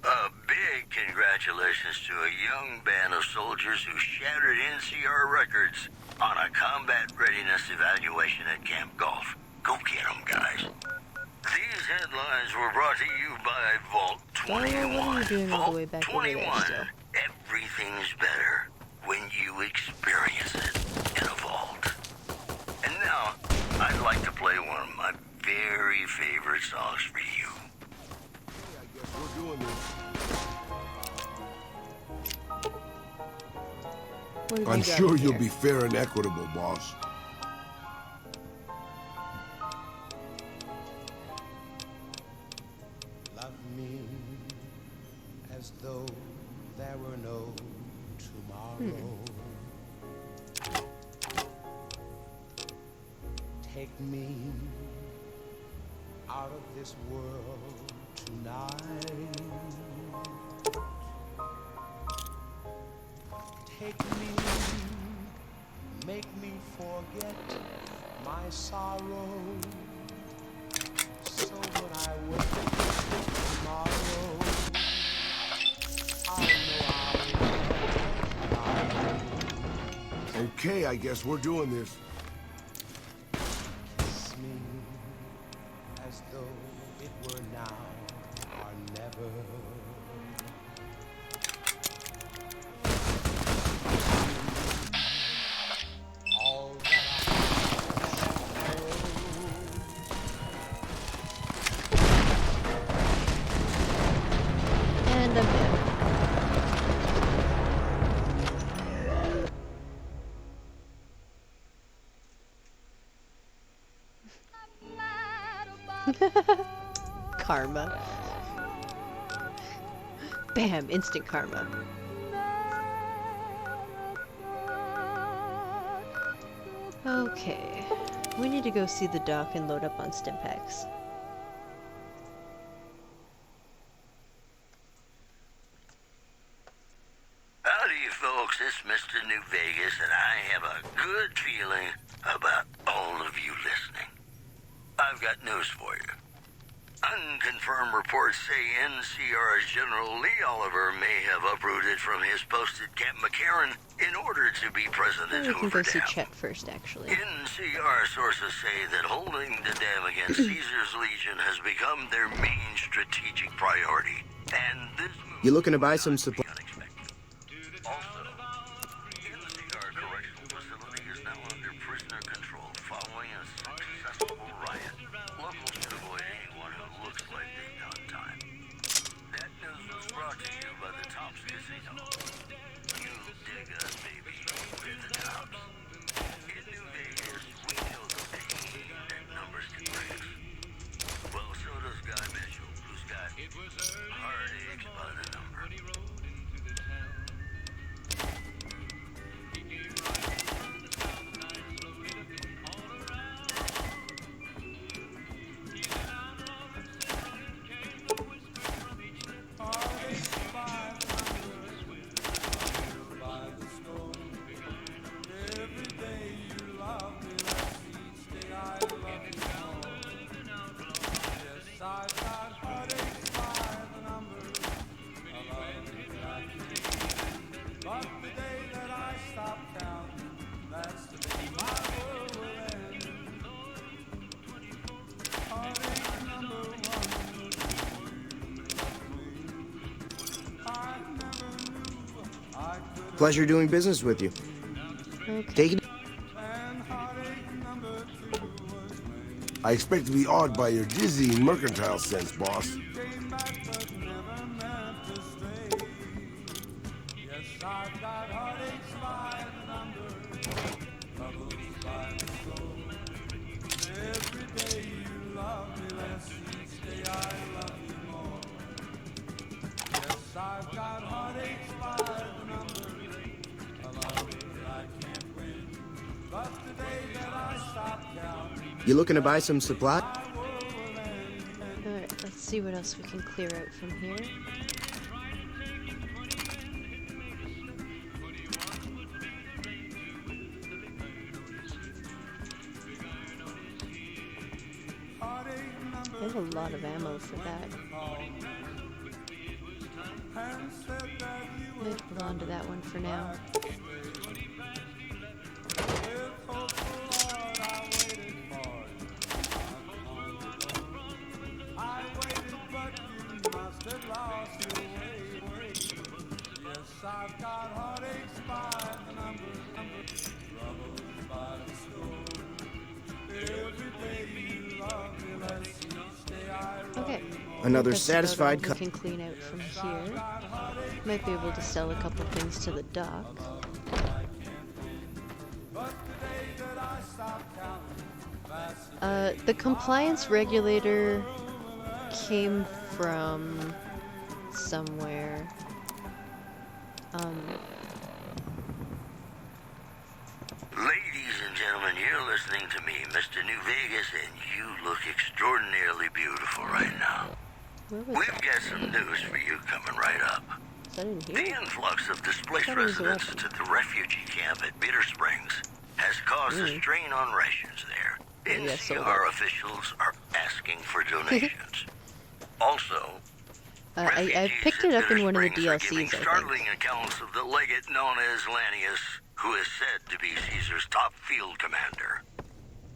S4: A big congratulations to a young band of soldiers who shattered NCR records on a combat readiness evaluation at Camp Golf. Go get them, guys. These headlines were brought to you by Vault 21.
S1: What are you doing all
S4: Vault
S1: the way back
S4: 21.
S1: over there still?
S4: Everything's better when you experience it in a vault. And now, I'd like to play one of my very favorite songs for you.
S13: I guess we're doing this.
S1: What have
S13: I'm
S1: you got
S13: sure
S1: in
S13: you'll
S1: here?
S13: be fair and equitable, boss.
S6: Love me as though there were no tomorrow. Take me out of this world tonight. Take me, make me forget my sorrow. So when I wake tomorrow, I'll know
S13: Okay, I guess we're doing this.
S6: kiss me as though it were now or never. All that
S1: And I'm dead. Karma. Bam, instant karma. Okay. We need to go see the doc and load up on stim packs.
S4: Howdy, folks. It's Mr. New Vegas, and I have a good feeling about all of you listening. I've got news for you. Unconfirmed reports say NCR's General Lee Oliver may have uprooted from his post at Camp McCarran in order to be present at
S1: We can
S4: Hoover
S1: go see
S4: Dam.
S1: Chet first, actually.
S4: NCR sources say that holding the dam against Caesar's Legion has become their main strategic priority. And this move
S18: You looking to buy some supply?
S4: also, NCR Correctional Facility is now under prisoner control following a successful riot. Locals should avoid anyone who looks like they've done time. That news was brought to you by the Tops Casino. You dig us, baby. We're the Tops. In New Vegas, we know the pain that numbers can bring. Well, so does Guy Mitchell, who's got heartaches by the number.
S18: Pleasure doing business with you.
S1: Okay.
S18: Take it.
S13: I expect to be awed by your dizzying mercantile sense, boss.
S18: You looking to buy some supply?
S1: Alright, let's see what else we can clear out from here. lot of ammo for that. Let's hold on to that one for now.
S6: I've got heartaches by the number, troubles by the score. Every day you love me less, each day I
S1: Okay.
S18: Another
S1: That's
S18: satisfied
S1: about all we can clean out from here. Might be able to sell a couple things to the dock. The compliance regulator came from somewhere.
S4: Ladies and gentlemen, you're listening to me, Mr. New Vegas, and you look extraordinarily beautiful right now. We've got some news for you coming right up. The influx of displaced residents to the refugee camp at Bitter Springs has caused a strain on rations there. NCR officials are asking for donations. Also,
S1: I picked it up in one of the DLCs, I think.
S4: startling accounts of the legate known as Lannius, who is said to be Caesar's top field commander.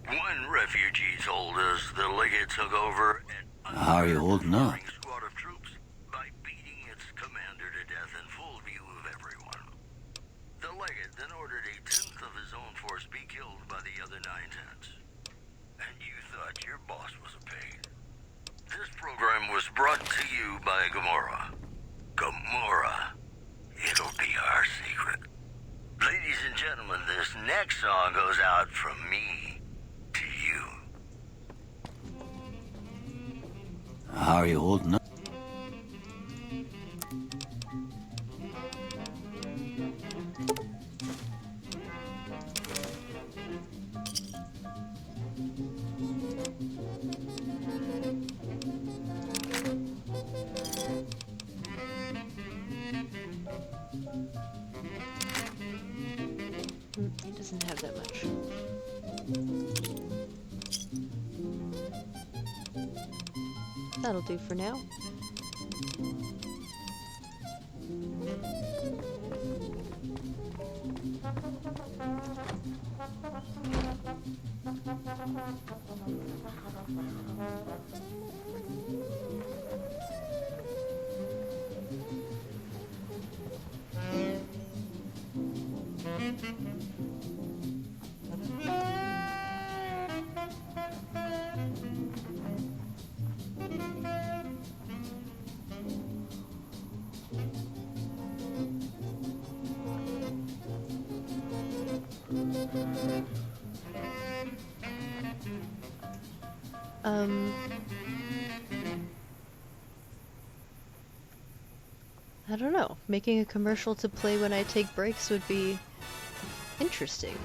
S4: One refugee told us the legate took over an
S19: How are you holding up?
S4: squad of troops by beating its commander to death in full view of everyone. The legate then ordered a tenth of his own force be killed by the other 9/10. And you thought your boss was a pig. This program was brought to you by Gamora. Gamora. It'll be our secret. Ladies and gentlemen, this next song goes out from me to you.
S19: How are you holding up?
S1: It doesn't have that much. That'll do for now. I don't know. Making a commercial to play when I take breaks would be interesting.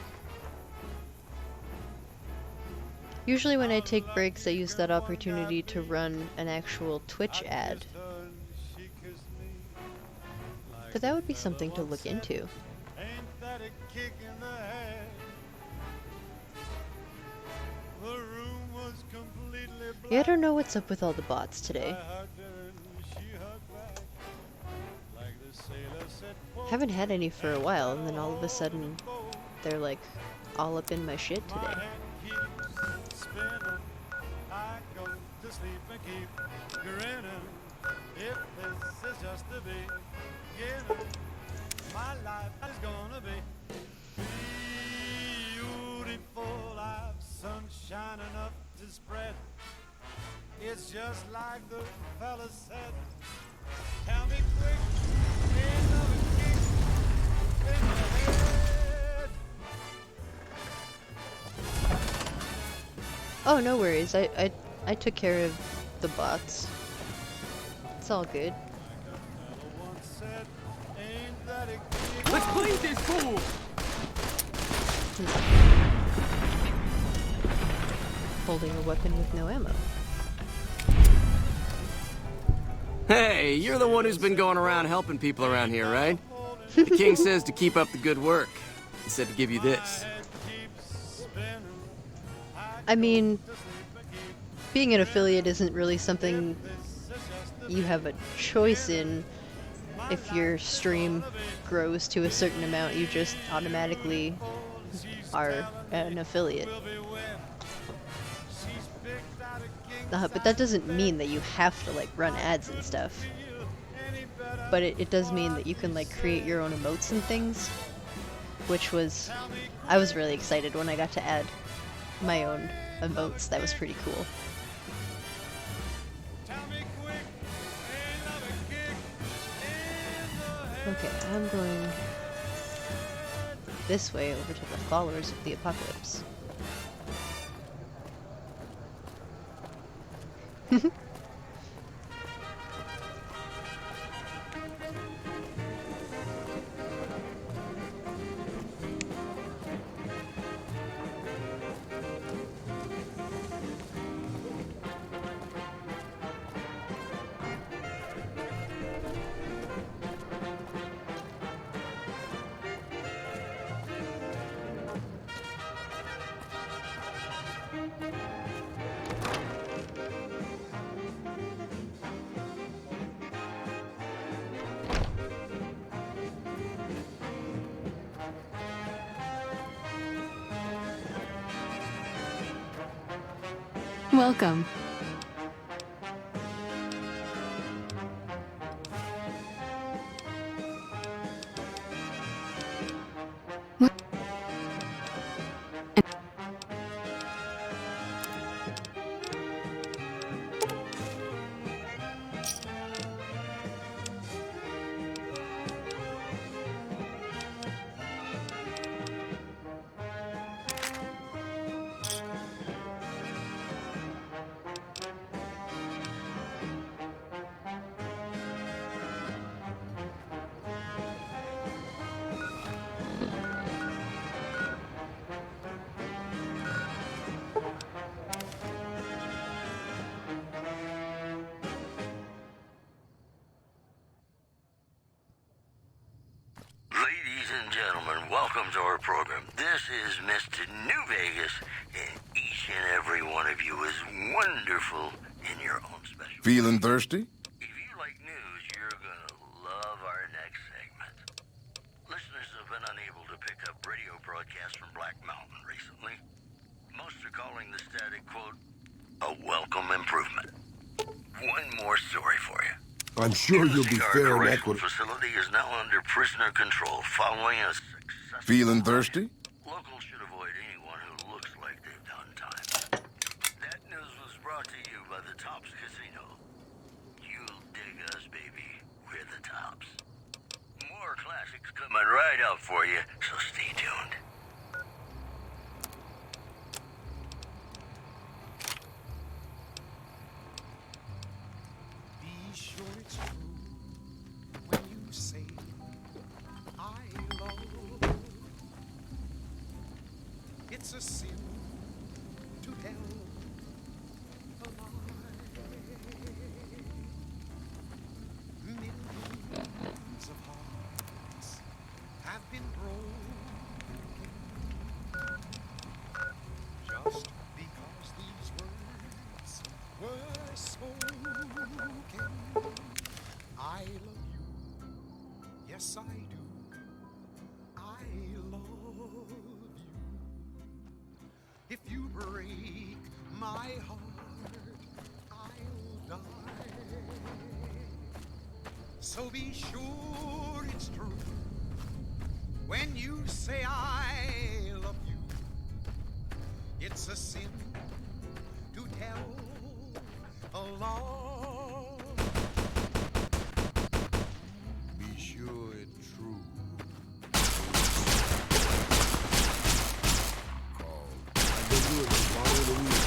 S1: Usually when I take breaks, I use that opportunity to run an actual Twitch ad. But that would be something to look into. Yeah, I don't know what's up with all the bots today. Haven't had any for a while, and then all of a sudden, they're like all up in my shit today.
S6: My life is gonna be beautiful. I've sunshine enough to spread. It's just like the fella said. Tell me quick, another kick in the head.
S1: Oh, no worries. I took care of the bots. It's all good.
S2: Let's play this fool!
S1: Holding a weapon with no ammo.
S18: Hey, you're the one who's been going around helping people around here, right? The king says to keep up the good work. He said to give you this.
S1: I mean, being an affiliate isn't really something you have a choice in. If your stream grows to a certain amount, you just automatically are an affiliate. But that doesn't mean that you have to like run ads and stuff. But it does mean that you can like create your own emotes and things, which was, I was really excited when I got to add my own emotes. That was pretty cool. Okay, I'm going this way over to the followers of the apocalypse.
S16: Welcome.
S4: Ladies and gentlemen, welcome to our program. This is Mr. New Vegas, and each and every one of you is wonderful in your own special way.
S13: Feeling thirsty?
S4: If you like news, you're gonna love our next segment. Listeners have been unable to pick up radio broadcasts from Black Mountain recently. Most are calling the static quote a welcome improvement. One more story for you.
S13: I'm sure you'll be fair and equitable.
S4: The facility is now under prisoner control following a successful...
S13: Feeling thirsty?
S4: Locals should avoid anyone who looks like they've done time. That news was brought to you by the Tops Casino. You'll dig us, baby. We're the Tops. More classics coming right up for you, so stay tuned.
S6: Be sure it's true when you say I love. It's a sin to tell a lie. Millions of hearts have been broken just because these words were spoken. I love you, yes I do. I love you. If you break my heart, I'll die. So be sure it's true when you say I love you. It's a sin to tell a lie.
S15: Be sure it's true.
S13: I've been doing this longer than you have.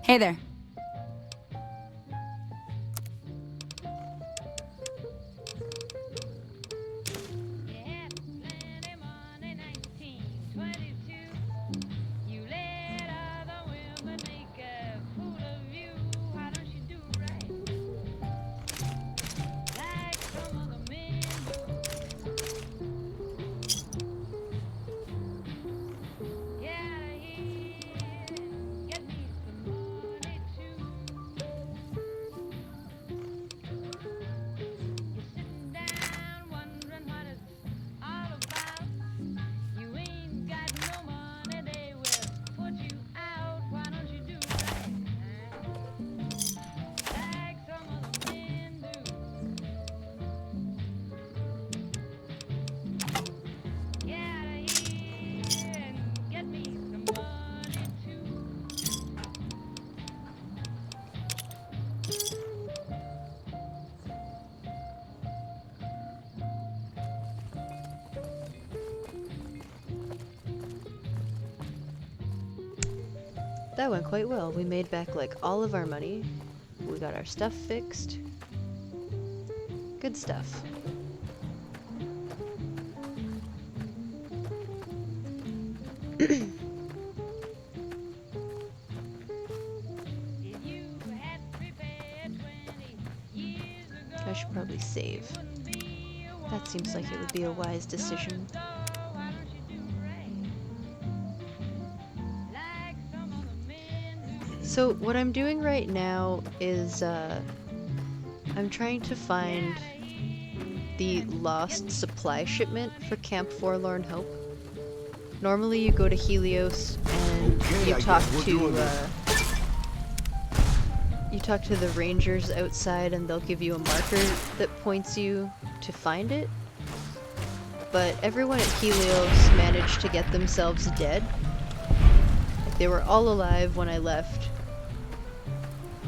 S20: Hey there.
S1: That went quite well. We made back like all of our money. We got our stuff fixed. Good stuff. I should probably save. That seems like it would be a wise decision. So what I'm doing right now is I'm trying to find the lost supply shipment for Camp Forlorn Hope. Normally you go to Helios and you talk to the rangers outside and they'll give you a marker that points you to find it. But everyone at Helios managed to get themselves dead. Like, they were all alive when I left.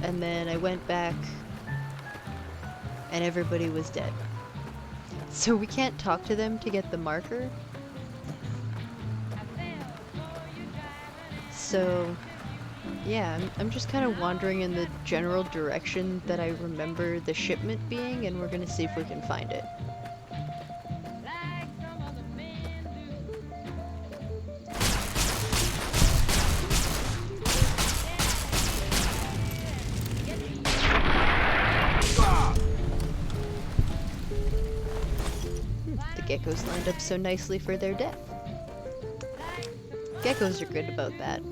S1: And then I went back and everybody was dead. So we can't talk to them to get the marker. So yeah, I'm just kind of wandering in the general direction that I remember the shipment being, and we're gonna see if we can find it. The geckos lined up so nicely for their death. Geckos are good about that.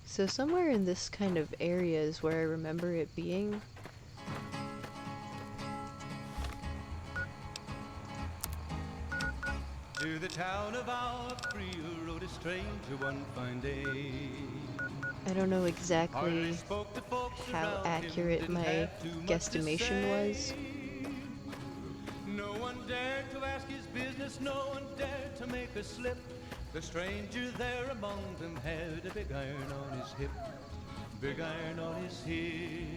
S1: So somewhere in this kind of area is where I remember it being.
S6: To the town of our free rode a stranger one fine day.
S1: I don't know exactly how accurate my guesstimation was.
S6: No one dared to ask his business, no one dared to make a slip. The stranger there among them had a big iron on his hip, big iron on his hip.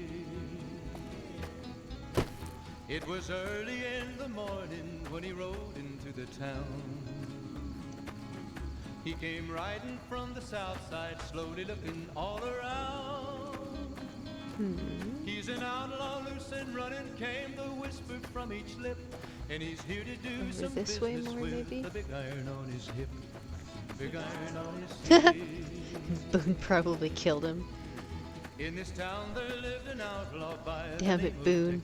S6: It was early in the morning when he rode into the town. He came riding from the south side, slowly looking all around. He's an outlaw, loose and running, came the whisper from each lip. And he's here to do
S1: Over
S6: some
S1: this way
S6: business
S1: more,
S6: with
S1: maybe?
S6: the big iron on his hip. Big iron on his hip.
S1: Boone probably killed him.
S6: In this town there lived an outlaw by
S1: Damn it, Boone.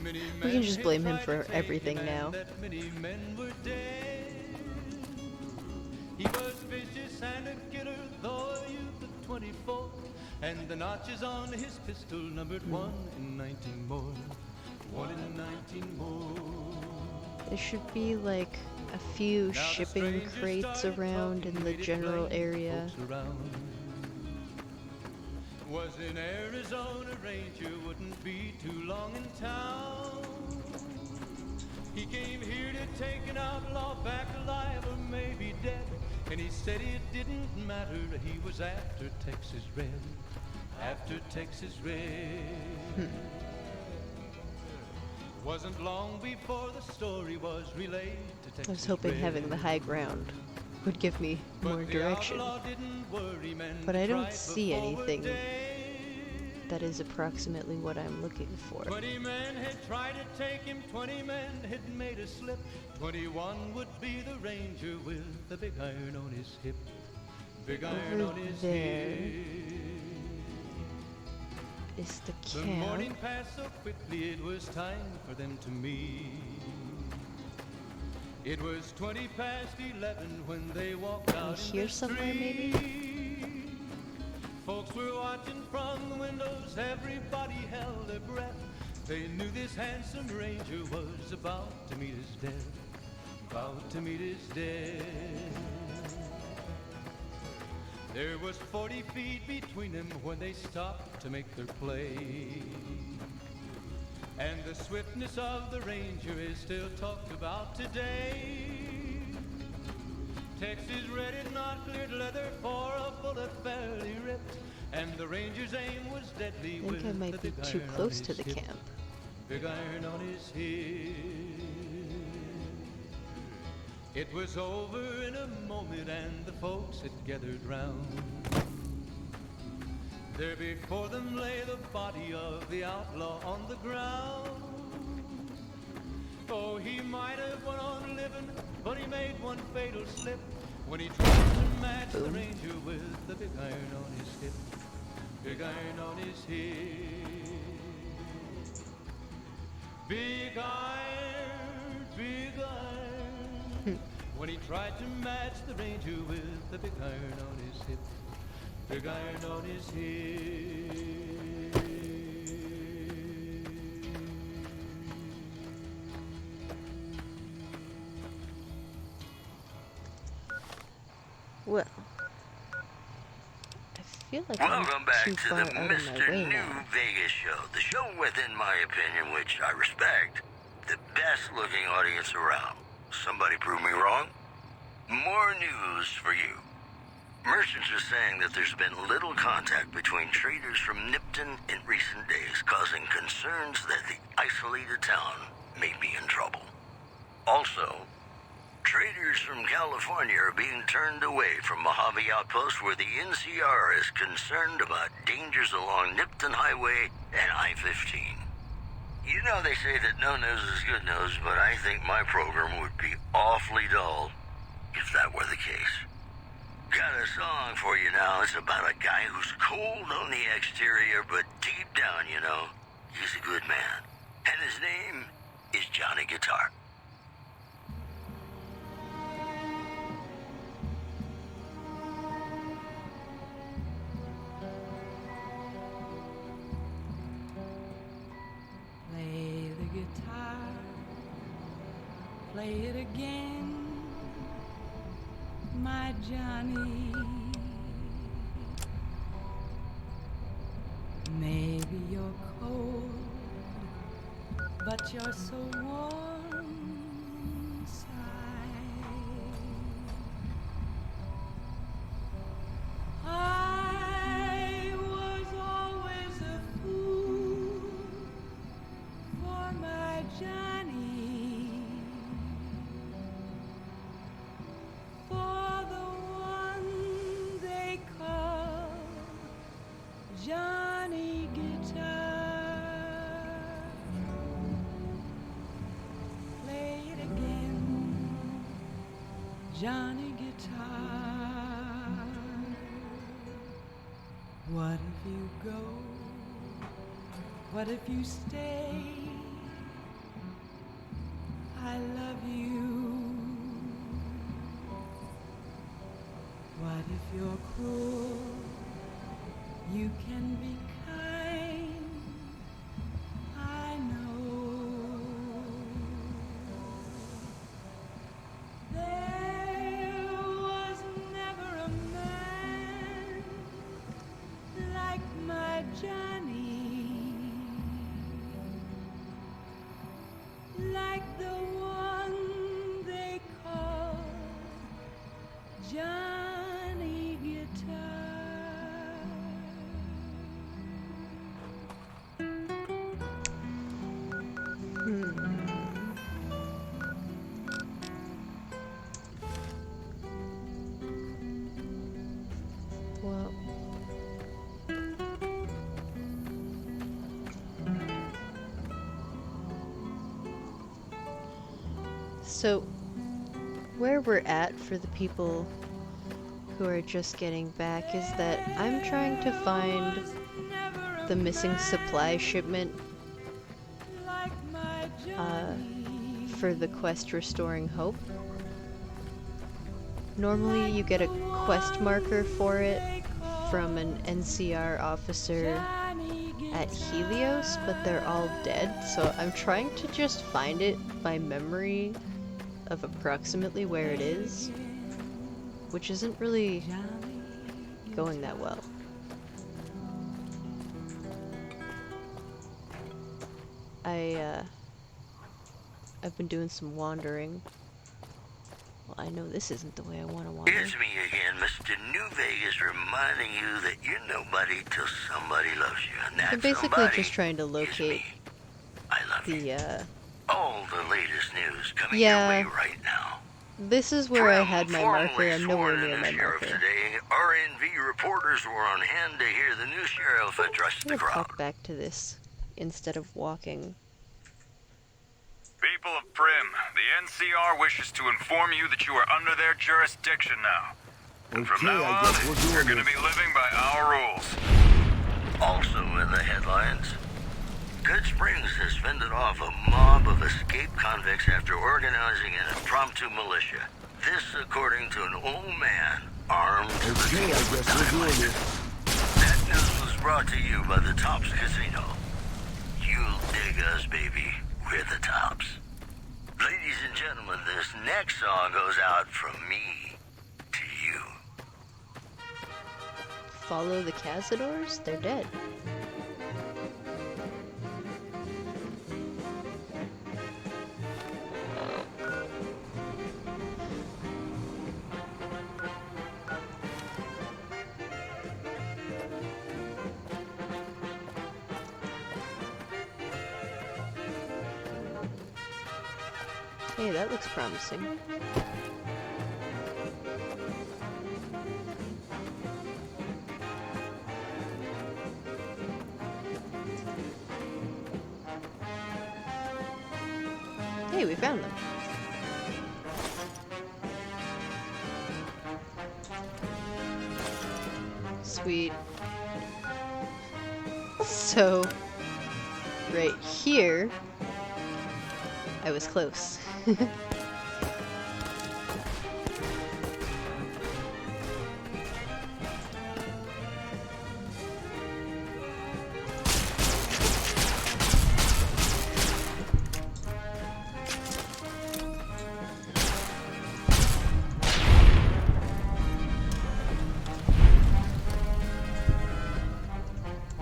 S1: We can just blame him for everything now.
S6: Many men were dead. He was vicious and a killer, though a youth of 24. And the notches on his pistol numbered 1 in 19 more. 1 in 19 more.
S1: There should be like a few shipping crates around in the general area.
S6: Was in Arizona, Ranger wouldn't be too long in town. He came here to take an outlaw back alive or maybe dead. And he said it didn't matter, he was after Texas Red. After Texas Red.
S2: Wasn't long before the story was relayed to Texas
S1: I was hoping having the high ground would give me more direction. But I don't see anything that is approximately what I'm looking for.
S2: 20 men had tried to take him, 20 men had made a slip. 21 would be the ranger with the big iron on his hip. Big iron on his hip.
S1: Is the camp.
S2: The morning passed so quickly, it was time for them to meet. It was 20 past 11 when they walked out
S1: here somewhere, maybe?
S2: Folks were watching from the windows, everybody held their breath. They knew this handsome ranger was about to meet his death. About to meet his death. There was 40 feet between them when they stopped to make their play. And the swiftness of the ranger is still talked about today. Texas red is not cleared leather, for a bullet fairly ripped. And the ranger's aim was deadly.
S1: I think I might be too close to the camp.
S2: Big iron on his hip. It was over in a moment and the folks had gathered round. There before them lay the body of the outlaw on the ground. Oh, he might have went on living, but he made one fatal slip when he tried to match the ranger with the big iron on his hip. Big iron on his hip. Big iron, big iron. When he tried to match the ranger with the big iron on his hip. Big iron on his hip.
S1: Well, I feel like
S4: Welcome
S1: I'm
S4: back
S1: too
S4: to
S1: far
S4: the
S1: out of my
S4: Mr.
S1: way
S4: New
S1: now.
S4: Vegas show. The show with, in my opinion, which I respect, the best looking audience around. Somebody prove me wrong? More news for you. Merchants are saying that there's been little contact between traders from Nipton in recent days, causing concerns that the isolated town may be in trouble. Also, traders from California are being turned away from Mojave Outpost, where the NCR is concerned about dangers along Nipton Highway and I-15. You know they say that no news is good news, but I think my program would be awfully dull if that were the case. Got a song for you now. It's about a guy who's cold on the exterior, but deep down, you know, he's a good man. And his name is Johnny Guitar.
S14: Play the guitar, play it again, my Johnny. Maybe you're cold, but you're so warm inside. I was always a fool for my Johnny, for the one they call Johnny Guitar. Play it again, Johnny Guitar. What if you go? What if you stay? I love you. What if you're cruel? You can be kind. I know. There was never a man like my Johnny, like the one they call Johnny Guitar.
S1: Well, so where we're at for the people who are just getting back is that I'm trying to find the missing supply shipment for the quest Restoring Hope. Normally you get a quest marker for it from an NCR officer at Helios, but they're all dead, so I'm trying to just find it by memory of approximately where it is, which isn't really going that well. I've been doing some wandering. Well, I know this isn't the way I want to wander.
S4: Here's me again, Mr. New Vegas, reminding you that you're nobody till somebody loves you, and that
S1: I'm basically
S4: somebody
S1: just trying to locate
S4: all the latest news coming your way right now.
S1: This is where I had my marker. I'm nowhere near my
S4: Sheriff
S1: marker.
S4: today, RNV reporters were on hand to hear the new sheriff address
S1: I'm
S4: the
S1: gonna
S4: crowd.
S1: pop back to this instead of walking.
S12: People of Prim, the NCR wishes to inform you that you are under their jurisdiction now. And from now on, you're going to be living by our rules.
S4: Also in the headlines, Good Springs has fended off a mob of escaped convicts after organizing an impromptu militia. This according to an old man armed to the teeth with dynamite. That news was brought to you by the Tops Casino. You'll dig us, baby. We're the Tops. Ladies and gentlemen, this next song goes out from me to you.
S1: Follow the Cazadors? They're dead. Hey, that looks promising. Hey, we found them. Sweet. So, right here, I was close.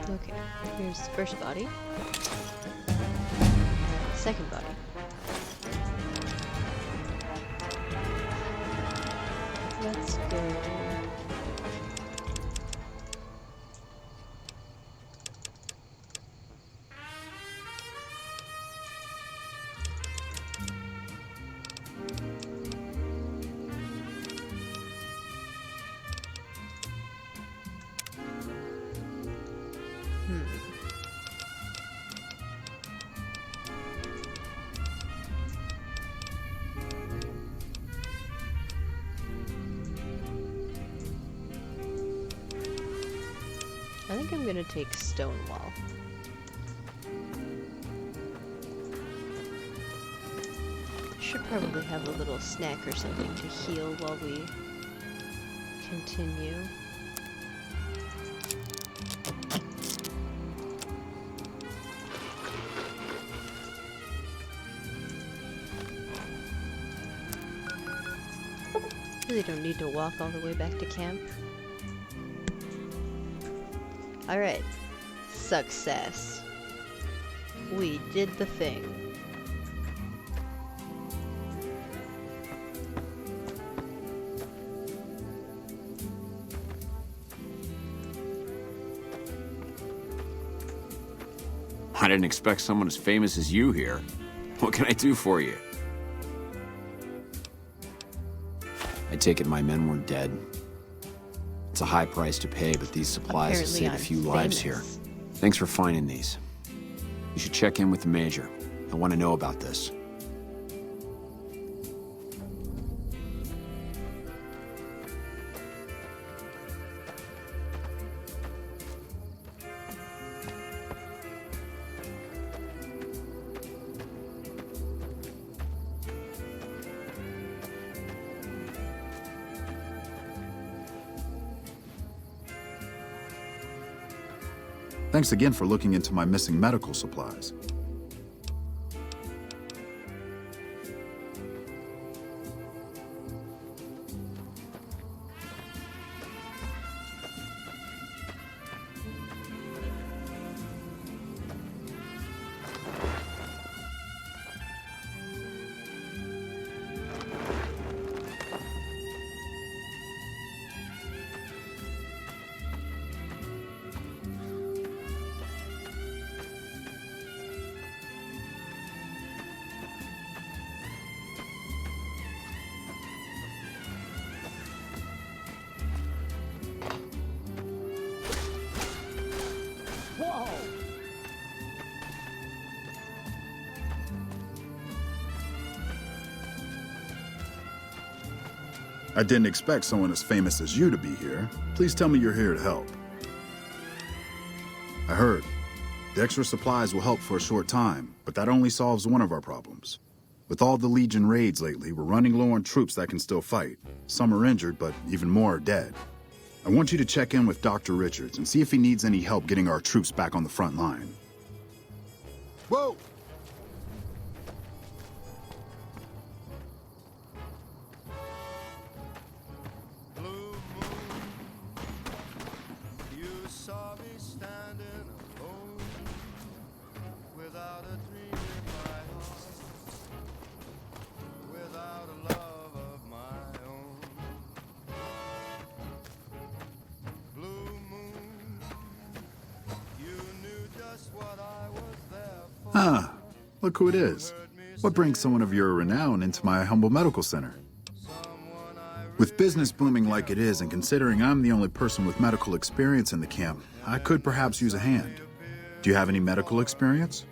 S1: Okay, here's the first body. Second body. Let's go. I think I'm gonna take Stonewall. Should probably have a little snack or something to heal while we continue. Really don't need to walk all the way back to camp. Alright. Success. We did the thing.
S11: I didn't expect someone as famous as you here. What can I do for you? I take it my men were dead. It's a high price to pay, but these supplies have saved a few lives here. Thanks for finding these. You should check in with the Major. I want to know about this.
S5: Thanks again for looking into my missing medical supplies. I didn't expect someone as famous as you to be here. Please tell me you're here to help. I heard. The extra supplies will help for a short time, but that only solves one of our problems. With all the Legion raids lately, we're running low on troops that can still fight. Some are injured, but even more are dead. I want you to check in with Dr. Richards and see if he needs any help getting our troops back on the front line.
S13: Whoa!
S5: Ah, look who it is. What brings someone of your renown into my humble medical center? With business booming like it is, and considering I'm the only person with medical experience in the camp, I could perhaps use a hand. Do you have any medical experience?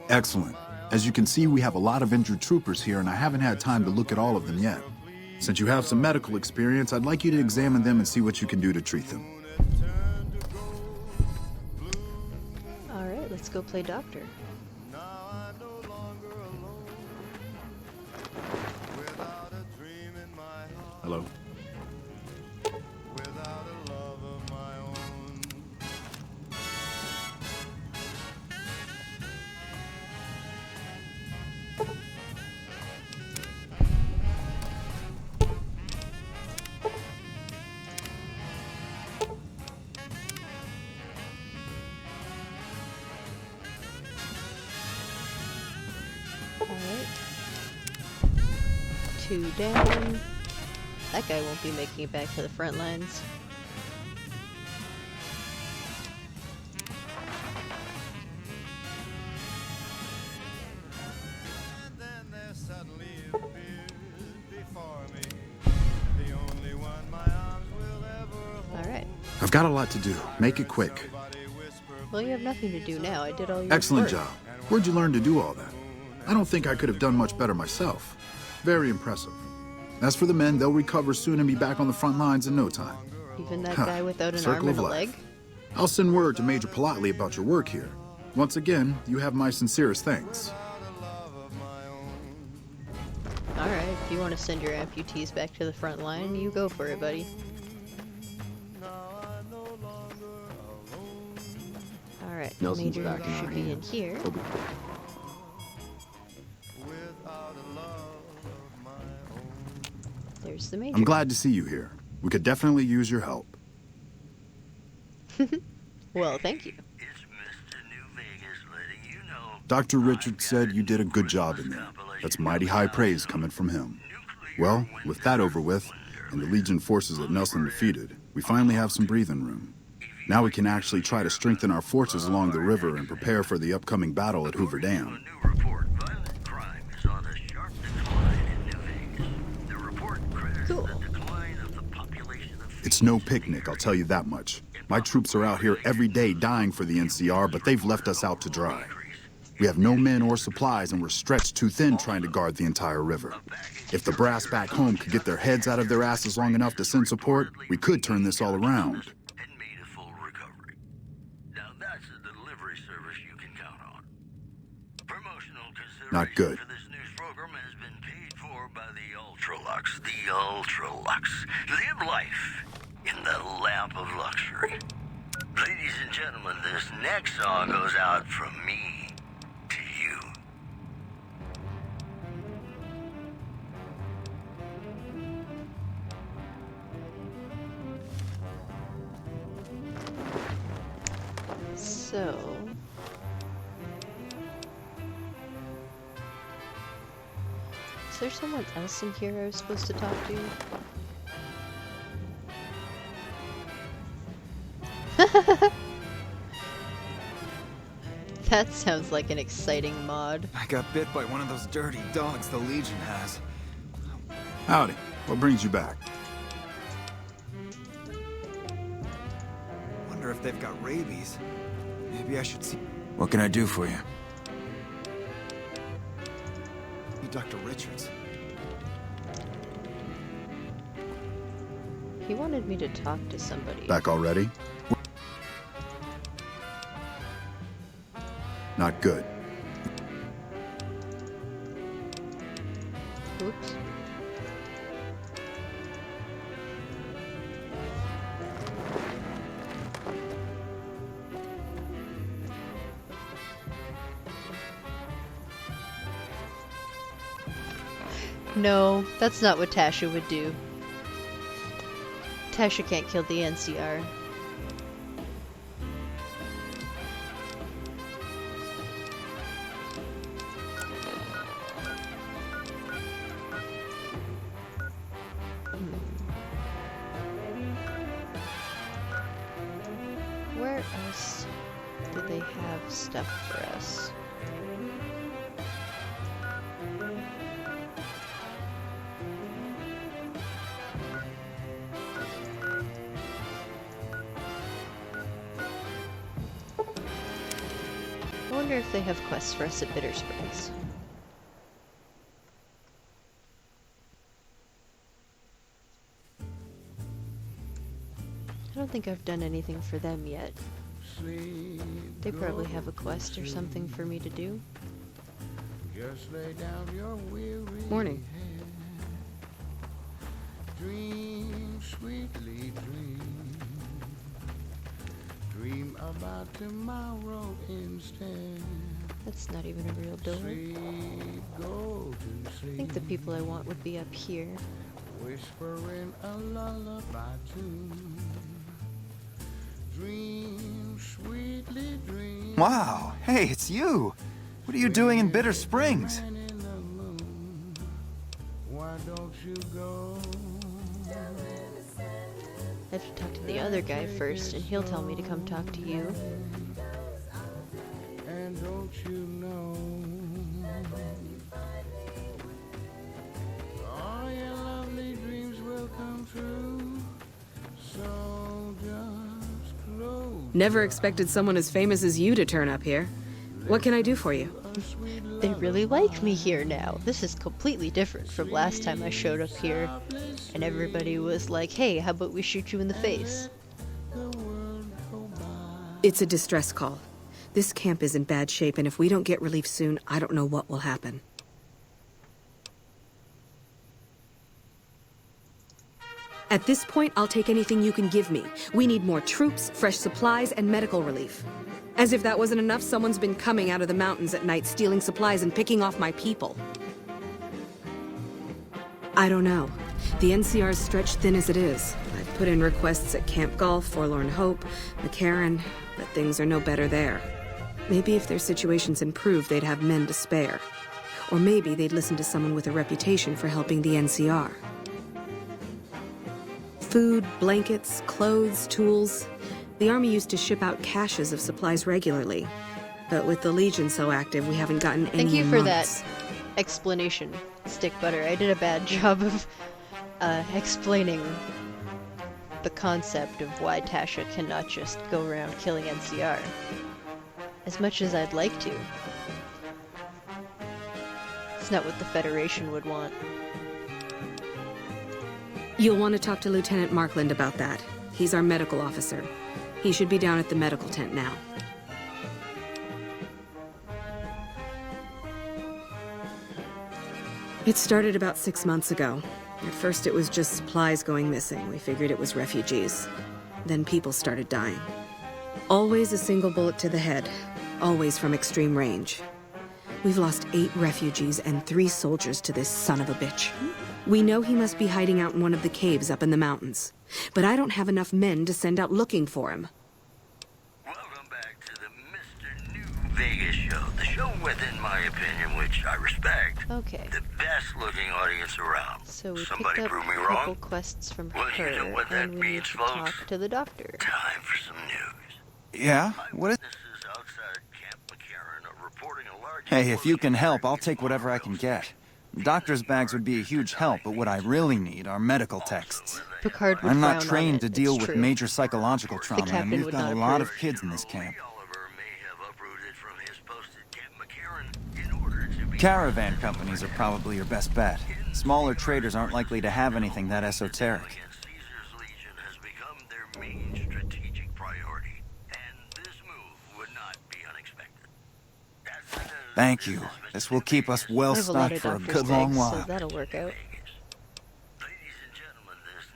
S5: Excellent. As you can see, we have a lot of injured troopers here, and I haven't had time to look at all of them yet. Since you have some medical experience, I'd like you to examine them and see what you can do to treat them.
S1: Alright, let's go play doctor.
S5: Hello?
S1: Alright. 2 down. That guy won't be making it back to the front lines. Alright.
S5: I've got a lot to do. Make it quick.
S1: Well, you have nothing to do now. I did all your
S5: Excellent
S1: work.
S5: job. Where'd you learn to do all that? I don't think I could have done much better myself. Very impressive. As for the men, they'll recover soon and be back on the front lines in no time.
S1: Even that guy without an
S5: Circle
S1: arm and
S5: of
S1: a
S5: life.
S1: leg?
S5: I'll send word to Major Politely about your work here. Once again, you have my sincerest thanks.
S1: Alright, if you want to send your amputees back to the front line, you go for it, buddy. Alright,
S11: Nelson's
S1: Major
S11: back in our
S1: should be in
S11: hands.
S1: here. There's the Major.
S5: I'm glad to see you here. We could definitely use your help.
S1: Well, thank you.
S5: Dr. Richards said you did a good job in there. That's mighty high praise coming from him. Well, with that over with, and the Legion forces that Nelson defeated, we finally have some breathing room. Now we can actually try to strengthen our forces along the river and prepare for the upcoming battle at Hoover Dam.
S1: Cool.
S5: It's no picnic, I'll tell you that much. My troops are out here every day dying for the NCR, but they've left us out to dry. We have no men or supplies, and we're stretched too thin trying to guard the entire river. If the brass back home could get their heads out of their asses long enough to send support, we could turn this all around. Not good.
S4: The Ultralux. Live life in the lap of luxury. Ladies and gentlemen, this next song goes out from me to you.
S1: So... is there someone else in here I was supposed to talk to? That sounds like an exciting mod.
S3: I got bit by one of those dirty dogs the Legion has.
S5: Howdy. What brings you back?
S3: Wonder if they've got rabies. Maybe I should see... What can I do for you? Dr. Richards.
S1: He wanted me to talk to somebody.
S5: Back already? Not good.
S1: Oops. No, that's not what Tasha would do. Tasha can't kill the NCR. Where else do they have stuff for us? I wonder if they have quests for us at Bitter Springs. I don't think I've done anything for them yet. They probably have a quest or something for me to do.
S6: Just lay down your weary
S16: Morning.
S6: Dream, sweetly dream. Dream about tomorrow instead.
S1: That's not even a real building. I think the people I want would be up here.
S6: Whispering a lullaby tune. Dream, sweetly dream.
S3: Wow, hey, it's you! What are you doing in Bitter Springs?
S6: Why don't you go?
S1: I have to talk to the other guy first, and he'll tell me to come talk to you.
S6: And don't you know? All your lovely dreams will come true. So just close.
S16: Never expected someone as famous as you to turn up here. What can I do for you?
S1: They really like me here now. This is completely different from last time I showed up here, and everybody was like, hey, how about we shoot you in the face?
S16: It's a distress call. This camp is in bad shape, and if we don't get relief soon, I don't know what will happen. At this point, I'll take anything you can give me. We need more troops, fresh supplies, and medical relief. As if that wasn't enough, someone's been coming out of the mountains at night, stealing supplies and picking off my people. I don't know. The NCR's stretched thin as it is. I've put in requests at Camp Golf, Forlorn Hope, McCarran, but things are no better there. Maybe if their situations improved, they'd have men to spare. Or maybe they'd listen to someone with a reputation for helping the NCR. Food, blankets, clothes, tools. The Army used to ship out caches of supplies regularly. But with the Legion so active, we haven't gotten any
S1: Thank you
S16: in
S1: for
S16: months.
S1: that explanation, Stick Butter. I did a bad job of explaining the concept of why Tasha cannot just go around killing NCR. As much as I'd like to. It's not what the Federation would want.
S16: You'll want to talk to Lieutenant Markland about that. He's our medical officer. He should be down at the medical tent now. It started about 6 months ago. At first it was just supplies going missing. We figured it was refugees. Then people started dying. Always a single bullet to the head. Always from extreme range. We've lost 8 refugees and 3 soldiers to this son of a bitch. We know he must be hiding out in one of the caves up in the mountains. But I don't have enough men to send out looking for him.
S4: Welcome back to the Mr. New Vegas show. The show with, in my opinion, which I respect,
S1: okay,
S4: the best-looking audience around.
S1: So we
S4: Somebody
S1: picked up
S4: prove me
S1: a couple
S4: wrong?
S1: quests from
S4: Well,
S1: her,
S4: you know what that
S1: and we need
S4: means,
S1: to
S4: folks.
S1: talk to the doctor.
S4: Time for some news.
S3: Yeah? What is...
S4: Witnesses outside Camp McCarran are reporting a large...
S3: Hey, if you can help, I'll take whatever I can get. Doctor's bags would be a huge help, but what I really need are medical texts.
S1: Picard would
S3: I'm not
S1: frown on
S3: trained
S1: it,
S3: to deal
S1: it's
S3: with
S1: true.
S3: major psychological trauma, and
S1: captain
S3: we've
S1: would
S3: got a
S1: not
S3: lot
S1: approve.
S3: of kids in this camp. Caravan companies are probably your best bet. Smaller traders aren't likely to have anything that esoteric.
S4: Caesar's Legion has become their main strategic priority, and this move would not be unexpected.
S3: Thank you. This will keep us well
S1: I have a lot
S3: stocked
S1: of
S3: for a
S1: doctor's
S3: good long
S1: bags,
S3: while.
S1: so that'll work out.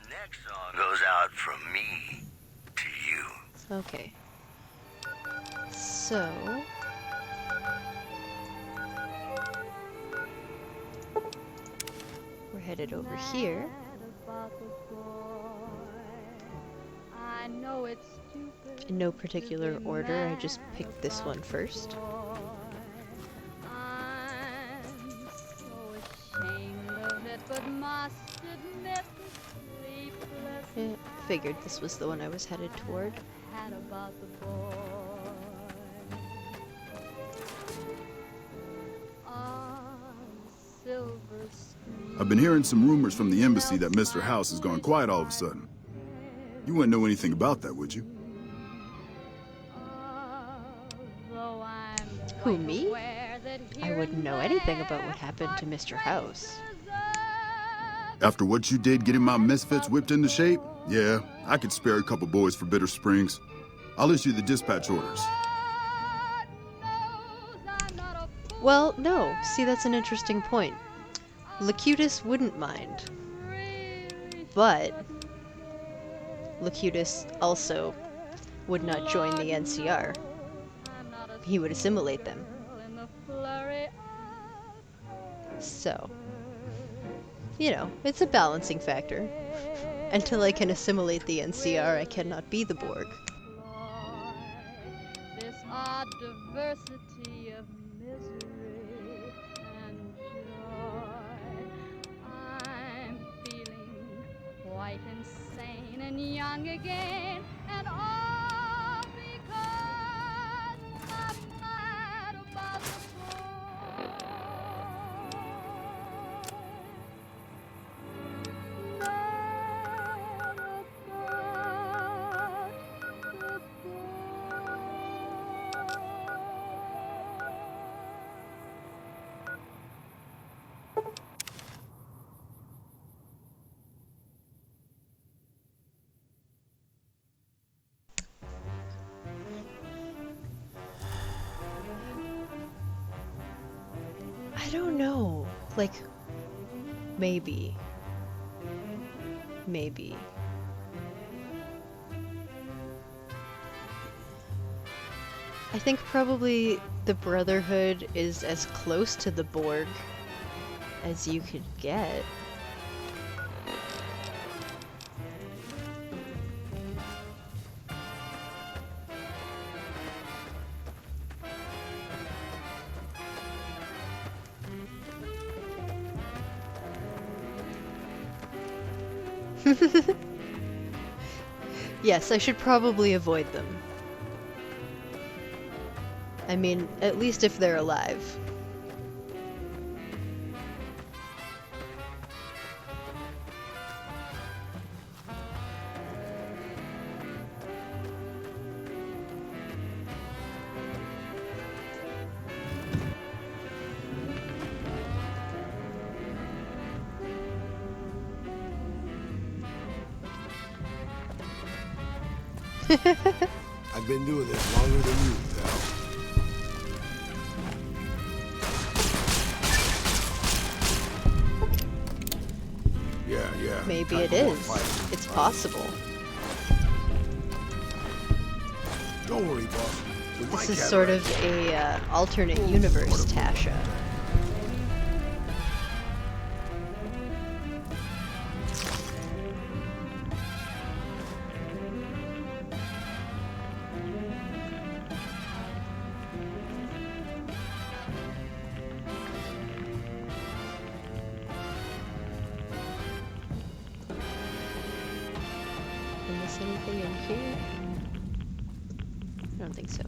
S4: Next song goes out from me to you.
S1: Okay. So... we're headed over here.
S8: I know it's stupid.
S1: In no particular order, I just picked this one first.
S8: I'm so ashamed of it, but must admit the sleepless
S1: Figured this was the one I was headed toward.
S8: had about the boy. Silver street.
S5: I've been hearing some rumors from the embassy that Mr. House has gone quiet all of a sudden. You wouldn't know anything about that, would you?
S1: Who, me? I wouldn't know anything about what happened to Mr. House.
S5: After what you did getting my misfits whipped into shape, yeah, I could spare a couple boys for Bitter Springs. I'll issue the dispatch orders.
S1: Well, no. See, that's an interesting point. Locutus wouldn't mind. But Locutus also would not join the NCR. He would assimilate them. So, you know, it's a balancing factor. Until I can assimilate the NCR, I cannot be the Borg.
S8: This odd diversity of misery and joy. I'm feeling quite insane and young again, and all because I'm mad about the
S1: I don't know. Like, maybe. Maybe. I think probably the Brotherhood is as close to the Borg as you could get. Yes, I should probably avoid them. I mean, at least if they're alive.
S13: I've been doing this longer than you, pal. Yeah.
S1: Maybe it is. It's possible.
S13: Don't worry, boss. With my
S1: This is
S13: cat
S1: sort
S13: right
S1: of a alternate universe Tasha. Is anything in here? I don't think so.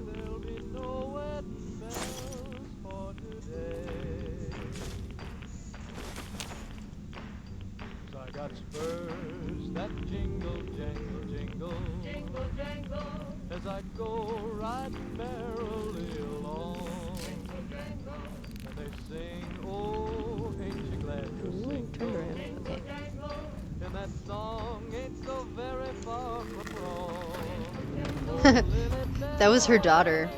S2: There'll be no wedding bells for today. 'Cause I got spurs that jingle, jangle, jingle, jingle, jangle, as I go riding merrily along. Jingle, jangle, and they sing, oh, ain't you glad you're single?
S1: Turn around. Okay.
S2: And that song ain't so very far from wrong.
S1: That was her daughter.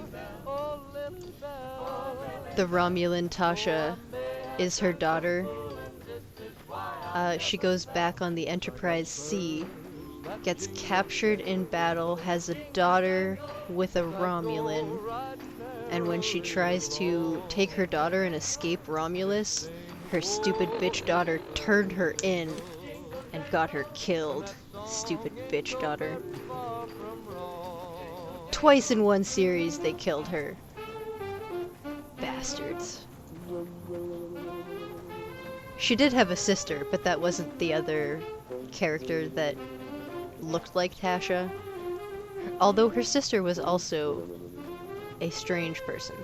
S1: The Romulan Tasha is her daughter. She goes back on the Enterprise C, gets captured in battle, has a daughter with a Romulan, and when she tries to take her daughter and escape Romulus, her stupid bitch daughter turned her in and got her killed. Stupid bitch daughter. Twice in one series they killed her. Bastards. She did have a sister, but that wasn't the other character that looked like Tasha. Although her sister was also a strange person.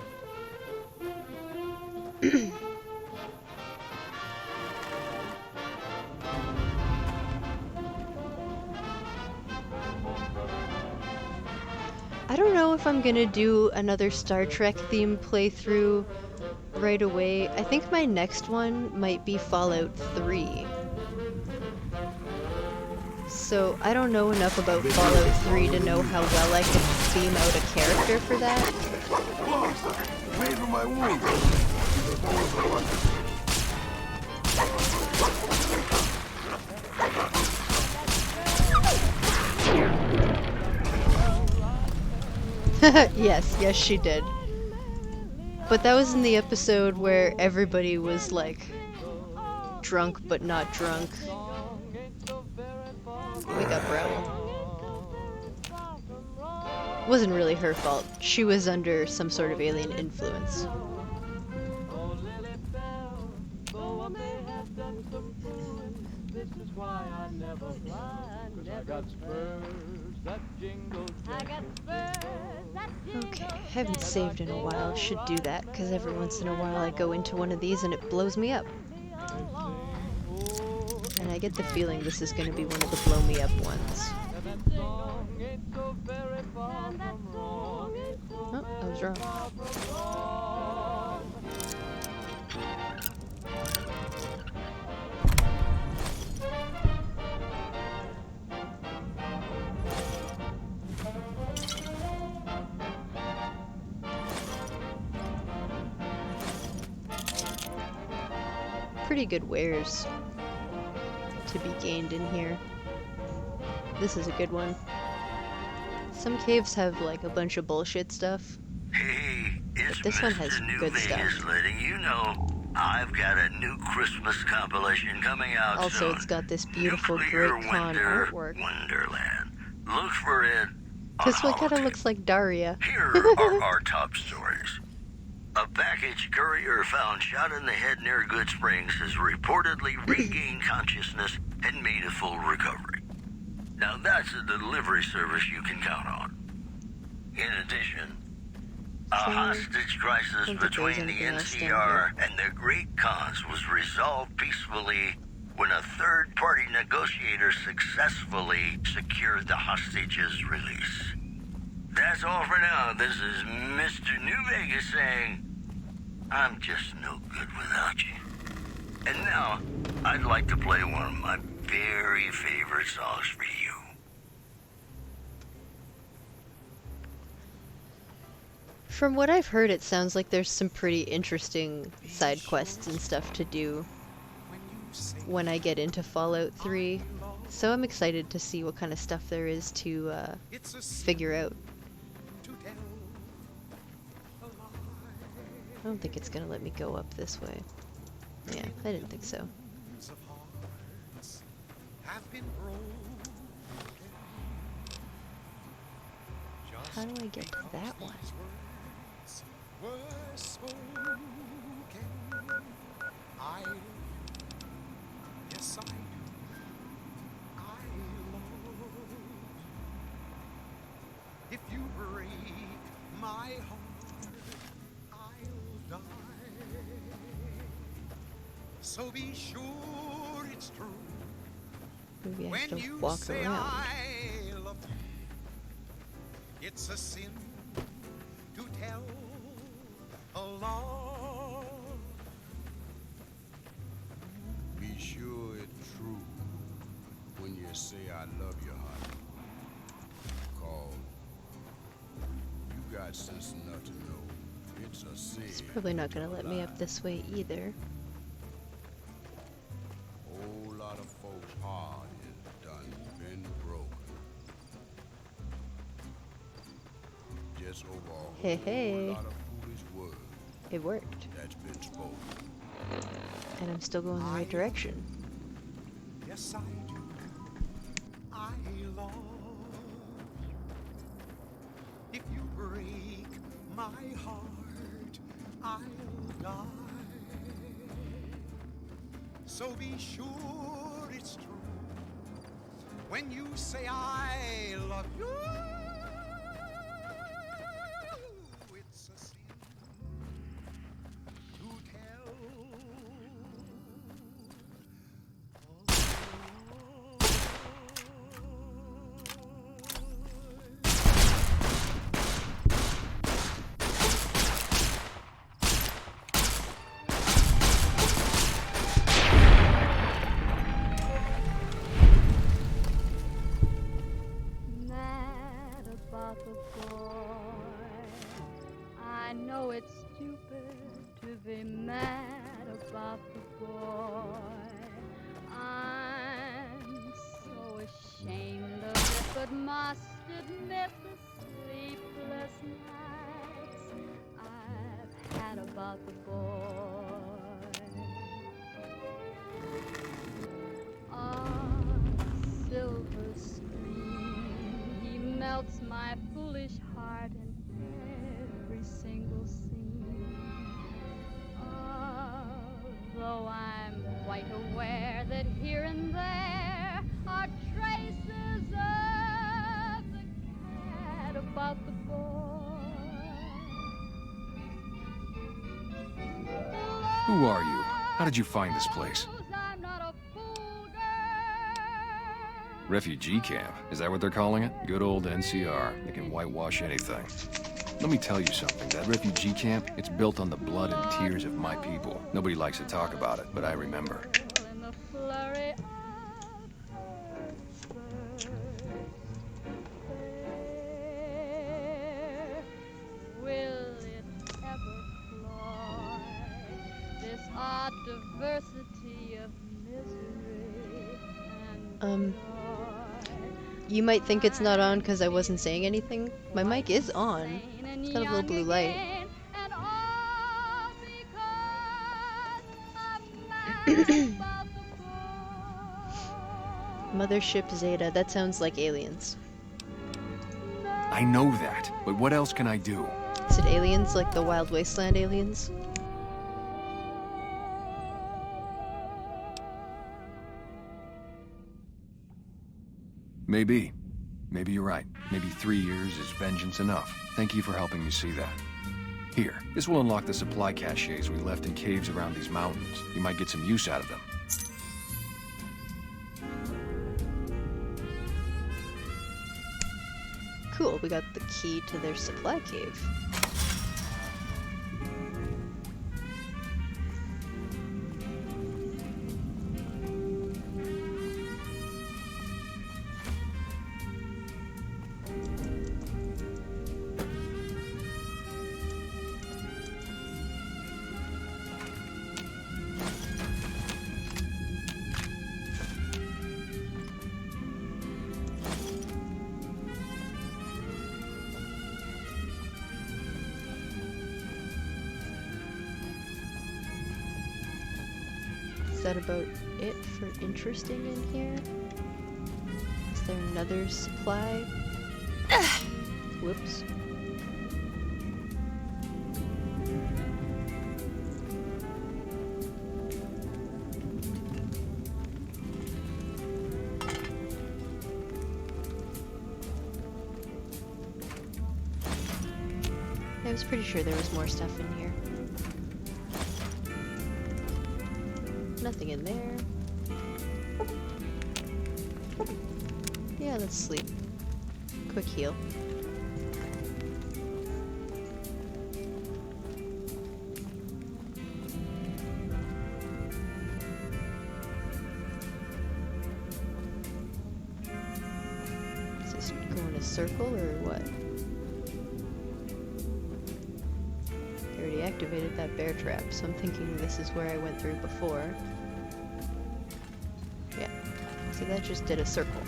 S1: I don't know if I'm gonna do another Star Trek theme playthrough right away. I think my next one might be Fallout 3. So I don't know enough about Fallout 3 to know how well I can theme out a character for that.
S13: Paid for my wound.
S1: Yes, she did. But that was in the episode where everybody was like drunk but not drunk. Wake up, bro. Wasn't really her fault. She was under some sort of alien influence. Okay, haven't saved in a while. Should do that, because every once in a while I go into one of these and it blows me up. And I get the feeling this is going to be one of the blow me up ones. Oh, I was wrong. Pretty good wares to be gained in here. This is a good one. Some caves have like a bunch of bullshit stuff.
S4: Hey, it's
S1: but this one has
S4: Mr. New
S1: good
S4: Vegas
S1: stuff.
S4: letting you know I've got a new Christmas compilation coming out
S1: Also,
S4: soon.
S1: it's got this beautiful
S4: Nuclear
S1: Great Khan
S4: Winter
S1: artwork.
S4: Wonderland. Look for it.
S1: This one kind of looks like Daria.
S4: Here are our top stories. A package courier found shot in the head near Good Springs has reportedly regained consciousness and made a full recovery. Now that's a delivery service you can count on. In addition, a hostage crisis between the NCR and the Great Khans was resolved peacefully when a third-party negotiator successfully secured the hostage's release. That's all for now. This is Mr. New Vegas saying, I'm just no good without you. And now, I'd like to play one of my very favorite songs for you.
S1: From what I've heard, it sounds like there's some pretty interesting side quests and stuff to do when I get into Fallout 3. So I'm excited to see what kind of stuff there is to figure out. I don't think it's gonna let me go up this way. Yeah, I didn't think so. How do I get to that one?
S6: If you break my heart, I'll die. So be sure it's true.
S1: Maybe I have
S6: when
S1: to
S6: you
S1: walk
S6: say
S1: around.
S6: I love you. It's a sin to tell a lie.
S15: Be sure it's true when you say I love you, honey. Call. You got sense enough to know it's a sin.
S1: It's probably not gonna let me up this way either.
S15: Whole lot of folks' heart is done been broken. Just over a
S1: Hey,
S15: whole
S1: hey.
S15: lot of foolish words
S1: It worked.
S15: that's been spoken.
S1: And I'm still going the right direction.
S6: Yes, I do. I love you. If you break my heart, I'll die. So be sure it's true when you say I love you. It's a sin to tell.
S8: Mad about the boy. I know it's stupid to be mad about the boy. I'm so ashamed of it, but must admit the sleepless nights I've had about the boy. On silver screen, he melts my foolish heart in every single scene. Although I'm quite aware that here and there are traces of the cat about the boy.
S20: Who are you? How did you find this place?
S8: I'm not a fool, girl.
S20: Refugee camp. Is that what they're calling it? Good old NCR. They can whitewash anything. Let me tell you something. That refugee camp, it's built on the blood and tears of my people. Nobody likes to talk about it, but I remember.
S8: In the flurry of fair, will it ever cloy this odd diversity of misery and
S1: You might think it's not on because I wasn't saying anything. My mic is on. It's got a little blue light.
S8: and all because I'm mad about the
S1: Mothership Zeta. That sounds like aliens.
S20: I know that, but what else can I do?
S1: Is it aliens like the Wild Wasteland aliens?
S20: Maybe. Maybe you're right. Maybe 3 years is vengeance enough. Thank you for helping me see that. Here, this will unlock the supply caches we left in caves around these mountains. You might get some use out of them.
S1: Cool, we got the key to their supply cave. Is that about it for interesting in here? Is there another supply? Whoops. I was pretty sure there was more stuff in here. Nothing in there. Yeah, let's sleep. Quick heal. Is this go in a circle or what? I already activated that bear trap, so I'm thinking this is where I went through before. Yeah, so that just did a circle.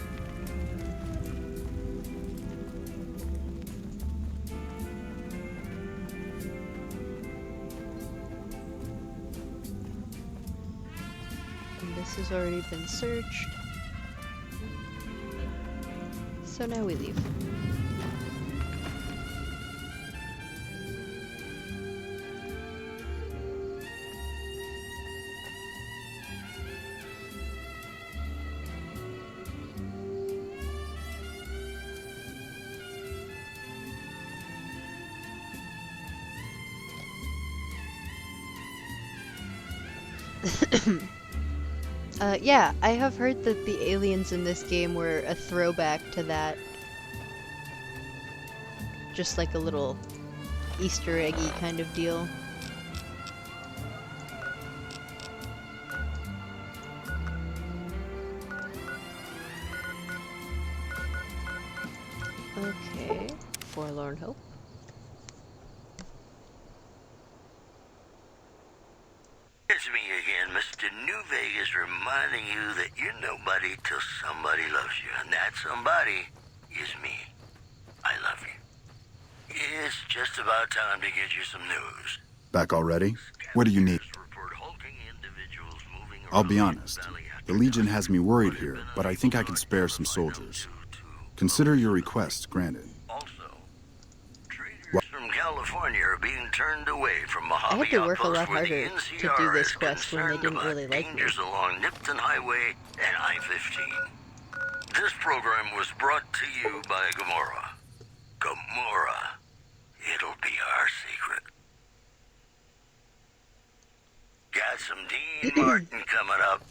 S1: And this has already been searched. So now we leave. Yeah, I have heard that the aliens in this game were a throwback to that. Just like a little Easter eggy kind of deal. Okay, Forlorn Hope.
S4: It's me again, Mr. New Vegas, reminding you that you're nobody till somebody loves you, and that somebody is me. I love you. It's just about time to get you some news.
S5: Back already? What do you need? I'll be honest. The Legion has me worried here, but I think I can spare some soldiers. Consider your request granted.
S4: From California are being turned away from
S1: I
S4: Mojave
S1: had to work a lot
S4: Outpost where the
S1: harder to do
S4: NCR
S1: this
S4: is
S1: quest when they
S4: concerned
S1: didn't
S4: about
S1: really like me.
S4: dangers along Nipton Highway and I-15. This program was brought to you by Gamora. Gamora. It'll be our secret. Got some Dean Martin coming up,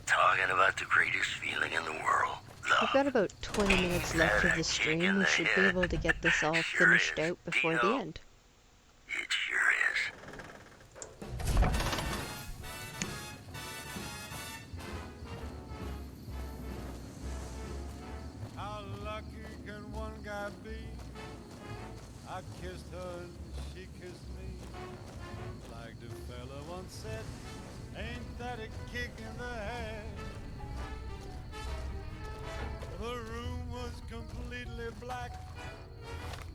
S4: talking about the greatest feeling in the world.
S1: We've got about 20 minutes left of the stream. We should be able to get this all finished out before the end.
S4: It sure is.
S6: How lucky can one guy be? I kissed her and she kissed me. Like the fella once said, ain't that a kick in the head? The room was completely black.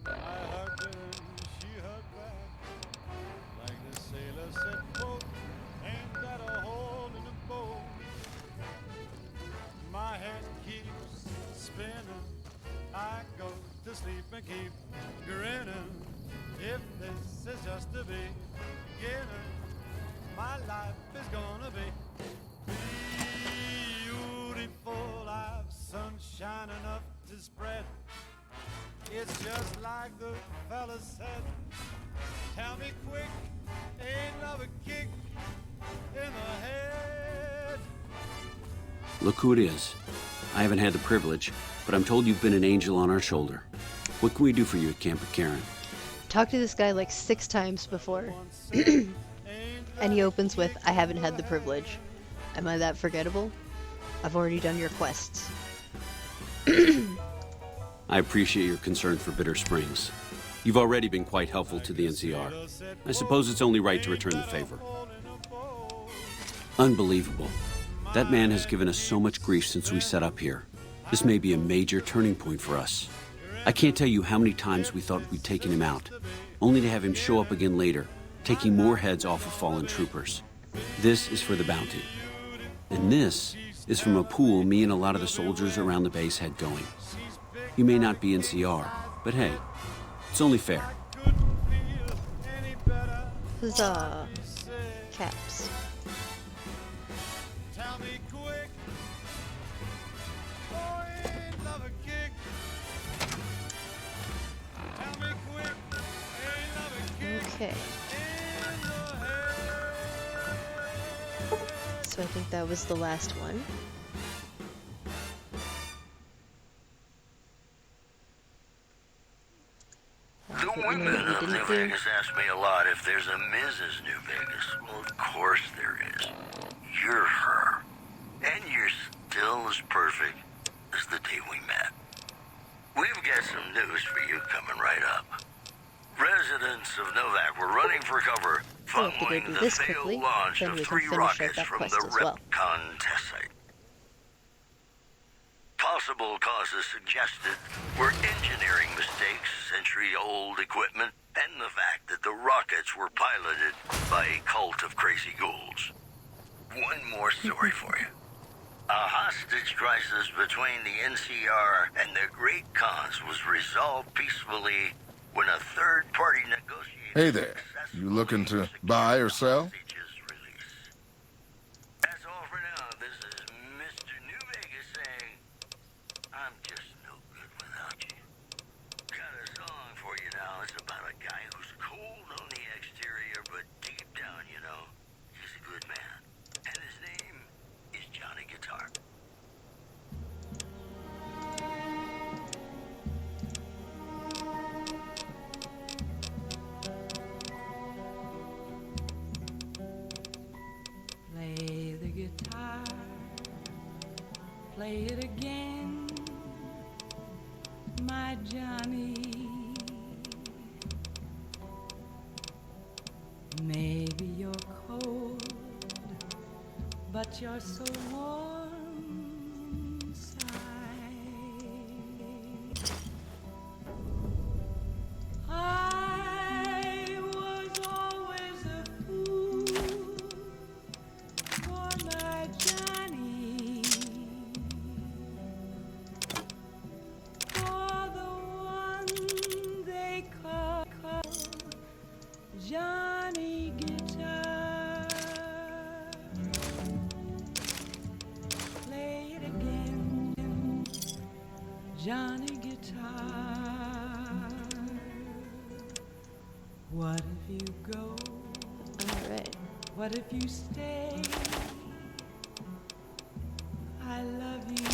S6: I hugged her and she hugged back. Like the sailor said, quote, ain't that a hole in the boat? My head keeps spinning. I go to sleep and keep grinning. If just the beginning. My life is gonna be beautiful. I've sunshine enough to spread. It's just like the fella said. Tell me quick, ain't love a kick in the head?
S21: Look who it is. I haven't had the privilege, but I'm told you've been an angel on our shoulder. What can we do for you at Camp McCarran?
S1: Talked to this guy like 6 times before. And he opens with, I haven't had the privilege. Am I that forgettable? I've already done your quests.
S21: I appreciate your concern for Bitter Springs. You've already been quite helpful to the NCR. I suppose it's only right to return the favor. Unbelievable. That man has given us so much grief since we set up here. This may be a major turning point for us. I can't tell you how many times we thought we'd taken him out, only to have him show up again later, taking more heads off of fallen troopers. This is for the bounty. And this is from a pool me and a lot of the soldiers around the base had going. You may not be NCR, but hey, it's only fair.
S1: Huzzah. Caps.
S6: Tell me quick, oh, ain't love a kick? Tell me quick, ain't love a kick?
S1: Okay. So I think that was the last one.
S4: The women of New Vegas ask me a lot if there's a Mrs. New Vegas. Well, of course there is. You're her. And you're still as perfect as the day we met. We've got some news for you coming right up. Residents of Novak were running for cover following the failed launch of 3 rockets from the Repcon test site. Possible causes suggested were engineering mistakes, century-old equipment, and the fact that the rockets were piloted by a cult of crazy ghouls. One more story for you. A hostage crisis between the NCR and the Great Khans was resolved peacefully when a third-party negotiator...
S22: Hey there. You looking to buy or sell?
S4: That's all for now. This is Mr. New Vegas saying, I'm just no good without you. Got a song for you now. It's about a guy who's cold on the exterior, but deep down, you know, he's a good man. And his name is Johnny Guitar.
S14: Play the guitar, play it again, my Johnny. Maybe you're cold, but you're so warm inside. I was always a fool for my Johnny, for the one they call Johnny Guitar. Play it again, Johnny Guitar. What if you go?
S1: All right.
S14: What if you stay? I love you.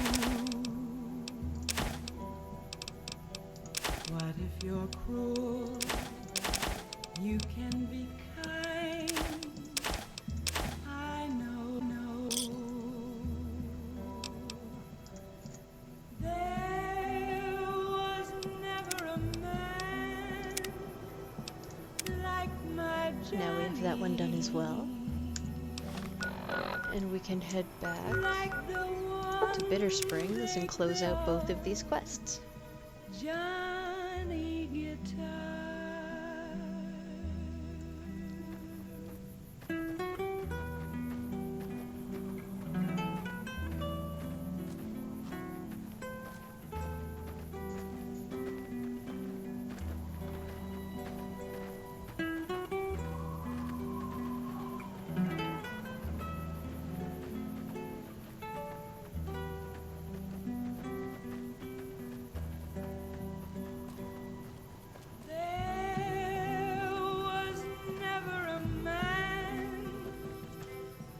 S14: What if you're cruel? You can be kind. I know, There was never a man like my Johnny.
S1: Now we have that one done as well. And we can head back to Bitter Springs and close out both of these quests.
S14: Johnny Guitar.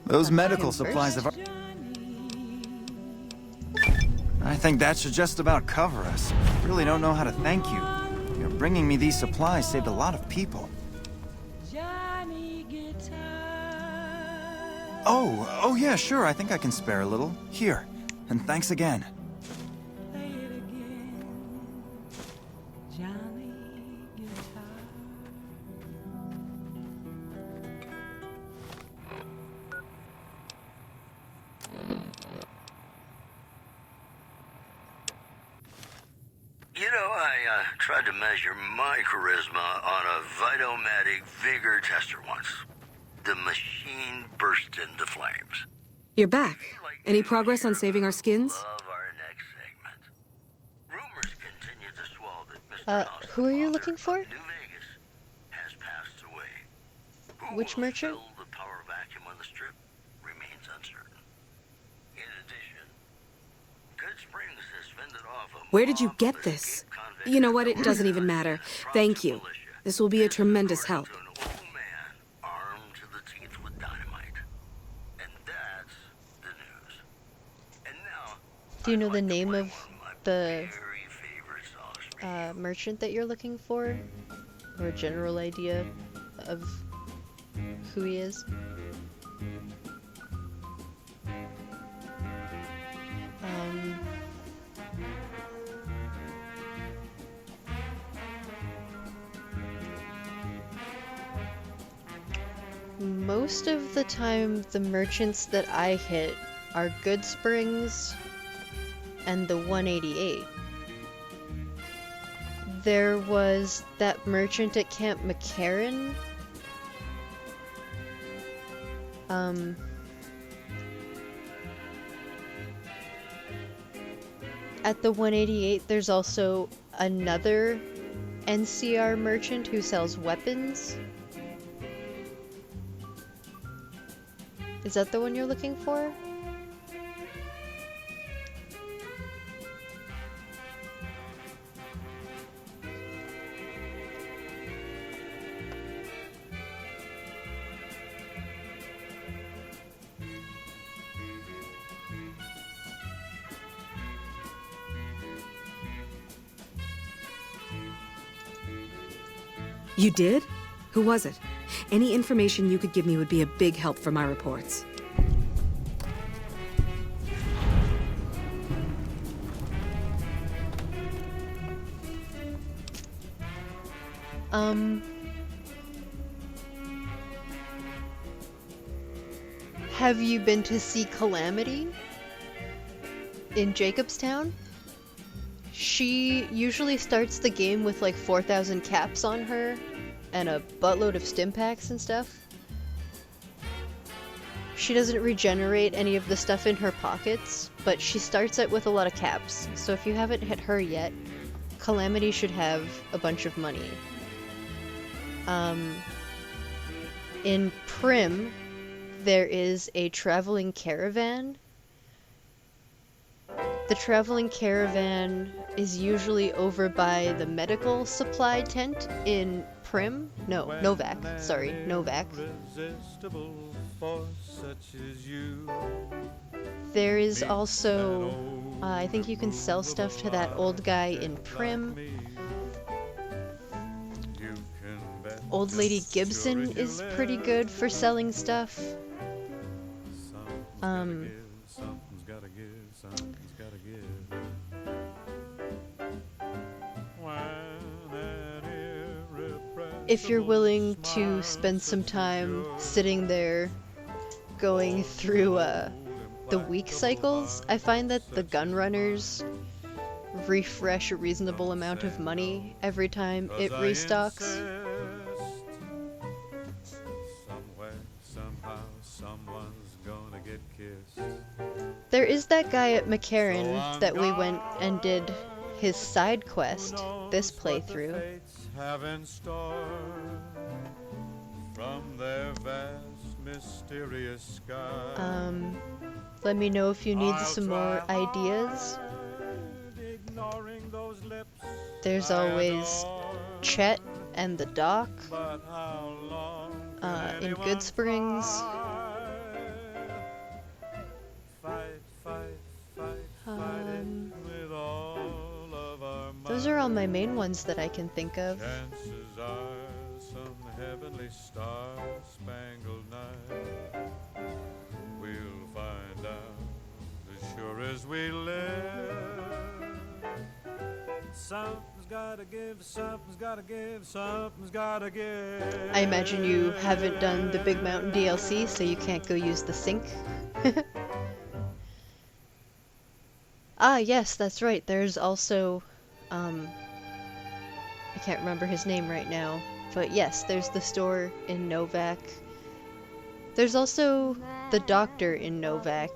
S3: Those
S1: Talk to
S3: medical
S1: him
S3: supplies
S1: first.
S3: have... I think that should just about cover us. Really don't know how to thank you. You're bringing me these supplies saved a lot of people. Oh yeah, sure, I think I can spare a little. Here, and thanks again.
S4: You know, I tried to measure my charisma on a Vitomatic vigor tester once. The machine burst into flames.
S16: You're back. Any progress on saving our skins?
S4: Love our next segment. Rumors continue to swell that Mr.
S1: Who are you looking for?
S4: New Vegas has passed away. Who
S1: Which
S4: will
S1: merchant?
S4: fill the power vacuum on the strip remains uncertain. In addition, Good Springs has fended off a
S16: Where did you get this? You know what? It doesn't even matter. Thank you. This will be a tremendous help.
S4: armed to the teeth with dynamite. And that's the news. And now,
S1: Do you know the name of the merchant that you're looking for? Or a general idea of who he is? Most of the time, the merchants that I hit are Good Springs and the 188. There was that merchant at Camp McCarran. At the 188, there's also another NCR merchant who sells weapons. Is that the one you're looking for?
S16: You did? Who was it? Any information you could give me would be a big help for my reports.
S1: Have you been to see Calamity in Jacobstown? She usually starts the game with like 4,000 caps on her and a buttload of stim packs and stuff. She doesn't regenerate any of the stuff in her pockets, but she starts out with a lot of caps. So if you haven't hit her yet, Calamity should have a bunch of money. In Prim, there is a traveling caravan. The traveling caravan is usually over by the medical supply tent in Prim? No, Novak. Sorry, Novak. There is also, I think you can sell stuff to that old guy in Prim. Old Lady Gibson is pretty good for selling stuff. If you're willing to spend some time sitting there going through the week cycles, I find that the gun runners refresh a reasonable amount of money every time it restocks. There is that guy at McCarran that we went and did his side quest this playthrough. Let me know if you need some more ideas. There's always Chet and the Doc in Good Springs. those are all my main ones that I can think of.
S6: Chances are some heavenly star-spangled night we'll find out as sure as we live. Something's gotta give, something's gotta give, something's gotta give.
S1: I imagine you haven't done the Big Mountain DLC, so you can't go use the sink. Ah, yes, that's right. There's also, I can't remember his name right now, but yes, there's the store in Novak. There's also the doctor in Novak.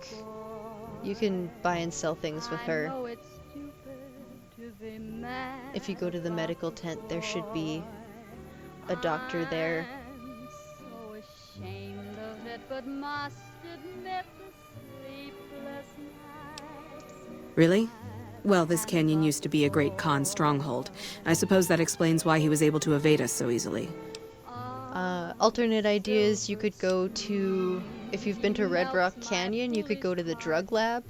S1: You can buy and sell things with her. If you go to the medical tent, there should be a doctor there.
S8: So ashamed of it, but must admit the sleepless nights.
S16: Really? Well, this canyon used to be a great Khan stronghold. I suppose that explains why he was able to evade us so easily.
S1: Alternate ideas, you could go to, if you've been to Red Rock Canyon, you could go to the drug lab.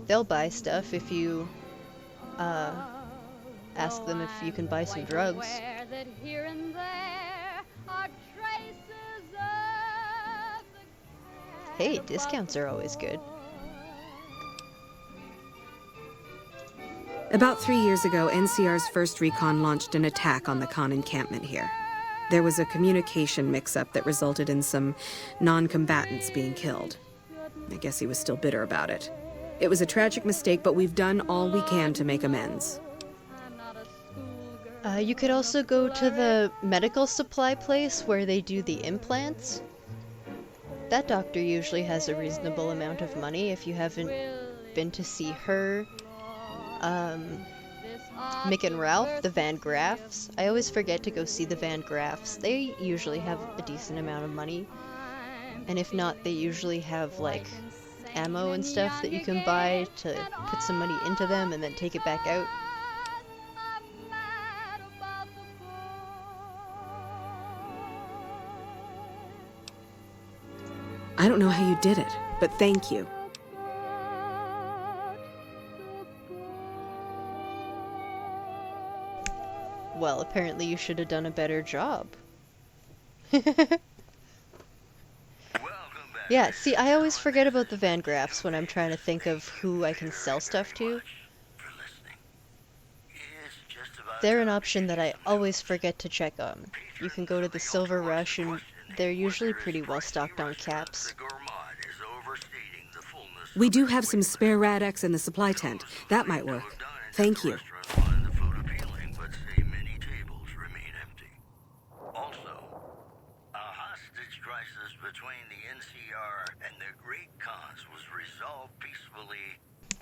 S1: They'll buy stuff if you ask them if you can buy some drugs.
S8: That here and there are traces of the
S1: Hey, discounts are always good.
S16: About 3 years ago, NCR's first recon launched an attack on the Khan encampment here. There was a communication mix-up that resulted in some non-combatants being killed. I guess he was still bitter about it. It was a tragic mistake, but we've done all we can to make amends.
S1: You could also go to the medical supply place where they do the implants. That doctor usually has a reasonable amount of money. If you haven't been to see her, Mick and Ralph, the Van Graffs. I always forget to go see the Van Graffs. They usually have a decent amount of money. And if not, they usually have, like, ammo and stuff that you can buy to put some money into them and then take it back out.
S16: I don't know how you did it, but thank you.
S1: Well, apparently you should have done a better job. Yeah, see, I always forget about the Van Graffs when I'm trying to think of who I can sell stuff to. They're an option that I always forget to check on. You can go to the Silver Rush, and they're usually pretty well stocked on caps.
S16: We do have some spare Rad-X in the supply tent. That might work. Thank you.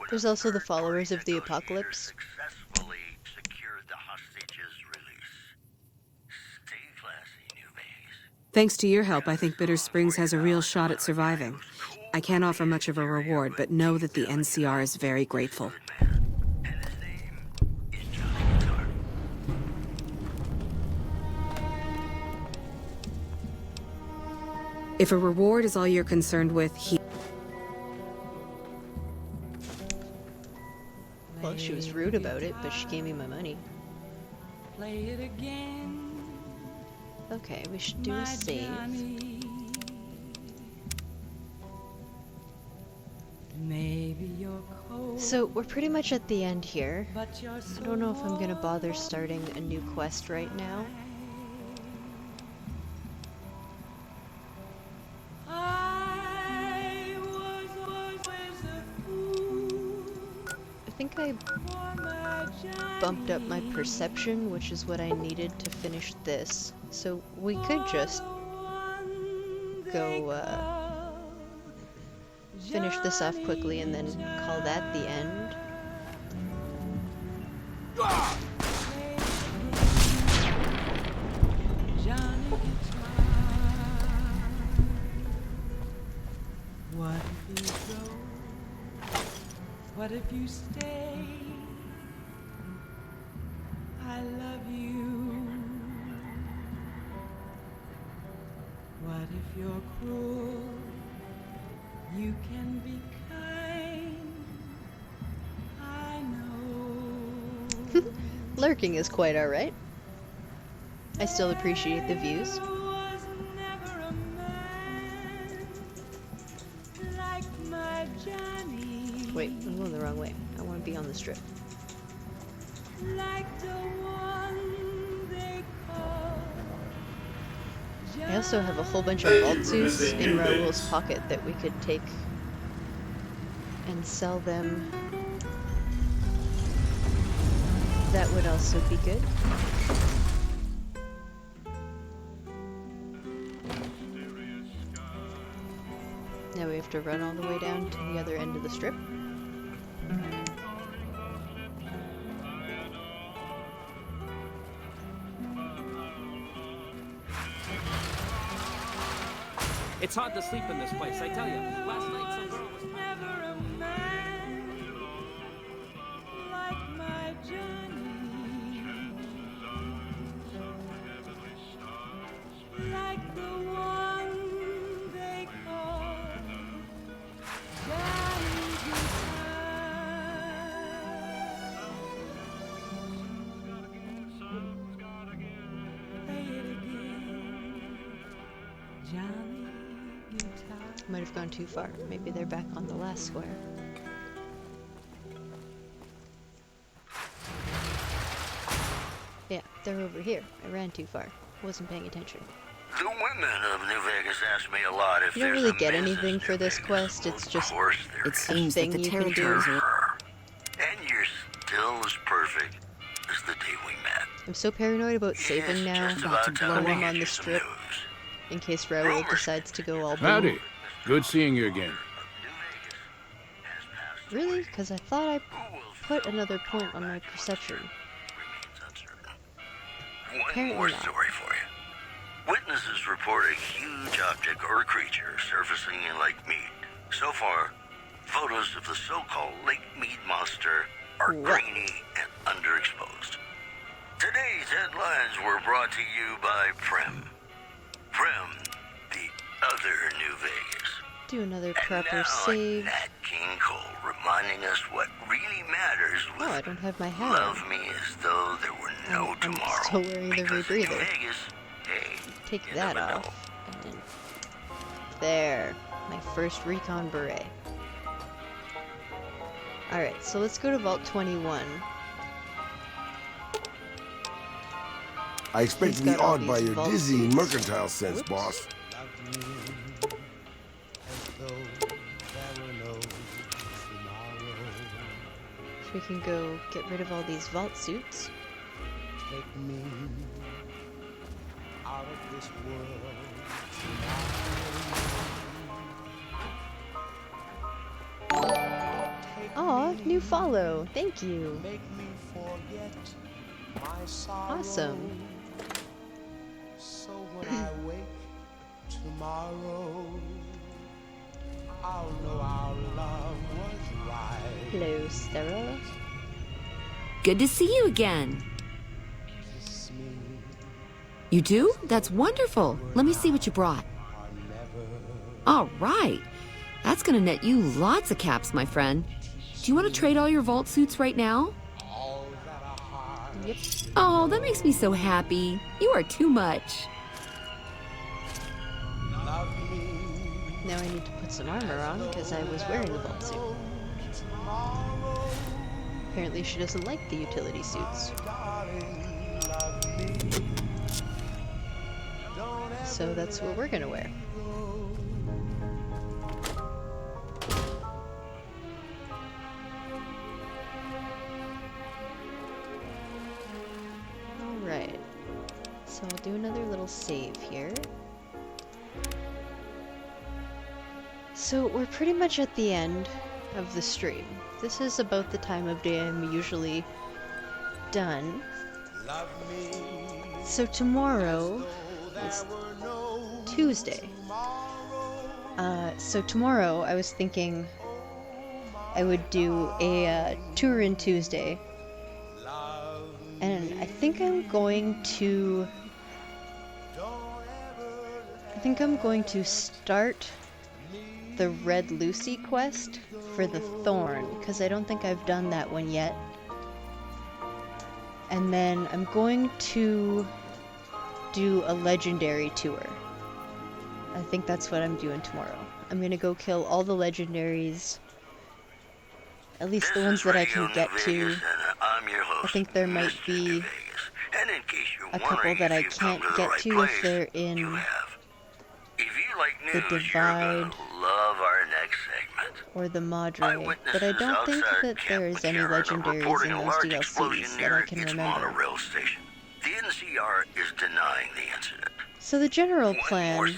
S1: There's also the followers of the apocalypse.
S16: Thanks to your help, I think Bitter Springs has a real shot at surviving. I can't offer much of a reward, but know that the NCR is very grateful. If a reward is all you're concerned with,
S1: Well, she was rude about it, but she gave me my money.
S14: Play it again.
S1: Okay, we should do a save.
S14: Maybe you're cold,
S1: So, we're pretty much at the end here.
S14: but you're so
S1: I don't know if I'm gonna bother starting a new quest right now.
S14: I was always a fool
S1: I think I
S14: for my
S1: bumped up my perception, which is what I needed to finish this. So we could just go finish this off quickly and then call that the end.
S14: Johnny Guitar. What if you go? What if you stay? I love you. What if you're cruel? You can be kind. I know.
S1: Lurking is quite alright. I still appreciate the views. Wait, I'm going the wrong way. I want to be on the strip. I also have a whole bunch of vault suits in Raoul's pocket that we could take and sell them. That would also be good. Now we have to run all the way down to the other end of the strip.
S18: It's hard to sleep in this place, I tell you. Last night some girl was...
S14: Like the one they call Johnny Guitar. Play it again, Johnny Guitar.
S1: Might have gone too far. Maybe they're back on the last square. Yeah, they're over here. I ran too far. Wasn't paying attention.
S4: The women of New Vegas ask me a lot if
S1: You don't
S4: there's
S1: really
S4: a
S1: get
S4: Mrs.
S1: anything for this quest. It's just
S9: It seems that the
S1: you can do.
S9: territories are...
S4: And you're still as perfect as the day we met.
S1: I'm so paranoid about saving now
S4: just
S1: not
S4: about
S1: to blow
S4: time to
S1: him
S4: get
S1: on
S4: you
S1: the
S4: some
S1: strip in case Raoul decides to go all
S7: Howdy.
S1: boom.
S7: Good seeing you again.
S1: Really? Because I thought I put another point on my perception.
S4: One
S1: Apparently
S4: more
S1: not.
S4: story for you. Witnesses report a huge object or creature surfacing in Lake Mead. So far, photos of the so-called Lake Mead monster are grainy and underexposed. Today's headlines were brought to you by Prem. Prem, the other New Vegas.
S1: Do another
S4: And
S1: proper
S4: now,
S1: save.
S4: Nat King Cole reminding us what really matters with
S1: Oh, I don't have my hat
S4: Love
S1: on.
S4: Me As Though There Were No Tomorrow.
S1: I'm still wearing the
S4: Because in New
S1: rebreather.
S4: Vegas, hey,
S1: Take
S4: you
S1: that
S4: never know.
S1: off. And there. My first recon beret. Alright, so let's go to Vault 21.
S13: I expect
S1: He's
S13: to be
S1: got all
S13: awed by
S1: these
S13: your
S1: vault
S13: dizzying
S1: suits.
S13: mercantile sense, boss.
S1: We can go get rid of all these vault suits.
S6: Take me out of this world
S1: Aw, new follow. Thank you.
S6: Make me forget my sorrow.
S1: Awesome.
S6: So when I wake tomorrow, I'll know our love was right.
S1: Hello, Sarah.
S10: Good to see you again.
S6: Kiss me
S10: You do? That's wonderful. Let me see what you brought. All right. That's gonna net you lots of caps, my friend. Do you want to trade all your vault suits right now?
S1: Yep.
S10: Oh, that makes me so happy. You are too much.
S1: Now I need to put some armor on because I was wearing the vault suit. Apparently she doesn't like the utility suits. So that's what we're gonna wear. Alright. So I'll do another little save here. So we're pretty much at the end of the stream. This is about the time of day I'm usually done. So tomorrow is Tuesday. So tomorrow I was thinking I would do a tour in Tuesday. And I think I'm going to start the Red Lucy quest for the Thorn, because I don't think I've done that one yet. And then I'm going to do a legendary tour. I think that's what I'm doing tomorrow. I'm gonna go kill all the legendaries. At least the ones that I can get to. I think there might be a couple that I can't get to if they're in the Divide or the Madre, but I don't think that there's any legendaries in those DLCs that I can remember.
S4: The NCR is denying the incident.
S1: So the general plan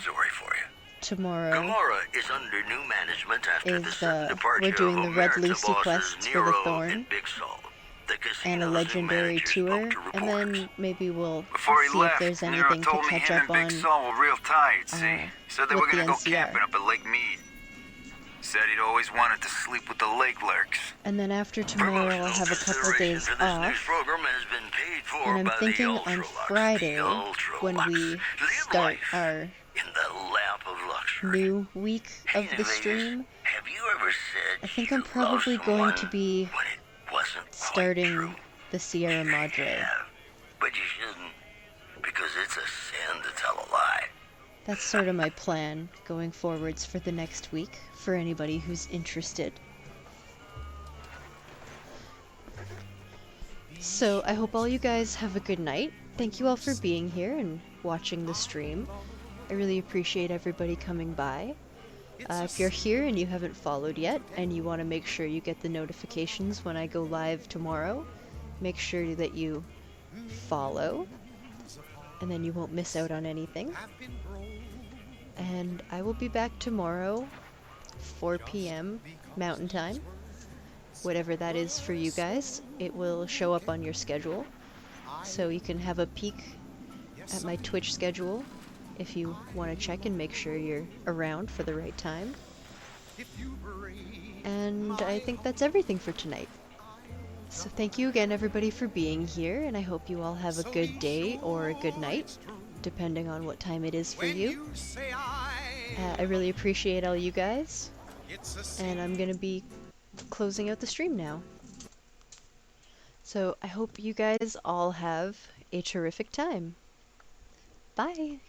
S1: tomorrow
S4: is under new management after the
S1: is
S4: sudden departure
S1: we're doing the
S4: of
S1: Red
S4: Omerta
S1: Lucy
S4: bosses
S1: quests for
S4: Nero
S1: the Thorn
S4: and Big Sol. The
S1: and a
S4: casino's new
S1: legendary
S4: manager
S1: tour,
S4: spoke to
S1: and
S4: reporters.
S1: then maybe we'll
S7: Before he
S1: see
S7: left,
S1: if there's
S7: Nero
S1: anything to
S7: told me
S1: catch
S7: him
S1: up
S7: and Big
S1: on
S7: Sol were real tight, see? He said they
S1: with
S7: were gonna
S1: the
S7: go
S1: NCR.
S7: camping up at Lake Mead. Said he'd always wanted to sleep with the lake lurks.
S1: And then after tomorrow I'll have a couple days off,
S4: Program has been paid for
S1: and I'm
S4: by
S1: thinking
S4: the
S1: on
S4: Ultralux,
S1: Friday,
S4: the Ultralux.
S1: when we
S4: Live
S1: start
S4: life
S1: our
S4: in the lap of luxury.
S1: new week of the stream,
S4: Have you ever said
S1: I think I'm probably going to be
S4: wasn't
S1: starting the Sierra Madre.
S4: but you shouldn't, because it's a sin to tell a lie.
S1: That's sort of my plan going forwards for the next week, for anybody who's interested. So I hope all you guys have a good night. Thank you all for being here and watching the stream. I really appreciate everybody coming by. If you're here and you haven't followed yet, and you want to make sure you get the notifications when I go live tomorrow, make sure that you follow, and then you won't miss out on anything. And I will be back tomorrow, 4 p.m. Mountain Time. Whatever that is for you guys, it will show up on your schedule. So you can have a peek at my Twitch schedule if you want to check and make sure you're around for the right time. And I think that's everything for tonight. So thank you again everybody for being here, and I hope you all have a good day or a good night, depending on what time it is for you. I really appreciate all you guys, and I'm gonna be closing out the stream now. So I hope you guys all have a terrific time. Bye!